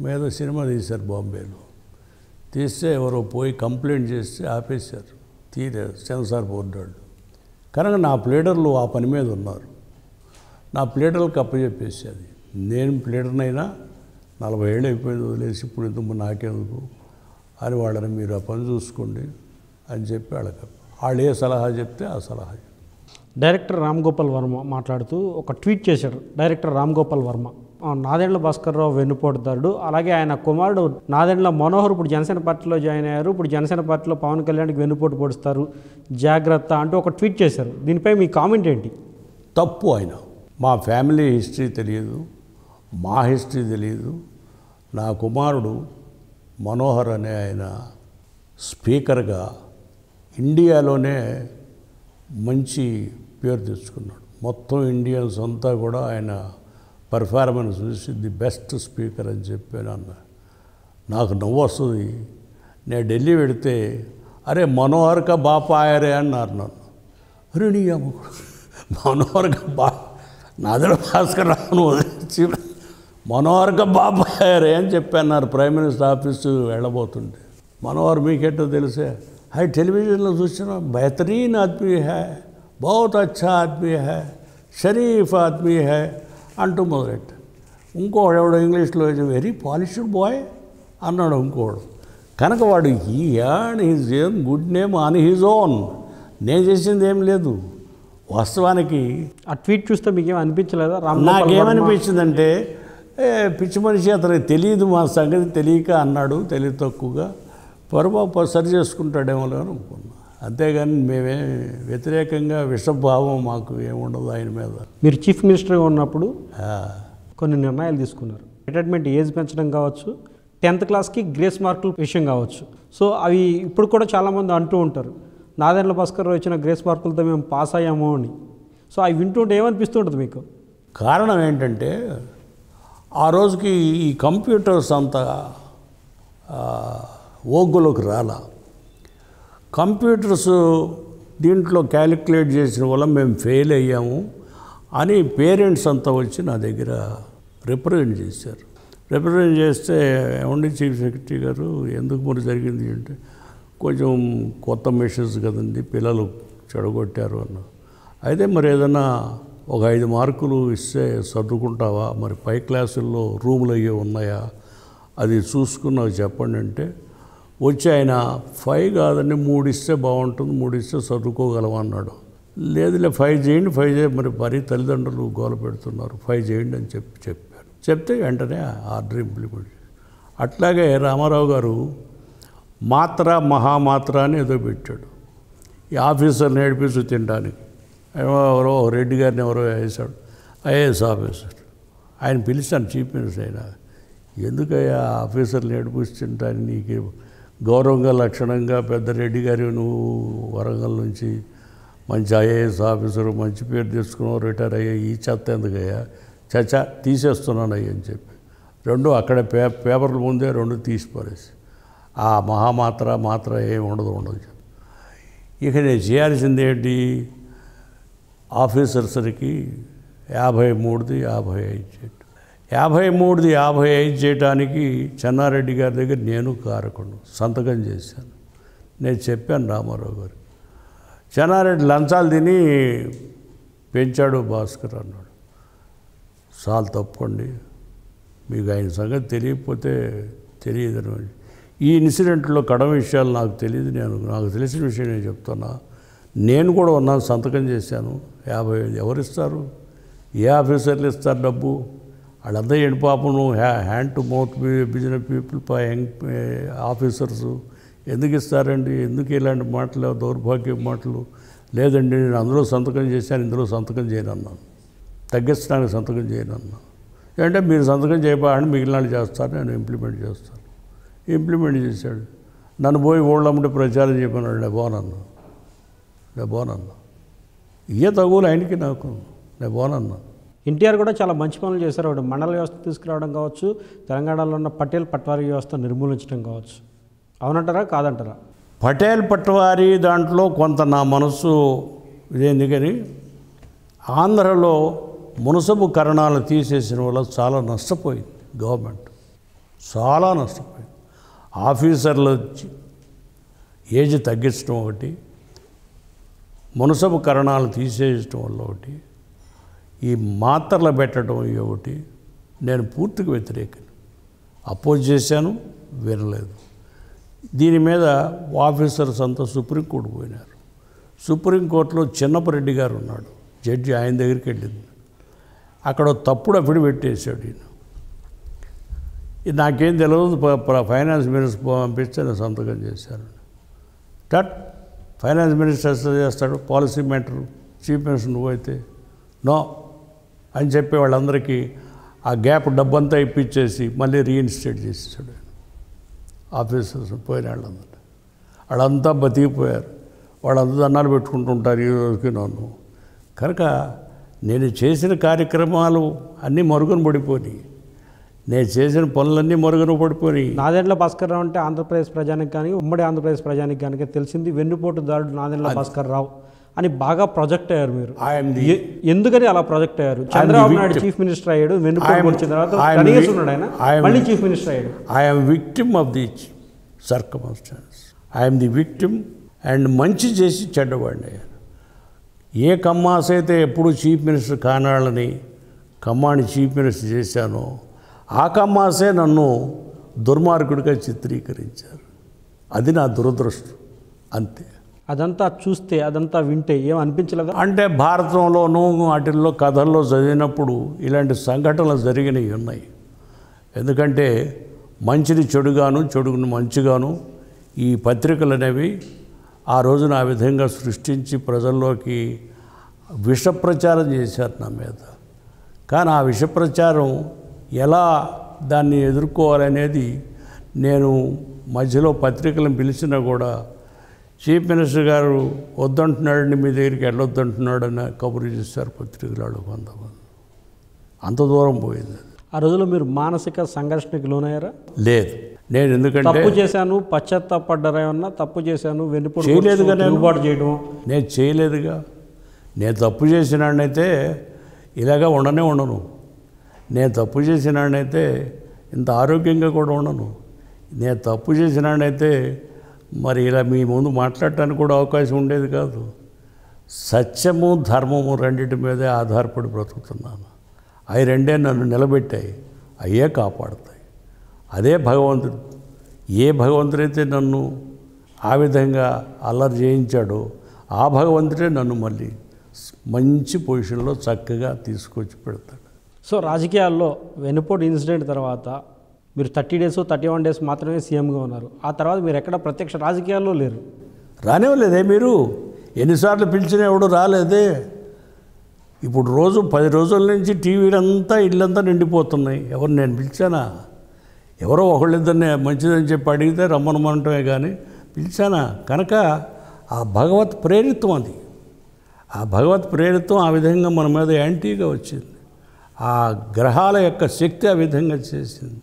మీద సినిమా తీశారు బాంబేలో. తీస్తే ఎవరో పోయి కంప్లైంట్ చేస్తే ఆపేశారు. తీరారు సెన్సార్ బోర్డు వాళ్ళు. కనుక నా ప్లేడర్లు ఆ పని మీద ఉన్నారు. నా ప్లేడర్లకు అప్పచెప్పేసి అది నేను ప్లేడర్నైనా 40 ఏళ్ళు అయిపోయింది వదిలేసి ఇప్పుడు ఎందుకు నాకెందుకు అని వాళ్ళని మీరు ఆ పని చూసుకోండి అని చెప్పి వాళ్ళు ఏ సలహా చెప్తే ఆ సలహా. డైరెక్టర్ రామ్ గోపాల్ వర్మ మాట్లాడుతూ ఒక ట్వీట్ చేశాడు. డైరెక్టర్ రామ్ గోపాల్ వర్మ నాదెండ్ల భాస్కర్రావు వెన్నుపోటుదారుడు, అలాగే ఆయన కుమారుడు నాదెండ్ల మనోహర్ ఇప్పుడు జనసేన పార్టీలో జాయిన్ అయ్యారు, ఇప్పుడు జనసేన పార్టీలో పవన్ కళ్యాణ్కి వెన్నుపోటు పొడుస్తారు, జాగ్రత్త అంటూ ఒక ట్వీట్ చేశారు. దీనిపై మీ కామెంట్ ఏంటి? తప్పు. ఆయన మా ఫ్యామిలీ హిస్టరీ తెలియదు, మా హిస్టరీ తెలియదు. నా కుమారుడు మనోహర్ అనే ఆయన స్పీకర్గా ఇండియాలోనే మంచి పేరు తెచ్చుకున్నాడు. మొత్తం ఇండియన్స్ అంతా కూడా ఆయన పర్ఫార్మెన్స్ చూసి ది బెస్ట్ స్పీకర్ అని చెప్పాను అన్న. నాకు నవ్వు వస్తుంది. నేను ఢిల్లీ వెడితే అరే మనోహర్గా బాపాయరే అన్నారు నన్ను. అరే నీ మనోహర్గా నాదెండ్ల భాస్కర్రావును వచ్చి మనోహర్గా బాపాయరే అని చెప్పన్నారు ప్రైమ్ మినిస్టర్ ఆఫీసు వెళ్ళబోతుంటే. మనోహర్ మీకేటో తెలిసే హై టెలివిజన్లో చూసిన బెహతరీన్ ఆద్మీ హై, బహుత్ అచ్చా ఆద్మీ హై, షరీఫ్ ఆద్మీ హై అంటూ మొదలెట్ట. ఇంకోడు ఎవడో ఇంగ్లీష్లో వెరీ పాలిష్డ్ బాయ్ అన్నాడు ఇంకోడు. కనుక వాడు he had his own good name on his own. నేను చేసింది ఏం లేదు. వాస్తవానికి ఆ ట్వీట్ చూస్తే మీకేం అనిపించలేదా? నాకేమనిపించిందంటే పిచ్చి మనిషి అతనికి తెలియదు, మా సంగతి తెలియక అన్నాడు, తెలివి తక్కువగా పొరపాటు సరి చేసుకుంటాడేమో అని అనుకున్నా. అంతేగాని మేమే వ్యతిరేకంగా విషభావం మాకు ఏముండదు ఆయన మీద. మీరు చీఫ్ మినిస్టర్గా ఉన్నప్పుడు కొన్ని నిర్ణయాలు తీసుకున్నారు. రిటైర్మెంట్ ఏజ్ పెంచడం కావచ్చు, 10th క్లాస్కి గ్రేస్ మార్కుల విషయం కావచ్చు. సో అవి ఇప్పుడు కూడా చాలామంది అంటూ ఉంటారు, నాదెండ్ల భాస్కర్రావు ఇచ్చిన గ్రేస్ మార్కులతో మేము పాస్ అయ్యాము అని. సో అవి వింటుంటే ఏమనిపిస్తుంటుంది మీకు? కారణం ఏంటంటే ఆ రోజుకి ఈ కంప్యూటర్స్ అంతా ఓగులోకి రాలా. కంప్యూటర్స్ దీంట్లో క్యాలిక్యులేట్ చేసిన వల్ల మేము ఫెయిల్ అయ్యాము అని పేరెంట్స్ అంతా వచ్చి నా దగ్గర రిప్రజెంట్ చేశారు. రిప్రజెంట్ చేస్తే ఏమండి చీఫ్ సెక్రటరీ గారు ఎందుకు మరి జరిగింది అంటే, కొంచెం కొత్త మెషిన్స్ కదండి, పిల్లలు చెడగొట్టారు అన్న. అయితే మరి ఏదన్నా ఒక 5 మార్కులు ఇస్తే సర్దుకుంటావా, మరి పై క్లాసుల్లో రూములు అయ్యే ఉన్నాయా అది చూసుకుని నాకు చెప్పండి అంటే, వచ్చి ఆయన 5 కాదండి 3 ఇస్తే బాగుంటుంది, 3 ఇస్తే చదువుకోగలవా అన్నాడు. లేదులే 5 చేయండి, 5 చేయండి, మరి తల్లిదండ్రులు గోల పెడుతున్నారు 5 చేయండి అని చెప్పాను. చెప్తే వెంటనే ఆర్డర్ ఇంప్లిమెంట్. అట్లాగే రామారావు గారు మాత్ర మహామాత్ర అని ఏదో పెట్టాడు ఈ ఆఫీసర్ని ఏడిపిస్తూ తినడానికి. ఎవరో రెడ్డి గారిని ఎవరో వేశాడు, ఐఏఎస్ ఆఫీసర్. ఆయన పిలిచాను చీఫ్ మినిస్టర్ అయినా, ఎందుకయ్యా ఆఫీసర్ని ఏడిపిస్తుంటాను, నీకు గౌరవంగా లక్షణంగా పెద్ద రెడ్డి గారి నువ్వు వరంగల్ నుంచి మంచి ఐఏఎస్ ఆఫీసర్ మంచి పేరు తెచ్చుకున్నావు, రిటైర్ అయ్యా, ఈ చెత్త ఎందుకయ్యా, చచ్చా తీసేస్తున్నాను అయ్యి అని చెప్పి 2 అక్కడ పేపర్ల ముందే 2 తీసి పారేసి, ఆ మాత్ర ఏమి ఉండదు చెప్పి. ఇక నేను చేయాల్సింది ఏంటి, ఆఫీసర్స్కి 53ది 55 చేయటం. 53ది 55 చేయడానికి చెన్నారెడ్డి గారి దగ్గర నేను కారకుండా సంతకం చేశాను. నేను చెప్పాను రామారావు గారు, చెన్నారెడ్డి లంచాలు తిని పెంచాడు భాస్కర్ అన్నాడు. చాలా తప్పండి, మీకు ఆయన సంగతి తెలియకపోతే తెలియదు. ఈ ఇన్సిడెంట్లో కడమ విషయాలు నాకు తెలియదు, నాకు తెలిసిన విషయం నేను చెప్తున్నా. నేను కూడా ఉన్నాను, సంతకం చేశాను. 55 ఎవరిస్తారు, ఏ ఆఫీసర్లు ఇస్తారు డబ్బు? వాళ్ళంతా ఏంటి పాపం hand to mouth business people young officers ఎందుకు ఇస్తారండి? ఎందుకు ఇలాంటి మాటలు, దౌర్భాగ్య మాటలు? లేదండి నేను అందులో సంతకం చేశాను, ఇందులో సంతకం చేయను అన్నాను, తగ్గించడానికి సంతకం చేయను అన్నాను. అంటే మీరు సంతకం చేయబోయండి, మిగిలిన వాళ్ళు చేస్తారు, నేను ఇంప్లిమెంట్ చేస్తాను. ఇంప్లిమెంట్ చేశాడు. నన్ను పోయి ఊళ్ళమ్మడి ప్రచారం చెప్పన్నాడు. నేను బానన్నా ఇయ్యే తగులు ఆయనకి నాకు, నేను బానన్నా. ఎన్టీఆర్ కూడా చాలా మంచి పనులు చేశారు. వాడు మండల వ్యవస్థ తీసుకురావడం కావచ్చు, తెలంగాణలో ఉన్న పటేల్ పట్వారీ వ్యవస్థ నిర్మూలించడం కావచ్చు. అవునంటారా కాదంటారా? పటేల్ పట్వారీ దాంట్లో కొంత నా మనసు ఇదేంది, కానీ ఆంధ్రలో మునసబు కరణాలు తీసేసిన వల్ల చాలా నష్టపోయింది గవర్నమెంట్, చాలా నష్టపోయింది. ఆఫీసర్ల ఏజ్ తగ్గించడం ఒకటి, మునసబు కరణాలు తీసేయటం వల్ల ఒకటి, ఈ మాత్రలు పెట్టడం ఒకటి నేను పూర్తిగా వ్యతిరేకం. అపోజ్ చేశాను, వినలేదు. దీని మీద ఆఫీసర్స్ అంతా సుప్రీంకోర్టు పోయినారు. సుప్రీంకోర్టులో చిన్నపరెడ్డి గారు ఉన్నాడు జడ్జి, ఆయన దగ్గరికి వెళ్ళింది. అక్కడ తప్పుడు అఫిడవిట్ పెట్టేశాడు ఈయన. ఇది నాకేం తెలియదు, ఫైనాన్స్ మినిస్టర్ పంపిస్తే నేను సంతకం చేశాను. ఫైనాన్స్ మినిస్టర్ చేస్తాడు, పాలసీ మ్యాటర్ చీఫ్ మినిస్టర్ నువ్వైతే నో అని చెప్పి వాళ్ళందరికీ ఆ గ్యాప్ డబ్బంతా ఇప్పించేసి మళ్ళీ రీఇన్స్టేట్ చేసేసాడు. ఆఫీసర్స్ పోయిన వాళ్ళంతా బతికిపోయారు. వాళ్ళంతా దండాలు పెట్టుకుంటుంటారు ఈ రోజుకి నన్ను. కనుక నేను చేసిన కార్యక్రమాలు అన్నీ మరుగున పడిపోయి, నేను చేసిన పనులన్నీ మరుగున పడిపోయి. నాదెండ్ల భాస్కర్ రావు అంటే ఆంధ్రప్రదేశ్ ప్రజానికి కానీ ఉమ్మడి ఆంధ్రప్రదేశ్ ప్రజానికి కానీ తెలిసింది వెన్నుపోటుదారుడు నాదెండ్ల భాస్కర్ రావు అని బాగా ప్రొజెక్ట్ అయ్యారు మీరు. ఎందుకని అలా ప్రొజెక్ట్ అయ్యారు? చంద్రబాబు నాయుడు చీఫ్ మినిస్టర్ అయ్యాడు, వెన్నుపోటు వచ్చిన తర్వాత కనీసం ఉన్నాడు ఆయన, మళ్ళీ చీఫ్ మినిస్టర్ అయ్యాడు. I'm victim of the circumstances. I'm the victim and మంచి చేసి చెడ్డవాడిని అయ్యాను. ఏ కమ్మాస్ అయితే ఎప్పుడు చీఫ్ మినిస్టర్ కానాళ్ళని కమ్మాని చీఫ్ మినిస్టర్ చేశానో ఆ కమ్మాసే నన్ను దుర్మార్గుడిగా చిత్రీకరించారు. అది నా దురదృష్టం, అంతే. అదంతా చూస్తే, అదంతా వింటే ఏం అనిపించలేదా? అంటే భారతంలోనూ వాటిల్లో కథల్లో చదివినప్పుడు ఇలాంటి సంఘటనలు జరిగినవి ఉన్నాయి. ఎందుకంటే మంచిని చెడుగాను, చెడును మంచిగాను ఈ పత్రికలు అనేవి ఆ రోజున ఆ విధంగా సృష్టించి ప్రజల్లోకి విషప్రచారం చేశారు నా మీద. కానీ ఆ విషప్రచారం ఎలా దాన్ని ఎదుర్కోవాలనేది నేను మధ్యలో పత్రికలను పిలిచినా కూడా చీఫ్ మినిస్టర్ గారు వద్దంటున్నాడండి, మీ దగ్గరికి వెళ్ళొద్దంటున్నాడని కబురు చేశారు పత్రికలు కొంతమంది. అంత దూరం పోయింది. ఆ రోజుల్లో మీరు మానసిక సంఘర్షణకి లోనయ్యారా? లేదు. నేను ఎందుకంటే తప్పు చేశాను, పశ్చాత్తాపడ్డారా? ఏమన్నా తప్పు చేశాను, వెన్నుపోటు చేయలేదుగా, చేయడం నేను చేయలేదుగా. నేను తప్పు చేసినాడనైతే ఇలాగా ఉండను. నేను తప్పు చేసినాడనైతే ఇంత ఆరోగ్యంగా కూడా ఉండను. నేను తప్పు చేసినాడనైతే మరి ఇలా మీ ముందు మాట్లాడటానికి కూడా అవకాశం ఉండేది కాదు. సత్యము ధర్మము రెండింటి మీదే ఆధారపడి బ్రతుకుతున్నాను. అవి రెండే నన్ను నిలబెట్టాయి, అయ్యే కాపాడుతాయి. అదే భగవంతుడు. ఏ భగవంతుడైతే నన్ను ఆ విధంగా అల్లరి చేయించాడో ఆ భగవంతుడే నన్ను మళ్ళీ మంచి పొజిషన్లో చక్కగా తీసుకొచ్చి పెడతాడు. సో రాజకీయాల్లో వెన్నుపోటు ఇన్సిడెంట్ తర్వాత మీరు 30 days 31 days మాత్రమే సీఎంగా ఉన్నారు. ఆ తర్వాత మీరు ఎక్కడ ప్రత్యక్ష రాజకీయాల్లో లేరు. రానివ్వలేదే మీరు? ఎన్నిసార్లు పిలిచినా ఎవడు రాలేదే. ఇప్పుడు రోజు 10 రోజుల నుంచి టీవీలంతా ఇళ్ళంతా నిండిపోతున్నాయి. ఎవరు నేను పిలిచానా? ఎవరో ఒకళ్ళిద్దరిని మంచిదని చెప్పి అడిగితే రమ్మనమంటమే కానీ పిలిచానా? కనుక ఆ భగవత్ ప్రేరితం అది. ఆ భగవత్ ప్రేరితం ఆ విధంగా మన మీద యాంటీగా వచ్చింది. ఆ గ్రహాల యొక్క శక్తి ఆ విధంగా చేసింది.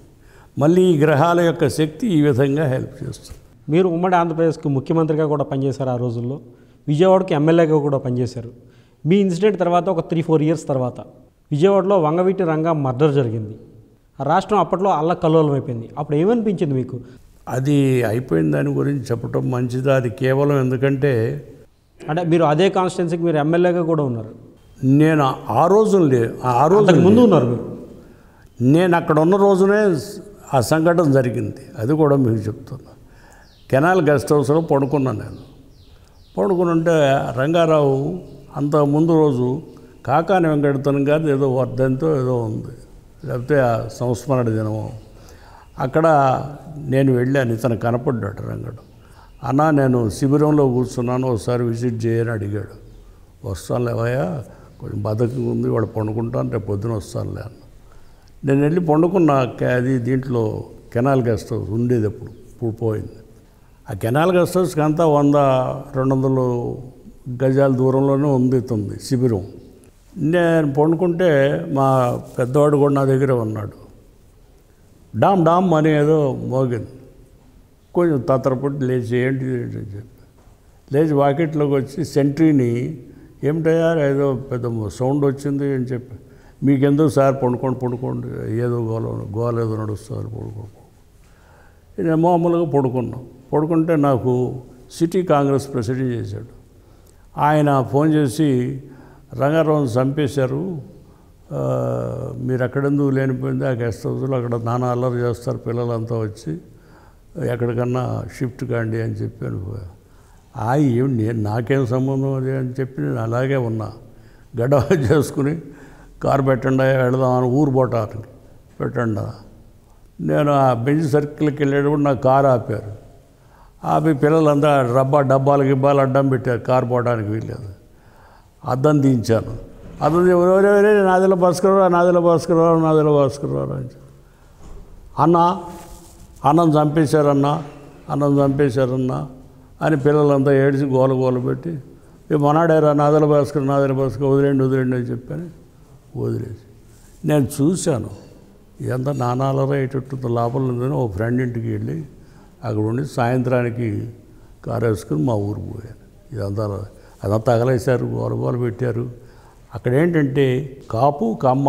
మళ్ళీ ఈ గ్రహాల యొక్క శక్తి ఈ విధంగా హెల్ప్ చేస్తుంది. మీరు ఉమ్మడి ఆంధ్రప్రదేశ్కి ముఖ్యమంత్రిగా కూడా పనిచేశారు. ఆ రోజుల్లో విజయవాడకి ఎమ్మెల్యేగా కూడా పనిచేశారు. మీ ఇన్సిడెంట్ తర్వాత ఒక 3-4 years తర్వాత విజయవాడలో వంగవీటి రంగా మర్డర్ జరిగింది. రాష్ట్రం అప్పట్లో అల్లకల్లోలం అయిపోయింది. అప్పుడు ఏమనిపించింది మీకు? అది అయిపోయిన దాని గురించి చెప్పడం మంచిదా? అది కేవలం ఎందుకంటే అంటే మీరు అదే కాన్స్టిట్యున్సీకి మీరు ఎమ్మెల్యేగా కూడా ఉన్నారు. నేను ఆ రోజు ముందు ఉన్నారు మీరు. నేను అక్కడ ఉన్న రోజునే ఆ సంఘటన జరిగింది. అది కూడా మీకు చెప్తున్నా. కెనాల్ గెస్ట్ హౌస్లో పడుకున్నాను. నేను పడుకుని రంగారావు అంత ముందు రోజు కాకాని వెంకటరత్నం గారి ఏదో వర్ధంతో ఏదో ఉంది, లేకపోతే ఆ సంస్మరణ దినమో. అక్కడ నేను వెళ్ళాను. ఇతను కనపడ్డాడు రంగడు. అన్నా నేను శిబిరంలో కూర్చున్నాను, ఒకసారి విజిట్ చేయని అడిగాడు. వస్తానులేవయ్యా, కొంచెం బతకం ఉంది, వాడు పండుకుంటాను, రేపు పొద్దున వస్తానులే అన్న. నేను వెళ్ళి పండుకున్న అది దీంట్లో కెనాల్ గెస్ట్ హౌస్ ఉండేది. ఇప్పుడు పోయింది. ఆ కెనాల్ గెస్ట్ హౌస్కి అంతా 100-200 గజాల దూరంలోనే ఉంది శిబిరం. నేను పండుకుంటే మా పెద్దవాడు కూడా నా దగ్గర ఉన్నాడు. డామ్ డామ్ అని ఏదో మోగింది. కొంచెం తత్తరపడి లేచి ఏంటి అని చెప్పి లేచి వాకిట్లోకి వచ్చి సెంట్రీని ఏమిటయ్యా ఏదో పెద్ద సౌండ్ వచ్చింది అని చెప్పి, మీకెందుకు సార్ పడుకోండి ఏదో గోల ఏదో నడుస్తుంది పడుకోండి. నేను మామూలుగా పడుకున్నాం. పడుకుంటే నాకు సిటీ కాంగ్రెస్ ప్రెసిడెంట్ చేశాడు. ఆయన ఫోన్ చేసి రంగారావుని చంపేశారు, మీరు ఎక్కడెందుకు లేనిపోయింది ఆ గెస్ట్ హౌస్లో, అక్కడ నానా అల్లరి చేస్తారు పిల్లలంతా వచ్చి, ఎక్కడికన్నా షిఫ్ట్ కాండి అని చెప్పాను. ఏమి నేను నాకేం సంబంధం అది అని చెప్పి నేను అలాగే ఉన్నా. గడ్డ చేసుకుని కారు పెట్టండి వెళదామని ఊరు పోవటానికి పెట్టండి. నేను ఆ బెంచ్ సర్కిల్కి వెళ్ళేటప్పుడు నా కారు ఆపారు. ఆపి పిల్లలంతా డబ్బాలు గిబ్బాలు అడ్డం పెట్టారు, కారు పోవడానికి వీల్లేదు. అద్దం దించాను. అద్దం ఎవరెవరే నాదిలో భాస్కరరావు అని అన్నం చంపేశారన్నా అని పిల్లలంతా ఏడిచి గోల పెట్టి మొనాడారా నాదల భాస్కర్ వదిలేండి అని చెప్పాను. వదిలేసి నేను చూశాను ఎంత నానాలరా అయ్యేటట్టు లోపల ఉందని ఓ ఫ్రెండ్ ఇంటికి వెళ్ళి అక్కడ ఉండి సాయంత్రానికి కారు వేసుకుని మా ఊరు పోయాను. అదంతా తగలేశారు, గోల పెట్టారు. అక్కడ ఏంటంటే కాపు కమ్మ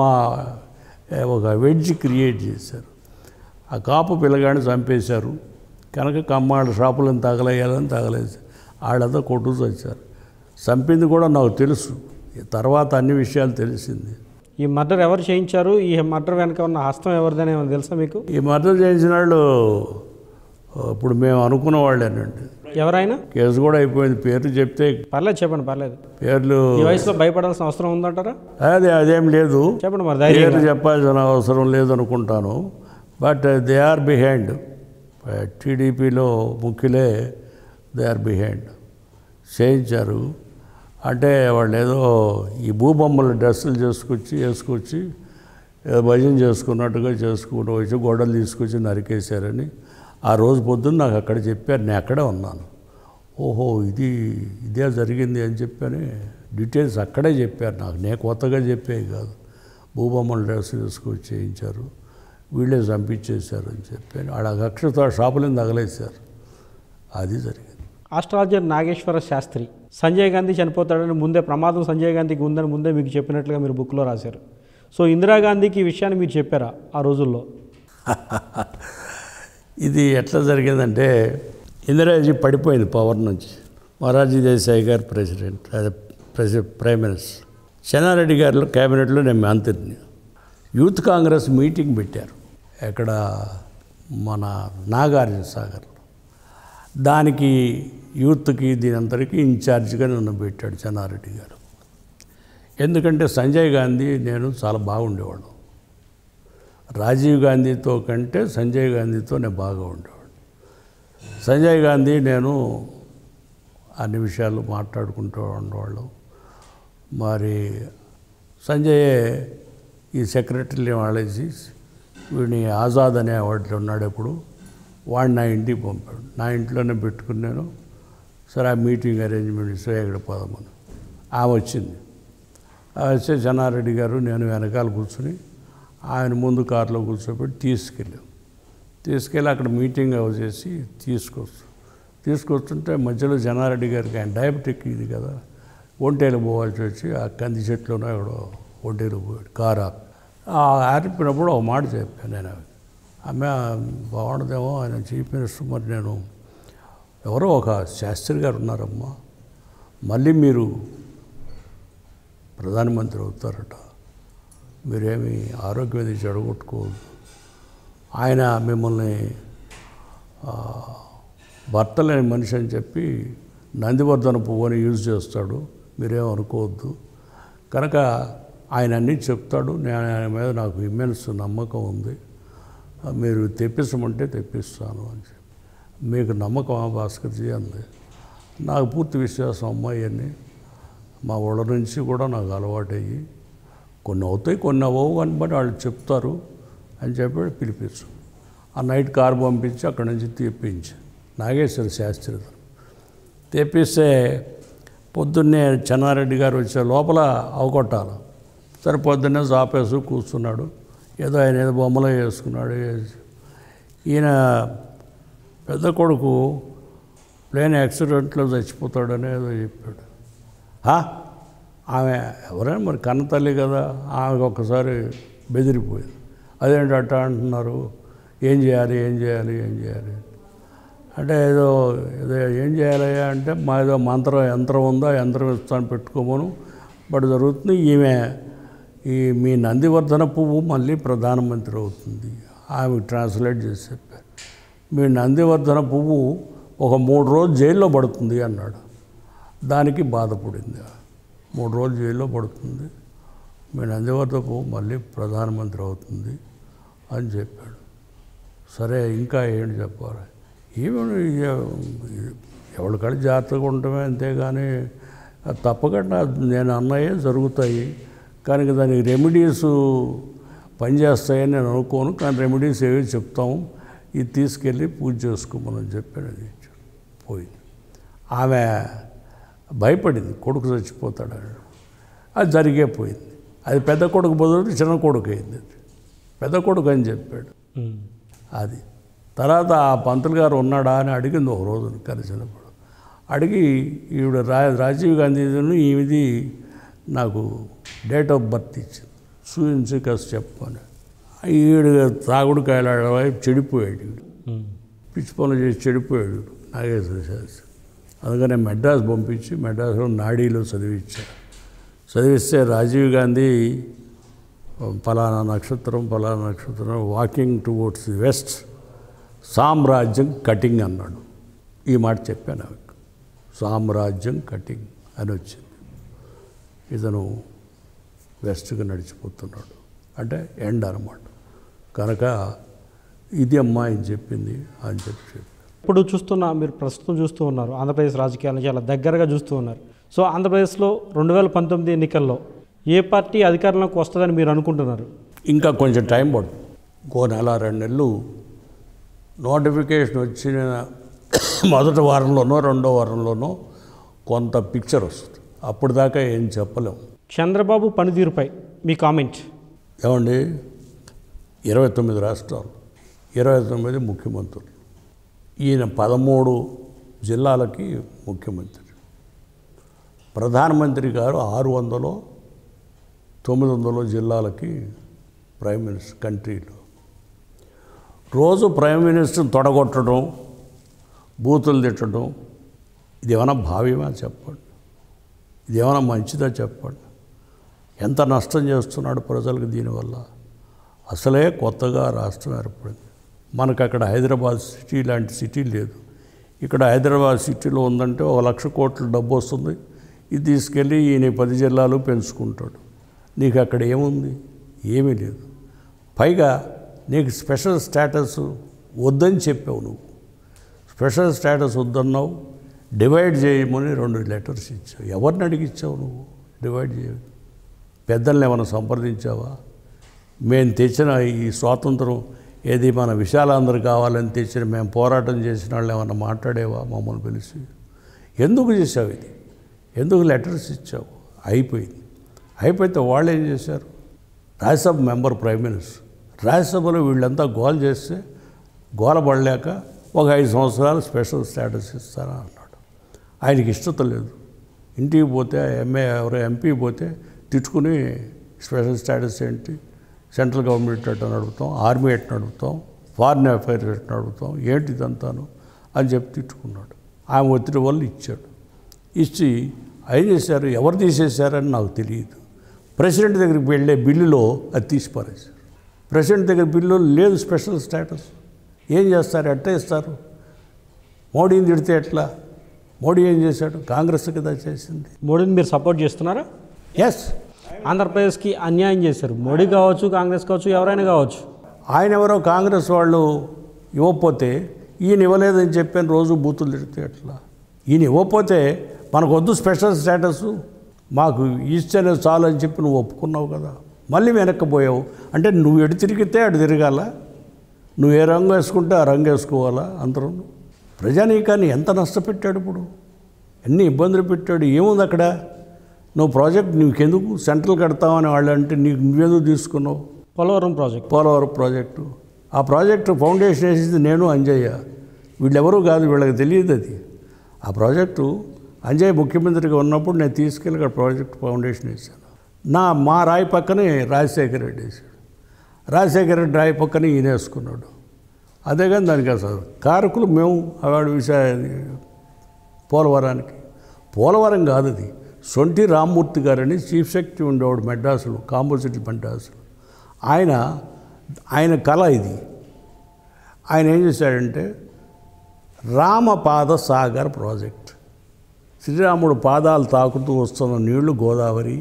ఒక వెడ్జ్ క్రియేట్ చేశారు. ఆ కాపు పిల్లగాడిని చంపేశారు కనుక కమ్మాళ్ళ షాపులను తగలేసి వాళ్ళంతా కొట్టుకు వచ్చారు. చంపింది కూడా నాకు తెలుసు, తర్వాత అన్ని విషయాలు తెలిసింది. ఈ మర్డర్ ఎవరు చేయించారు? ఈ మర్డర్ వెనక ఉన్న హస్తం ఎవరిదని ఏమైనా తెలుసా మీకు? ఈ మర్డర్ చేయించిన వాళ్ళు ఇప్పుడు మేము అనుకున్న వాళ్ళేనండి. ఎవరైనా? కేసు కూడా అయిపోయింది. పేర్లు చెప్తే పర్లేదు, చెప్పండి, పర్లేదు. పేర్లు ఈ వయసులో భయపడాల్సిన అవసరం ఉందంటారా? అదేం లేదు, చెప్పండి. మరి పేర్లు చెప్పాల్సిన అవసరం లేదు అనుకుంటాను. But they are behind. టీడీపీలో ముఖ్యులే దే ఆర్ బిహైండ్. చేయించారు అంటే వాళ్ళు ఏదో ఈ భూబొమ్మలు డ్రెస్సులు వేసుకొచ్చి ఏదో భజన చేసుకున్నట్టుగా చేసుకుంటూ వచ్చి గొడవలు తీసుకొచ్చి నరికేశారని ఆ రోజు పొద్దున్న నాకు అక్కడ చెప్పారు. నేను అక్కడే ఉన్నాను. ఓహో ఇదే జరిగింది అని చెప్పని డీటెయిల్స్ అక్కడే చెప్పారు నాకు. నేను కొత్తగా చెప్పేవి కాదు. భూబొమ్మలు డ్రెస్సులు వేసుకొచ్చి చేయించారు, వీళ్ళే చంపించేశారు అని చెప్పాను. ఆడ కక్షతో షాపులను తగలేశారు. అది జరిగింది. ఆస్ట్రాలజర్ నాగేశ్వర శాస్త్రి సంజయ్ గాంధీ చనిపోతాడని ముందే, ప్రమాదం సంజయ్ గాంధీకి ఉందని ముందే మీకు చెప్పినట్లుగా మీరు బుక్లో రాశారు. సో ఇందిరాగాంధీకి ఈ విషయాన్ని మీరు చెప్పారా ఆ రోజుల్లో? ఇది ఎట్లా జరిగిందంటే ఇందిరాజీ పడిపోయింది పవర్ నుంచి. మొరార్జీ దేశాయ్ గారు ప్రెసిడెంట్, ప్రైమ్ మినిస్టర్. చెన్నారెడ్డి గారు క్యాబినెట్లో నేను మంత్రిని. యూత్ కాంగ్రెస్ మీటింగ్ పెట్టారు ఎక్కడ, మన నాగార్జున సాగర్లో. దానికి యూత్కి దీనంతరికి ఇన్ఛార్జిగా నన్ను పెట్టాడు చెన్నారెడ్డి గారు. ఎందుకంటే సంజయ్ గాంధీ నేను చాలా బాగుండేవాడు. రాజీవ్ గాంధీతో కంటే సంజయ్ గాంధీతో నేను బాగా ఉండేవాడు. సంజయ్ గాంధీ నేను అన్ని విషయాలు మాట్లాడుకుంటూ ఉండేవాళ్ళం. మరి సంజయ్ ఈ సెక్రటరీని వాళ్ళేసి వీడిని ఆజాద్ అనే వాటిలో ఉన్నాడు. ఎప్పుడు వాడిని నా ఇంటికి పంపాడు. నా ఇంట్లోనే పెట్టుకున్నాను. సరే ఆ మీటింగ్ అరేంజ్మెంట్ ఇస్తే ఎక్కడ పోదామని ఆమె వచ్చింది. వచ్చే చెన్నారెడ్డి గారు నేను వెనకాల కూర్చుని ఆయన ముందు కారులో కూర్చోబెట్టి తీసుకెళ్ళి అక్కడ మీటింగ్ చేసి తీసుకొస్తుంటే మధ్యలో చెన్నారెడ్డి గారికి ఆయన డయాబెటిక్ ఇది కదా, ఒంటేలు పోవాల్సి వచ్చి ఆ కంది చెట్లోనే ఎక్కడో ఒంటేలు పోయాడు. కారు ఆరిపినప్పుడు ఒక మాట చెప్పాను నేను. ఆమె బాగుండదేమో ఆయన చీఫ్ మినిస్టర్, మరి నేను ఎవరో ఒక శాస్త్రి గారు ఉన్నారమ్మా, మళ్ళీ మీరు ప్రధానమంత్రి అవుతారట, మీరేమి ఆరోగ్యం అది చెడగొట్టుకోవద్దు, ఆయన మిమ్మల్ని భర్త లేని మనిషి అని చెప్పి నందివర్ధన పువ్వుని యూజ్ చేస్తాడు, మీరేమనుకోవద్దు, కనుక ఆయన అన్నీ చెప్తాడు, నేను ఆయన మీద నాకు ఇమ్మెన్స్ నమ్మకం ఉంది, మీరు తెప్పించమంటే తెప్పిస్తాను అని చెప్పి. మీకు నమ్మకమా భాస్కర్జీ అంది. నాకు పూర్తి విశ్వాసం అమ్మాయి అని, మా ఊళ్ళ నుంచి కూడా నాకు అలవాటయ్యి కొన్ని అవుతాయి కొన్ని అవ్వవు అని బట్టి వాళ్ళు చెప్తారు అని చెప్పి పిలిపించు. ఆ నైట్ కారు పంపించి అక్కడి నుంచి తెప్పించి నాగేశ్వర శాస్త్రి తెప్పిస్తే పొద్దున్నే చెన్నారెడ్డి గారు వచ్చే లోపల అవకొట్టాలి. సరే పొద్దున్నే జాపేసు కూర్చున్నాడు, ఏదో ఆయన ఏదో బొమ్మలో వేసుకున్నాడు. ఈయన పెద్ద కొడుకు ప్లేన్ యాక్సిడెంట్లో చచ్చిపోతాడని ఏదో చెప్పాడు. ఆమె ఎవరైనా మరి కన్న తల్లి కదా, ఆమెకు ఒక్కసారి బెదిరిపోయింది. అదేంటి అట్ట అంటున్నారు, ఏం చేయాలి అంటే ఏదో ఏదో ఏం చేయాలయ్యా అంటే మా ఏదో యంత్రం ఉందో ఆ యంత్రం ఇస్తాను పెట్టుకోమను బట్ జరుగుతుంది. ఈమె మీ నందివర్ధన పువ్వు మళ్ళీ ప్రధానమంత్రి అవుతుంది. ఆమె ట్రాన్స్లేట్ చేసి చెప్పారు. మీ నందివర్ధన పువ్వు ఒక 3 రోజులు జైల్లో పడుతుంది అన్నాడు. దానికి బాధపడింది. 3 రోజులు జైల్లో పడుతుంది, మీ నందివర్ధన పువ్వు మళ్ళీ ప్రధానమంత్రి అవుతుంది అని చెప్పాడు. సరే ఇంకా ఏంటి చెప్పాలి, ఎవరికాడ జాగ్రత్తగా ఉండటమే, అంతేగాని తప్పకుండా నేను అన్నయే జరుగుతాయి, కానీ దానికి రెమెడీస్ పనిచేస్తాయని నేను అనుకోను, కానీ రెమెడీస్ ఏవి చెప్తాము, ఇది తీసుకెళ్ళి పూజ చేసుకోమని చెప్పాను. అది పోయింది. ఆమె భయపడింది, కొడుకు చచ్చిపోతాడని. అది జరిగే పోయింది. అది పెద్ద కొడుకు బదులు చిన్న కొడుకు అయింది. పెద్ద కొడుకు అని చెప్పాడు. అది తర్వాత ఆ పంతులు గారు ఉన్నాడా అని అడిగింది ఒక రోజు కలిసినప్పుడు. అడిగి ఈవిడ రాజీవ్ గాంధీని ఈవిది నాకు డేట్ ఆఫ్ బర్త్ ఇచ్చింది, చూపించి కాస్త చెప్పని. ఈవిడ తాగుడు కాయల వైపు చెడిపోయాడు. ఈవిడ పిచ్చి పనులు చేసి చెడిపోయాడు నాగేశ్వర శాస్త్రి. అందుకనే మెడ్రాస్ పంపించి మెడ్రాస్లో నాడీలో చదివిస్తే రాజీవ్ గాంధీ ఫలానా నక్షత్రం వాకింగ్ టువర్డ్స్ ది వెస్ట్, సామ్రాజ్యం కటింగ్ అన్నాడు. ఈ మాట చెప్పాను ఆమెకు, సామ్రాజ్యం కటింగ్ అని వచ్చింది. ఇతను వెస్ట్గా నడిచిపోతున్నాడు అంటే ఎండ్ అన్నమాట. కనుక ఇది అమ్మాయిని చెప్పింది అని చెప్పి ఇప్పుడు మీరు ప్రస్తుతం చూస్తూ ఉన్నారు, ఆంధ్రప్రదేశ్ రాజకీయాలను చాలా దగ్గరగా చూస్తూ ఉన్నారు. సో ఆంధ్రప్రదేశ్లో 2019 ఎన్నికల్లో ఏ పార్టీ అధికారంలోకి వస్తుందని మీరు అనుకుంటున్నారు? ఇంకా కొంచెం టైం పడుతుంది. ఇంకో 1-2 నెలలు నోటిఫికేషన్ వచ్చిన మొదటి వారంలోనో 2వ వారంలోనో కొంత పిక్చర్ వస్తుంది. అప్పుడు దాకా ఏం చెప్పలేము. చంద్రబాబు పనితీరుపై మీ కామెంట్ ఏమండి? 29 రాష్ట్రాలు, 29 ముఖ్యమంత్రులు, ఈయన 13 జిల్లాలకి ముఖ్యమంత్రి, ప్రధానమంత్రి గారు 600 900 జిల్లాలకి ప్రైమ్ మినిస్టర్. కంట్రీలో రోజు ప్రైమ్ మినిస్టర్ని తొడగొట్టడం, బూతులు తిట్టడం, ఇదేమైనా భావ్యమా చెప్పండి? ఇదేమైనా మంచిదా చెప్పండి? ఎంత నష్టం చేస్తున్నాడు ప్రజలకు దీనివల్ల? అసలే కొత్తగా రాష్ట్రం ఏర్పడింది. మనకు అక్కడ హైదరాబాద్ సిటీ లాంటి సిటీ లేదు. ఇక్కడ హైదరాబాద్ సిటీలో ఉందంటే 1,00,000 కోట్ల డబ్బు వస్తుంది. ఇది తీసుకెళ్ళి ఈయన 10 జిల్లాలు పెంచుకుంటాడు. నీకు అక్కడ ఏముంది? ఏమీ లేదు. పైగా నీకు స్పెషల్ స్టేటస్ వద్దని చెప్పావు. నువ్వు స్పెషల్ స్టేటస్ వద్దన్నావు, డివైడ్ చేయమని 2 లెటర్స్ ఇచ్చావు. ఎవరిని అడిగిచ్చావు నువ్వు డివైడ్ చేయ? పెద్దల్ని ఏమైనా సంప్రదించావా? మేము తెచ్చిన ఈ స్వాతంత్రం ఏది మన విశాలాంధ్ర కావాలని తెచ్చిన మేము పోరాటం చేసిన వాళ్ళు ఏమన్నా మాట్లాడేవా మమ్మల్ని పిలిచి? ఎందుకు చేసావు ఇది? ఎందుకు లెటర్స్ ఇచ్చావు? అయిపోయితే వాళ్ళు ఏం చేశారు? రాజ్యసభ మెంబర్ ప్రైమ్ మినిస్టర్, రాజ్యసభలో వీళ్ళంతా గోల చేస్తే గోలపడలేక ఒక 5 సంవత్సరాలు స్పెషల్ స్టేటస్ ఇస్తారా అన్నాడు. ఆయనకి ఇష్టత లేదు. ఇంటికి పోతే ఎంపీ పోతే తిట్టుకుని స్పెషల్ స్టేటస్ ఏంటి, సెంట్రల్ గవర్నమెంట్ ఎట్లా నడుపుతాం, ఆర్మీ ఎట్లా నడుపుతాం, ఫారిన్ అఫైర్స్ ఎట్లా నడుపుతాం, ఏంటి ఇదంతాను అని చెప్పి తిట్టుకున్నాడు. ఆమె ఒత్తిడి వల్ల ఇచ్చాడు. ఇచ్చి ఏం చేశారు, ఎవరు తీసేశారని నాకు తెలియదు. ప్రెసిడెంట్ దగ్గరికి వెళ్ళే బిల్లులో అది తీసి పారేశారు. ప్రెసిడెంట్ దగ్గర బిల్లులో లేదు స్పెషల్ స్టేటస్. ఏం చేస్తారు? ఎట్లా ఇస్తారు? మోడీని తిడితే ఎట్లా? మోడీ ఏం చేశాడు? కాంగ్రెస్ కదా చేసింది. మోడీని మీరు సపోర్ట్ చేస్తున్నారా? ఎస్. ఆంధ్రప్రదేశ్కి అన్యాయం చేశారు. మోడీ కావచ్చు, కాంగ్రెస్ కావచ్చు, ఎవరైనా కావచ్చు. ఆయన ఎవరో కాంగ్రెస్ వాళ్ళు ఇవ్వకపోతే ఈయన ఇవ్వలేదని చెప్పాను రోజు బూతులు తిడితే ఎట్లా? ఈయన ఇవ్వకపోతే మనకు వద్దు స్పెషల్ స్టేటస్, మాకు ఇస్తేనే చాలు అని చెప్పి నువ్వు ఒప్పుకున్నావు కదా, మళ్ళీ వెనక్కిపోయావు. అంటే నువ్వు ఎటు తిరిగితే అటు తిరగాల, నువ్వు ఏ రంగు వేసుకుంటే ఆ రంగు వేసుకోవాలా? అందరూ ప్రజానీకాన్ని ఎంత నష్టపెట్టాడు, ఇప్పుడు ఎన్ని ఇబ్బందులు పెట్టాడు. ఏముంది అక్కడ? నువ్వు ప్రాజెక్ట్ నీకెందుకు సెంట్రల్ కడతామని వాళ్ళు అంటే నువ్వెందుకు తీసుకున్నావు? పోలవరం ప్రాజెక్టు. ఆ ప్రాజెక్టు ఫౌండేషన్ వేసింది నేను, అంజయ్య. వీళ్ళెవరూ కాదు, వీళ్ళకి తెలియదు అది. ఆ ప్రాజెక్టు అంజయ్య ముఖ్యమంత్రిగా ఉన్నప్పుడు నేను తీసుకెళ్ళి అక్కడ ప్రాజెక్ట్ ఫౌండేషన్ వేసాను. మా రాయి పక్కనే రాజశేఖర రెడ్డి వేసాడు. రాజశేఖర రెడ్డి రాయి పక్కనే ఈయన వేసుకున్నాడు. అదే కానీ దానికి అసలు కారకులు మేము వాడు పోలవరం కాదు అది. సొంటి రామ్మూర్తి గారని చీఫ్ సెక్రటరీ ఉండేవాడు మెడ్రాసులో, కాంపోజిట్ మెడ్రాసులో. ఆయన కళ ఇది. ఆయన ఏం చేశాడంటే రామపాద సాగర్ ప్రాజెక్ట్, శ్రీరాముడు పాదాలు తాకుతూ వస్తున్న నీళ్లు గోదావరి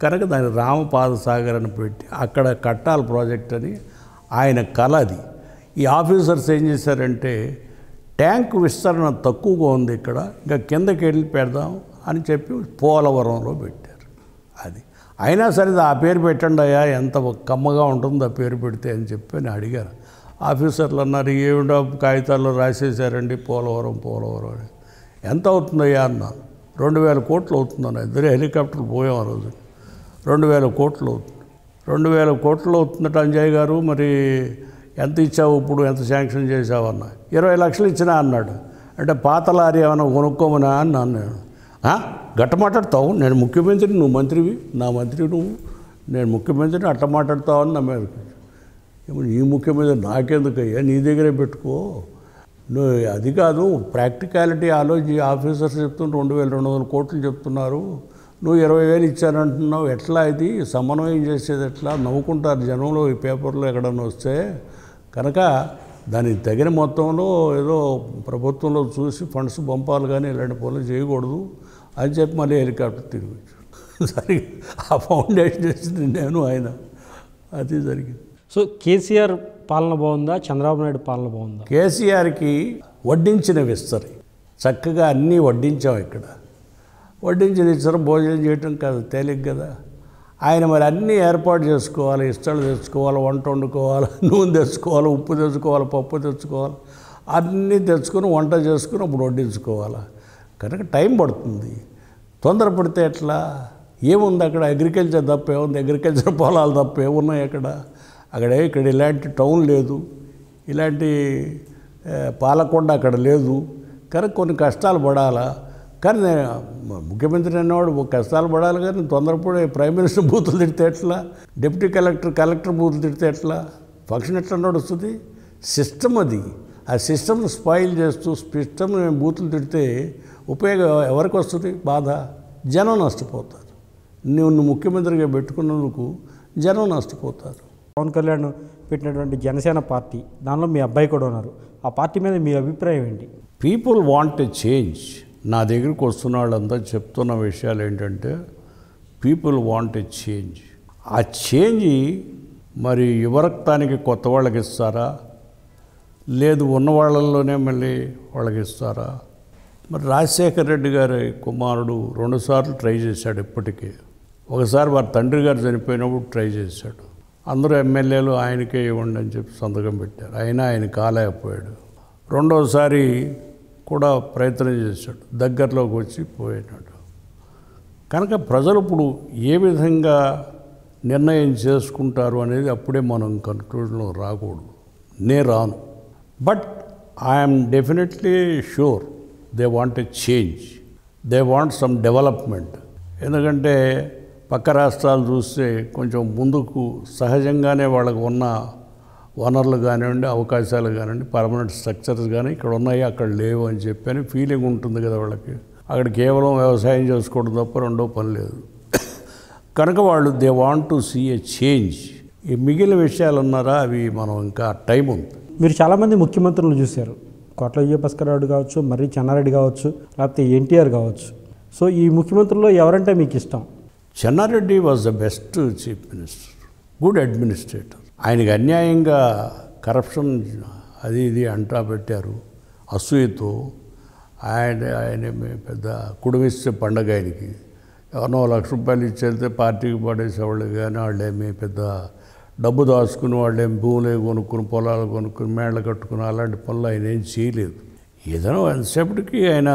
కనుక దాన్ని రామపాద సాగర్ అని పెట్టి అక్కడ కట్టాలి ప్రాజెక్ట్ అని ఆయన కళ అది. ఈ ఆఫీసర్స్ ఏం చేశారంటే ట్యాంక్ విస్తరణ తక్కువగా ఉంది ఇక్కడ, ఇంకా కిందకి వెళ్ళి పెడదాం అని చెప్పి పోలవరంలో పెట్టారు. అది అయినా సరే ఆ పేరు పెట్టండి అయ్యా, ఎంత కమ్మగా ఉంటుందో ఆ పేరు పెడితే అని చెప్పి అని అడిగారు. ఆఫీసర్లు అన్నారు, ఏమిటో కాగితాల్లో రాసేసారండి పోలవరం అని. ఎంత అవుతుందయ్యా అన్నాను. 2000 కోట్లు అవుతుందన్న. ఇద్దరు హెలికాప్టర్లు పోయాం ఆ రోజు. 2000 కోట్లు అవుతుంది. 2000 కోట్లు అవుతుందట అంజయ్ గారు. మరి ఎంత ఇచ్చావు, ఇప్పుడు ఎంత శాంక్షన్ చేసావు అన్న. 20 లక్షలు ఇచ్చినా అన్నాడు. అంటే పాత లారీ ఏమైనా కొనుక్కోమనా అన్నాను నేను. గట్ట మాట్లాడతావు, నేను ముఖ్యమంత్రిని, నువ్వు మంత్రివి, నా మంత్రి నువ్వు, నేను ముఖ్యమంత్రిని అట్ట మాట్లాడతావు అని నా మీద. ఈ ముఖ్యమంత్రి నాకెందుకయ్యా, నీ దగ్గరే పెట్టుకో, నువ్వు అది కాదు ప్రాక్టికాలిటీ ఆలోచి ఆఫీసర్స్ చెప్తున్నారు 2200 కోట్లు చెప్తున్నారు, నువ్వు 20,000 ఇచ్చానంటున్నావు, ఎట్లా ఇది సమన్వయం చేసేది ఎట్లా, నవ్వుకుంటారు జనంలో ఈ పేపర్లో ఎక్కడన్నా వస్తే. కనుక దానికి తగిన మొత్తంలో ఏదో ప్రభుత్వంలో చూసి ఫండ్స్ పంపాలి, కానీ ఇలాంటి పనులు చేయకూడదు అని చెప్పి మళ్ళీ హెలికాప్టర్ తిరిగి వచ్చాడు. సరే ఆ ఫౌండేషన్ చేసింది నేను, ఆయన. అది జరిగింది. సో కేసీఆర్ పాలన బాగుందా, చంద్రబాబు నాయుడు పాలన బాగుందా? కేసీఆర్కి వడ్డించిన విస్తరి, చక్కగా అన్నీ వడ్డించాం ఇక్కడ. వడ్డించిన విస్తర భోజనం చేయటం కాదు, తేలిక కదా. ఆయన మరి అన్నీ ఏర్పాటు చేసుకోవాలి, ఇస్తలు తెచ్చుకోవాలి, వంట వండుకోవాలి, నూనె తెచ్చుకోవాలి, ఉప్పు తెచ్చుకోవాలి, పప్పు తెచ్చుకోవాలి, అన్నీ తెచ్చుకొని వంట చేసుకుని అప్పుడు వడ్డించుకోవాలి. కనుక టైం పడుతుంది. తొందరపడితే ఎట్లా? ఏముంది అక్కడ? అగ్రికల్చర్ తప్ప ఏముంది? అగ్రికల్చర్ పొలాలు తప్ప ఏమున్నాయి అక్కడ? ఇక్కడ ఇలాంటి టౌన్ లేదు, ఇలాంటి పాలకొండ అక్కడ లేదు. కనుక కొన్ని కష్టాలు పడాలా. కానీ నేను ముఖ్యమంత్రి అనేవాడు కష్టాలు పడాలి, కానీ తొందరపడి ప్రైమ్ మినిస్టర్ బూతులు తిడితే ఎట్లా, డిప్యూటీ కలెక్టర్ బూతులు తిడితే ఎట్లా, ఫంక్షన్ ఎట్లా నడుస్తుంది? సిస్టమ్ అది. ఆ సిస్టమ్ని స్పాయిల్ చేస్తూ సిస్టమ్ని బూతులు తిడితే ఉపయోగం ఎవరికి వస్తుంది? బాధ. జనం నష్టపోతారు. నువ్వు ముఖ్యమంత్రిగా పెట్టుకున్నందుకు జనం నష్టపోతారు. పవన్ కళ్యాణ్ పెట్టినటువంటి జనసేన పార్టీ, దానిలో మీ అబ్బాయి కూడా ఉన్నారు. ఆ పార్టీ మీద మీ అభిప్రాయం ఏంటి? People want a change. నా దగ్గరికి వస్తున్న వాళ్ళంతా చెప్తున్న విషయాలు ఏంటంటే పీపుల్ వాంట్ ఎ చేంజ్. ఆ చేంజ్ మరి యువరక్తానికి కొత్త వాళ్ళకి ఇస్తారా, లేదు ఉన్న వాళ్ళల్లోనే మళ్ళీ వాళ్ళకి ఇస్తారా? మరి రాజశేఖర రెడ్డి గారి కుమారుడు 2 సార్లు ట్రై చేశాడు. ఇప్పటికీ ఒకసారి వారి తండ్రి గారు చనిపోయినప్పుడు ట్రై చేశాడు. అందరూ ఎమ్మెల్యేలు ఆయనకే ఇవ్వండి అని చెప్పి సంతకం పెట్టారు. అయినా ఆయన కాలేకపోయాడు. రెండోసారి కూడా ప్రయత్నం చేశాడు, దగ్గరలోకి వచ్చి పోయినాడు. కనుక ప్రజలు ఇప్పుడు ఏ విధంగా నిర్ణయం చేసుకుంటారు అనేది అప్పుడే మనం కన్క్లూజన్లో రాకూడదు. నేను రాను. But I'm definitely sure they want a change, they want some development. ఎందుకంటే పక్క రాష్ట్రాలు చూస్తే కొంచెం ముందుకు సహజంగానే వాళ్ళకు ఉన్న వనరులు కానివ్వండి, అవకాశాలు కానివ్వండి, పర్మనెంట్ స్ట్రక్చర్స్ కానీ ఇక్కడ ఉన్నాయి, అక్కడ లేవు అని చెప్పని ఫీలింగ్ ఉంటుంది కదా వాళ్ళకి. అక్కడ కేవలం వ్యవసాయం చేసుకోవడం తప్ప రెండో పని లేదు. కనుక వాళ్ళు they want to see a change. ఈ మిగిలిన విషయాలు ఉన్నారా, అవి మనం ఇంకా టైం ఉంది. మీరు చాలామంది ముఖ్యమంత్రులను చూశారు. కోట్ల విజయభాస్కర్ కావచ్చు, మర్రి చెన్నారెడ్డి కావచ్చు, లేకపోతే ఎన్టీఆర్ కావచ్చు. సో ఈ ముఖ్యమంత్రుల్లో ఎవరంటే మీకు ఇష్టం? Chenna Reddy was the best chief minister, good administrator. ఆయనకి అన్యాయంగా కరప్షన్ అది ఇది అంటా పెట్టారు అసూయతో. ఆయన పెద్ద కుడుమిస్తే పండగ ఆయనకి. ఎవరినో ₹1,00,000 ఇచ్చేస్తే పార్టీకి పడేసేవాళ్ళు, కానీ వాళ్ళేమి పెద్ద డబ్బు దాచుకుని వాళ్ళేమి భూములే కొనుక్కుని, పొలాలు కొనుక్కుని, మేళ్ళ కట్టుకుని అలాంటి పనులు ఆయన ఏం చేయలేదు. ఏదైనా ఎంతసేపటికి ఆయన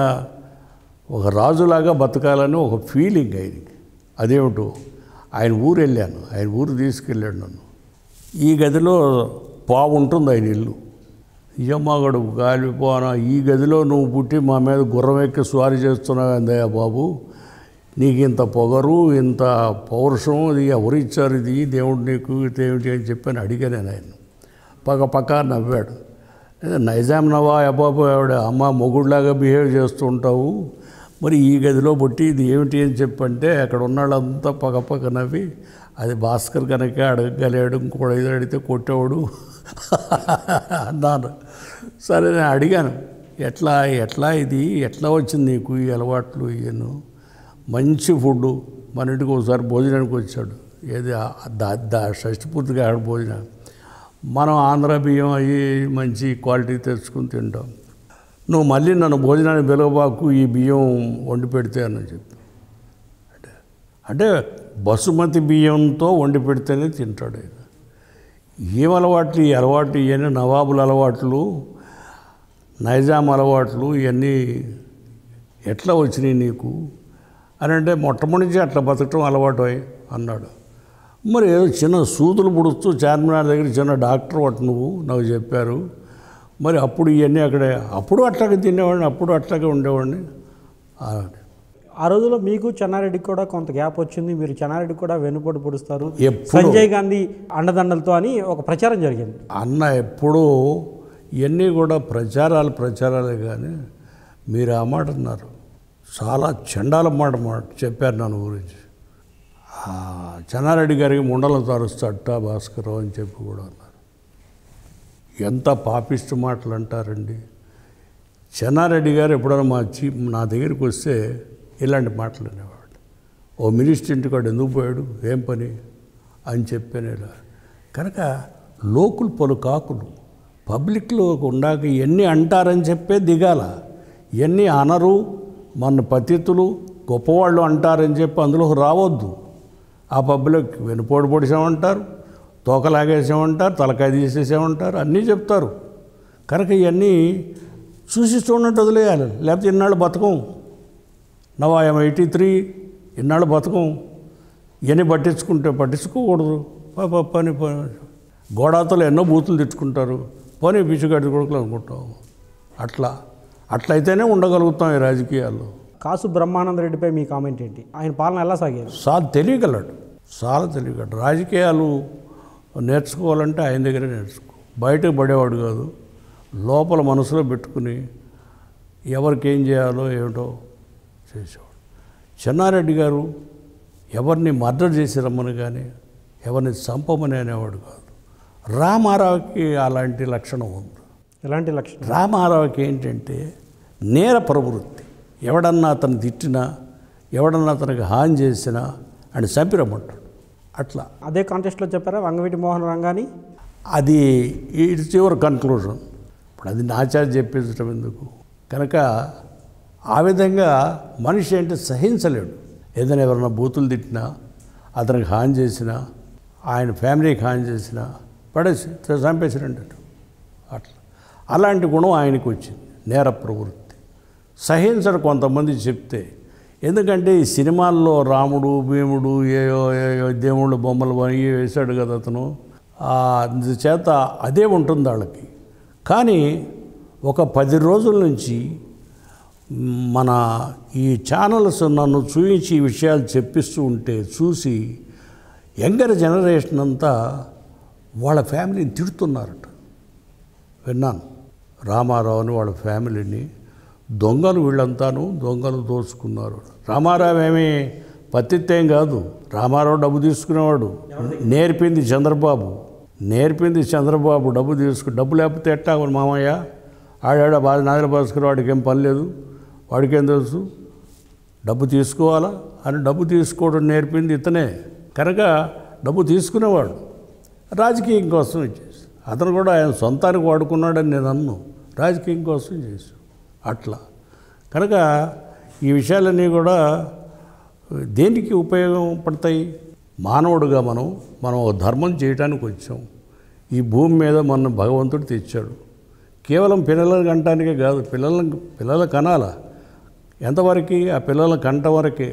ఒక రాజులాగా బతకాలని ఒక ఫీలింగ్ ఆయనకి. అదేమిటో ఆయన ఊరు వెళ్ళాను, ఆయన ఊరు తీసుకెళ్ళాడు నన్ను. ఈ గదిలో పావు ఉంటుంది ఆయన ఇల్లు. యమ్మగడు గాలిపోనా, ఈ గదిలో నువ్వు పుట్టి మా మీద గుర్రం ఎక్కి స్వారీ చేస్తున్నావు అందయ్య బాబు, నీకు ఇంత పొగరు, ఇంత పౌరుషం, ఇది ఎవరు ఇచ్చారు, ఇది దేవుడు నీకు ఇదేమిటి అని చెప్పని అడిగాను నేను. పక్క నవ్వాడు. నైజాం నవాబ్ ఆవిడ అమ్మ మొగుడులాగా బిహేవ్ చేస్తూ ఉంటావు, మరి ఈ గదిలో బట్టి ఇది ఏమిటి అని చెప్పంటే అక్కడ ఉన్న వాళ్ళంతా పక్క నవ్వి అది భాస్కర్ కనుక అడగలేడు, ఇంకోటి ఏదో అడిగితే కొట్టేవాడు అన్నాను. సరే నేను అడిగాను, ఎట్లా ఇది ఎట్లా వచ్చింది నీకు ఈ అలవాట్లు ఇవన్నీ? మంచి ఫుడ్డు, మన ఇంటికి ఒకసారి భోజనానికి వచ్చాడు, ఏది షష్టిపూర్తిగా ఆడ భోజనం, మనం ఆంధ్ర బియ్యం అవి మంచి క్వాలిటీ తెచ్చుకుని తింటాం, నువ్వు మళ్ళీ నన్ను భోజనానికి పిలవబాకు ఈ బియ్యం వండి పెడితే అని చెప్పి, అంటే బసుమతి బియ్యంతో వండి పెడితేనే తింటాడు. ఏం అలవాట్లు ఈ అలవాట్లు ఇవన్నీ నవాబుల అలవాట్లు, నైజాం అలవాట్లు ఇవన్నీ ఎట్లా వచ్చినాయి నీకు అని అంటే మొట్టమొదటి అట్లా బతకటం అలవాటు అన్నాడు. మరి ఏదో చిన్న సూదులు పుడుస్తూ చార్మినార్ దగ్గర చిన్న డాక్టర్ ఒకటి నువ్వు నాకు చెప్పారు, మరి అప్పుడు ఇవన్నీ అక్కడే అప్పుడు అట్లాగే తినేవాడిని, అప్పుడు అట్లాగే ఉండేవాడిని. ఆ రోజుల్లో మీకు చెన్నారెడ్డికి కూడా కొంత గ్యాప్ వచ్చింది, మీరు చెన్నారెడ్డికి కూడా వెన్నుపోటు పొడుస్తారు ఎప్పుడు సంజయ్ గాంధీ అండదండలతో అని ఒక ప్రచారం జరిగింది అన్న. ఎప్పుడూ ఇవన్నీ కూడా ప్రచారాలే కానీ మీరు ఆ మాట అన్నారు, చాలా చండాల మాట చెప్పారు నన్ను గురించి. చెన్నారెడ్డి గారికి ముండలం తరుస్తట భాస్కర్ అని చెప్పి కూడా అన్నారు. ఎంత పాపిష్టి మాటలు అంటారండి. చెన్నారెడ్డి గారు ఎప్పుడైనా నా దగ్గరికి వస్తే ఇలాంటి మాటలు అనేవాడు. ఓ మినిస్టర్ ఇంటికాడు ఎందుకు పోయాడు, ఏం పని అని చెప్పాను ఇలా. కనుక లోకులు పలు కాకులు పబ్లిక్లో ఉండాక ఇవన్నీ అంటారని చెప్పే దిగాల, ఇవన్నీ అనరు, మన పతితులు గొప్పవాళ్ళు అంటారని చెప్పి అందులో రావద్దు. ఆ పబ్లోకి వెనుపోటు పొడిసామంటారు, తోకలాగేసామంటారు, తలకాయ తీసేసామంటారు, అన్నీ చెప్తారు. కనుక ఇవన్నీ చూసి చూడనట్టు వదిలేయాలి, లేకపోతే ఇన్నాళ్ళు బతకం. నవ్ ఐఎమ్ 83, ఇన్నాళ్ళు బతకం. ఇవన్నీ పట్టించుకోకూడదు. పని గోడాతలు ఎన్నో బూతులు తెచ్చుకుంటారు, పని పిచ్చుగడ్డి కొడుకులు అనుకుంటాం. అట్లయితేనే ఉండగలుగుతాం ఈ రాజకీయాల్లో. కాసు బ్రహ్మానంద రెడ్డిపై మీ కామెంట్ ఏంటి? ఆయన పాలన ఎలా సాగేది? చాలా తెలియగలడు. రాజకీయాలు నేర్చుకోవాలంటే ఆయన దగ్గరే నేర్చుకో, బయటకు పడేవాడు కాదు, లోపల మనసులో పెట్టుకుని ఎవరికి ఏం చేయాలో ఏమిటో చేసేవాడు. చెన్నారెడ్డి గారు ఎవరిని మర్డర్ చేసి రమ్మని కానీ ఎవరిని చంపమని అనేవాడు కాదు. రామారావుకి అలాంటి లక్షణం ఉంది. ఎలాంటి లక్షణం? రామారావుకి ఏంటంటే నేర ప్రవృత్తి. ఎవడన్నా అతను తిట్టినా, ఎవడన్నా అతనికి హాని చేసినా అని చంపిరమ్మంటాడు. అట్లా అదే కాంటెస్ట్లో చెప్పారా వంగవీటి మోహన్ రంగాని? అది ఇట్స్ యువర్ కన్క్లూజన్. ఇప్పుడు అది నాచార్య చెప్పించడం ఎందుకు? కనుక ఆ విధంగా మనిషి అంటే సహించలేడు. ఏదైనా ఎవరైనా బూతులు తిట్టినా, అతనికి హాని చేసినా, ఆయన ఫ్యామిలీకి హాని చేసినా పడేసి చంపేసిరండి అట్లా. అలాంటి గుణం ఆయనకు వచ్చింది, నేర ప్రవృత్తి. సహించడు కొంతమంది చెప్తే. ఎందుకంటే ఈ సినిమాల్లో రాముడు భీముడు ఏయో దేవుళ్ళు బొమ్మలు వేశాడు కదా అతను, అందుచేత అదే ఉంటుంది వాళ్ళకి. కానీ ఒక 10 రోజుల నుంచి మన ఈ ఛానల్స్ నన్ను చూపించి ఈ విషయాలు చెప్పిస్తూ ఉంటే చూసి యంగర్ జనరేషన్ అంతా వాళ్ళ ఫ్యామిలీని తిడుతున్నారట. విన్నాను. రామారావుని వాళ్ళ ఫ్యామిలీని దొంగలు, వీళ్ళంతాను దొంగలు దోచుకున్నారు. రామారావు ఏమీ పత్తిత్తేం కాదు, రామారావు డబ్బు తీసుకునేవాడు. నేర్పింది చంద్రబాబు. డబ్బు లేకపోతే ఎట్టా మామయ్య ఆడాడ బాధ నాగల భాస్కర్ వాడికి ఏం పని లేదు, వాడికేం తెలుసు, డబ్బు తీసుకోవాలా అని డబ్బు తీసుకోవడం నేర్పింది ఇతనే. కనుక డబ్బు తీసుకునేవాడు, రాజకీయం కోసం చేసి అతను కూడా ఆయన సొంతానికి వాడుకున్నాడని నేను అన్ను, రాజకీయం కోసం చేసి అట్లా. కనుక ఈ విషయాలన్నీ కూడా దేనికి ఉపయోగపడతాయి? మానవుడుగా మనం ధర్మం చేయడానికి వచ్చాం. ఈ భూమి మీద మన భగవంతుడు తెచ్చాడు. కేవలం పిల్లలను కంటానికే కాదు, పిల్లల కనాల ఎంతవరకు ఆ పిల్లల కంట వరకే.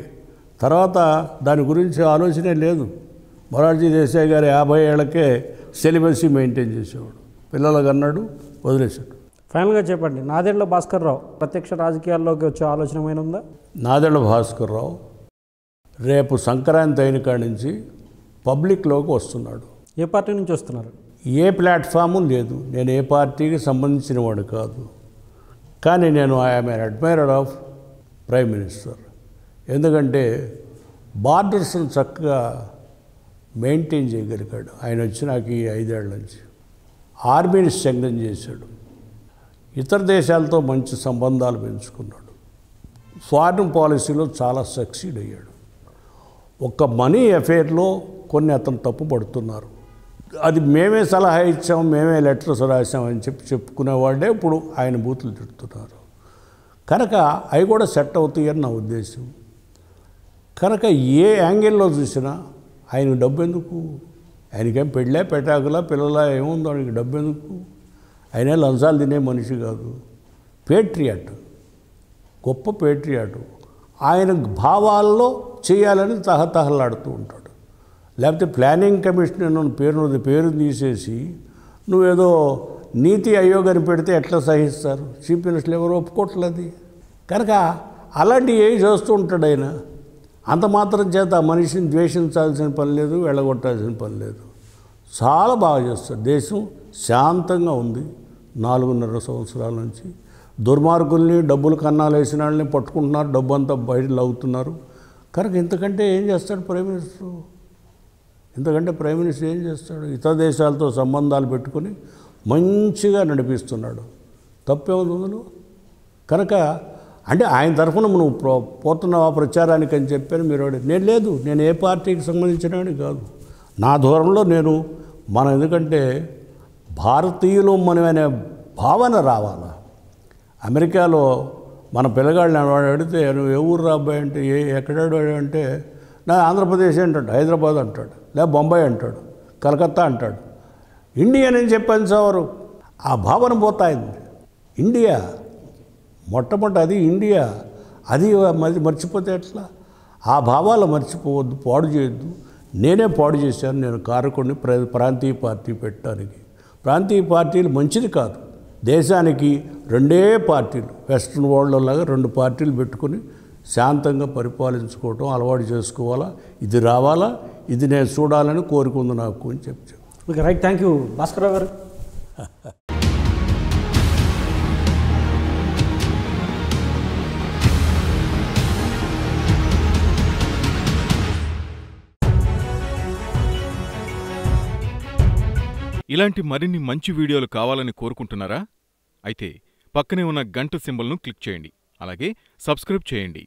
తర్వాత దాని గురించి ఆలోచనే లేదు. మొరార్జీ దేశాయ్ గారు 50 ఏళ్లకే సెలిబసీ మెయింటైన్ చేసేవాడు. పిల్లలకు అన్నాడు, వదిలేశాడు. ఫైనల్గా చెప్పండి, నాదెండ్ల భాస్కర్ రావు ప్రత్యక్ష రాజకీయాల్లోకి వచ్చే ఆలోచన ఏమైనా ఉందా? నాదెండ్ల భాస్కర్ రావు రేపు సంక్రాంతి అయిన కాడి నుంచి పబ్లిక్లోకి వస్తున్నాడు. ఏ పార్టీ నుంచి వస్తున్నారు? ఏ ప్లాట్ఫాము లేదు, నేను ఏ పార్టీకి సంబంధించిన వాడు కాదు. కానీ నేను I'm N admirer of prime minister. ఎందుకంటే బార్డర్స్ను చక్కగా మెయింటైన్ చేయగలిగాడు ఆయన వచ్చి నాకు ఈ 5 ఏళ్ల నుంచి. ఆర్మీని స్ట్రెంగ్థెన్ చేశాడు, ఇతర దేశాలతో మంచి సంబంధాలు పెంచుకున్నాడు, ఫారిన్ పాలసీలో చాలా సక్సీడ్ అయ్యాడు. ఒక్క మనీ అఫేర్లో కొన్ని అతను తప్పు పడుతున్నారు, అది మేమే సలహా ఇచ్చాం, మేమే లెటర్స్ రాసామని చెప్పుకునేవాడే ఇప్పుడు ఆయన బూతులు తిడుతున్నారు. కనుక అవి కూడా సెట్ అవుతాయని నా ఉద్దేశం. కనుక ఏ యాంగిల్లో చూసినా ఆయనకు డబ్బు ఎందుకు? ఆయనకేం పెళ్ళే పెటాకులా పిల్లలా ఏముందో ఆయనకి డబ్బు ఎందుకు? ఆయన లంచాలు తినే మనిషి కాదు, పేట్రియాట్, గొప్ప పేట్రియాటు. ఆయన భావాల్లో చేయాలని తహతహలాడుతూ ఉంటాడు. లేకపోతే ప్లానింగ్ కమిషన్ అన్న పేరు తీసేసి నువ్వేదో నీతి ఆయోగ్ అని పెడితే ఎట్లా సహిస్తారు? చీఫ్ మినిస్టర్లు ఎవరు ఒప్పుకోవట్లేదు. కనుక అలాంటివి ఏవి చేస్తూ ఉంటాడు ఆయన. అంత మాత్రం చేత ఆ మనిషిని ద్వేషించాల్సిన పని లేదు, వెళ్ళగొట్టాల్సిన పని లేదు. చాలా బాగా చేస్తాడు. దేశం శాంతంగా ఉంది 4.5 సంవత్సరాల నుంచి. దుర్మార్గుల్ని, డబ్బులు కన్నాలు వేసిన వాళ్ళని పట్టుకుంటున్నారు, డబ్బు అంతా బయట లాగుతున్నారు. కనుక ఇంతకంటే ఏం చేస్తాడు ప్రైమ్ మినిస్టర్? ఇంతకంటే ప్రైమ్ మినిస్టర్ ఏం చేస్తాడు? ఇతర దేశాలతో సంబంధాలు పెట్టుకొని మంచిగా నడిపిస్తున్నాడు. తప్పేముంది అందులో? కనుక అంటే ఆయన తరఫున నువ్వు పోతున్నావా ప్రచారానికి అని చెప్పాను మీరు. నేను లేదు, నేను ఏ పార్టీకి సంబంధించినవాడిని కాదు. నా దూరంలో నేను ఎందుకంటే భారతీయులు మనమనే భావన రావాలా. అమెరికాలో మన పిల్లగాళ్ళని వాడు అడిగితే నువ్వు ఏ ఊరు రాబాయి అంటే ఎక్కడాడు అంటే నా ఆంధ్రప్రదేశ్ అంటాడు, హైదరాబాద్ అంటాడు, లేదా బొంబాయి అంటాడు, కలకత్తా అంటాడు. ఇండియన్ అని చెప్పాను సార్, ఆ భావన పోతాయింది. ఇండియా మొట్టమొదటి అది ఇండియా, అది మర్చిపోతే ఎట్లా? ఆ భావాలు మర్చిపోవద్దు, పాడు చేయొద్దు. నేనే పాడు చేశాను. నేను కారకుడిని ప్రాంతీయ పార్టీ పెట్టడానికి. ప్రాంతీయ పార్టీలు మంచిది కాదు. దేశానికి 2 పార్టీలు, వెస్ట్రన్ వరల్డ్లో లాగా 2 పార్టీలు పెట్టుకుని శాంతంగా పరిపాలించుకోవటం అలవాటు చేసుకోవాలా. ఇది రావాలా, ఇది నేను చూడాలని కోరుకుంది నాకు అని చెప్పాను. Okay, right. Thank you Bhaskar గారు. ఇలాంటి మరిన్ని మంచి వీడియోలు కావాలని కోరుకుంటున్నారా? అయితే పక్కనే ఉన్న గంట సింబల్ను క్లిక్ చేయండి. అలాగే సబ్స్క్రైబ్ చేయండి.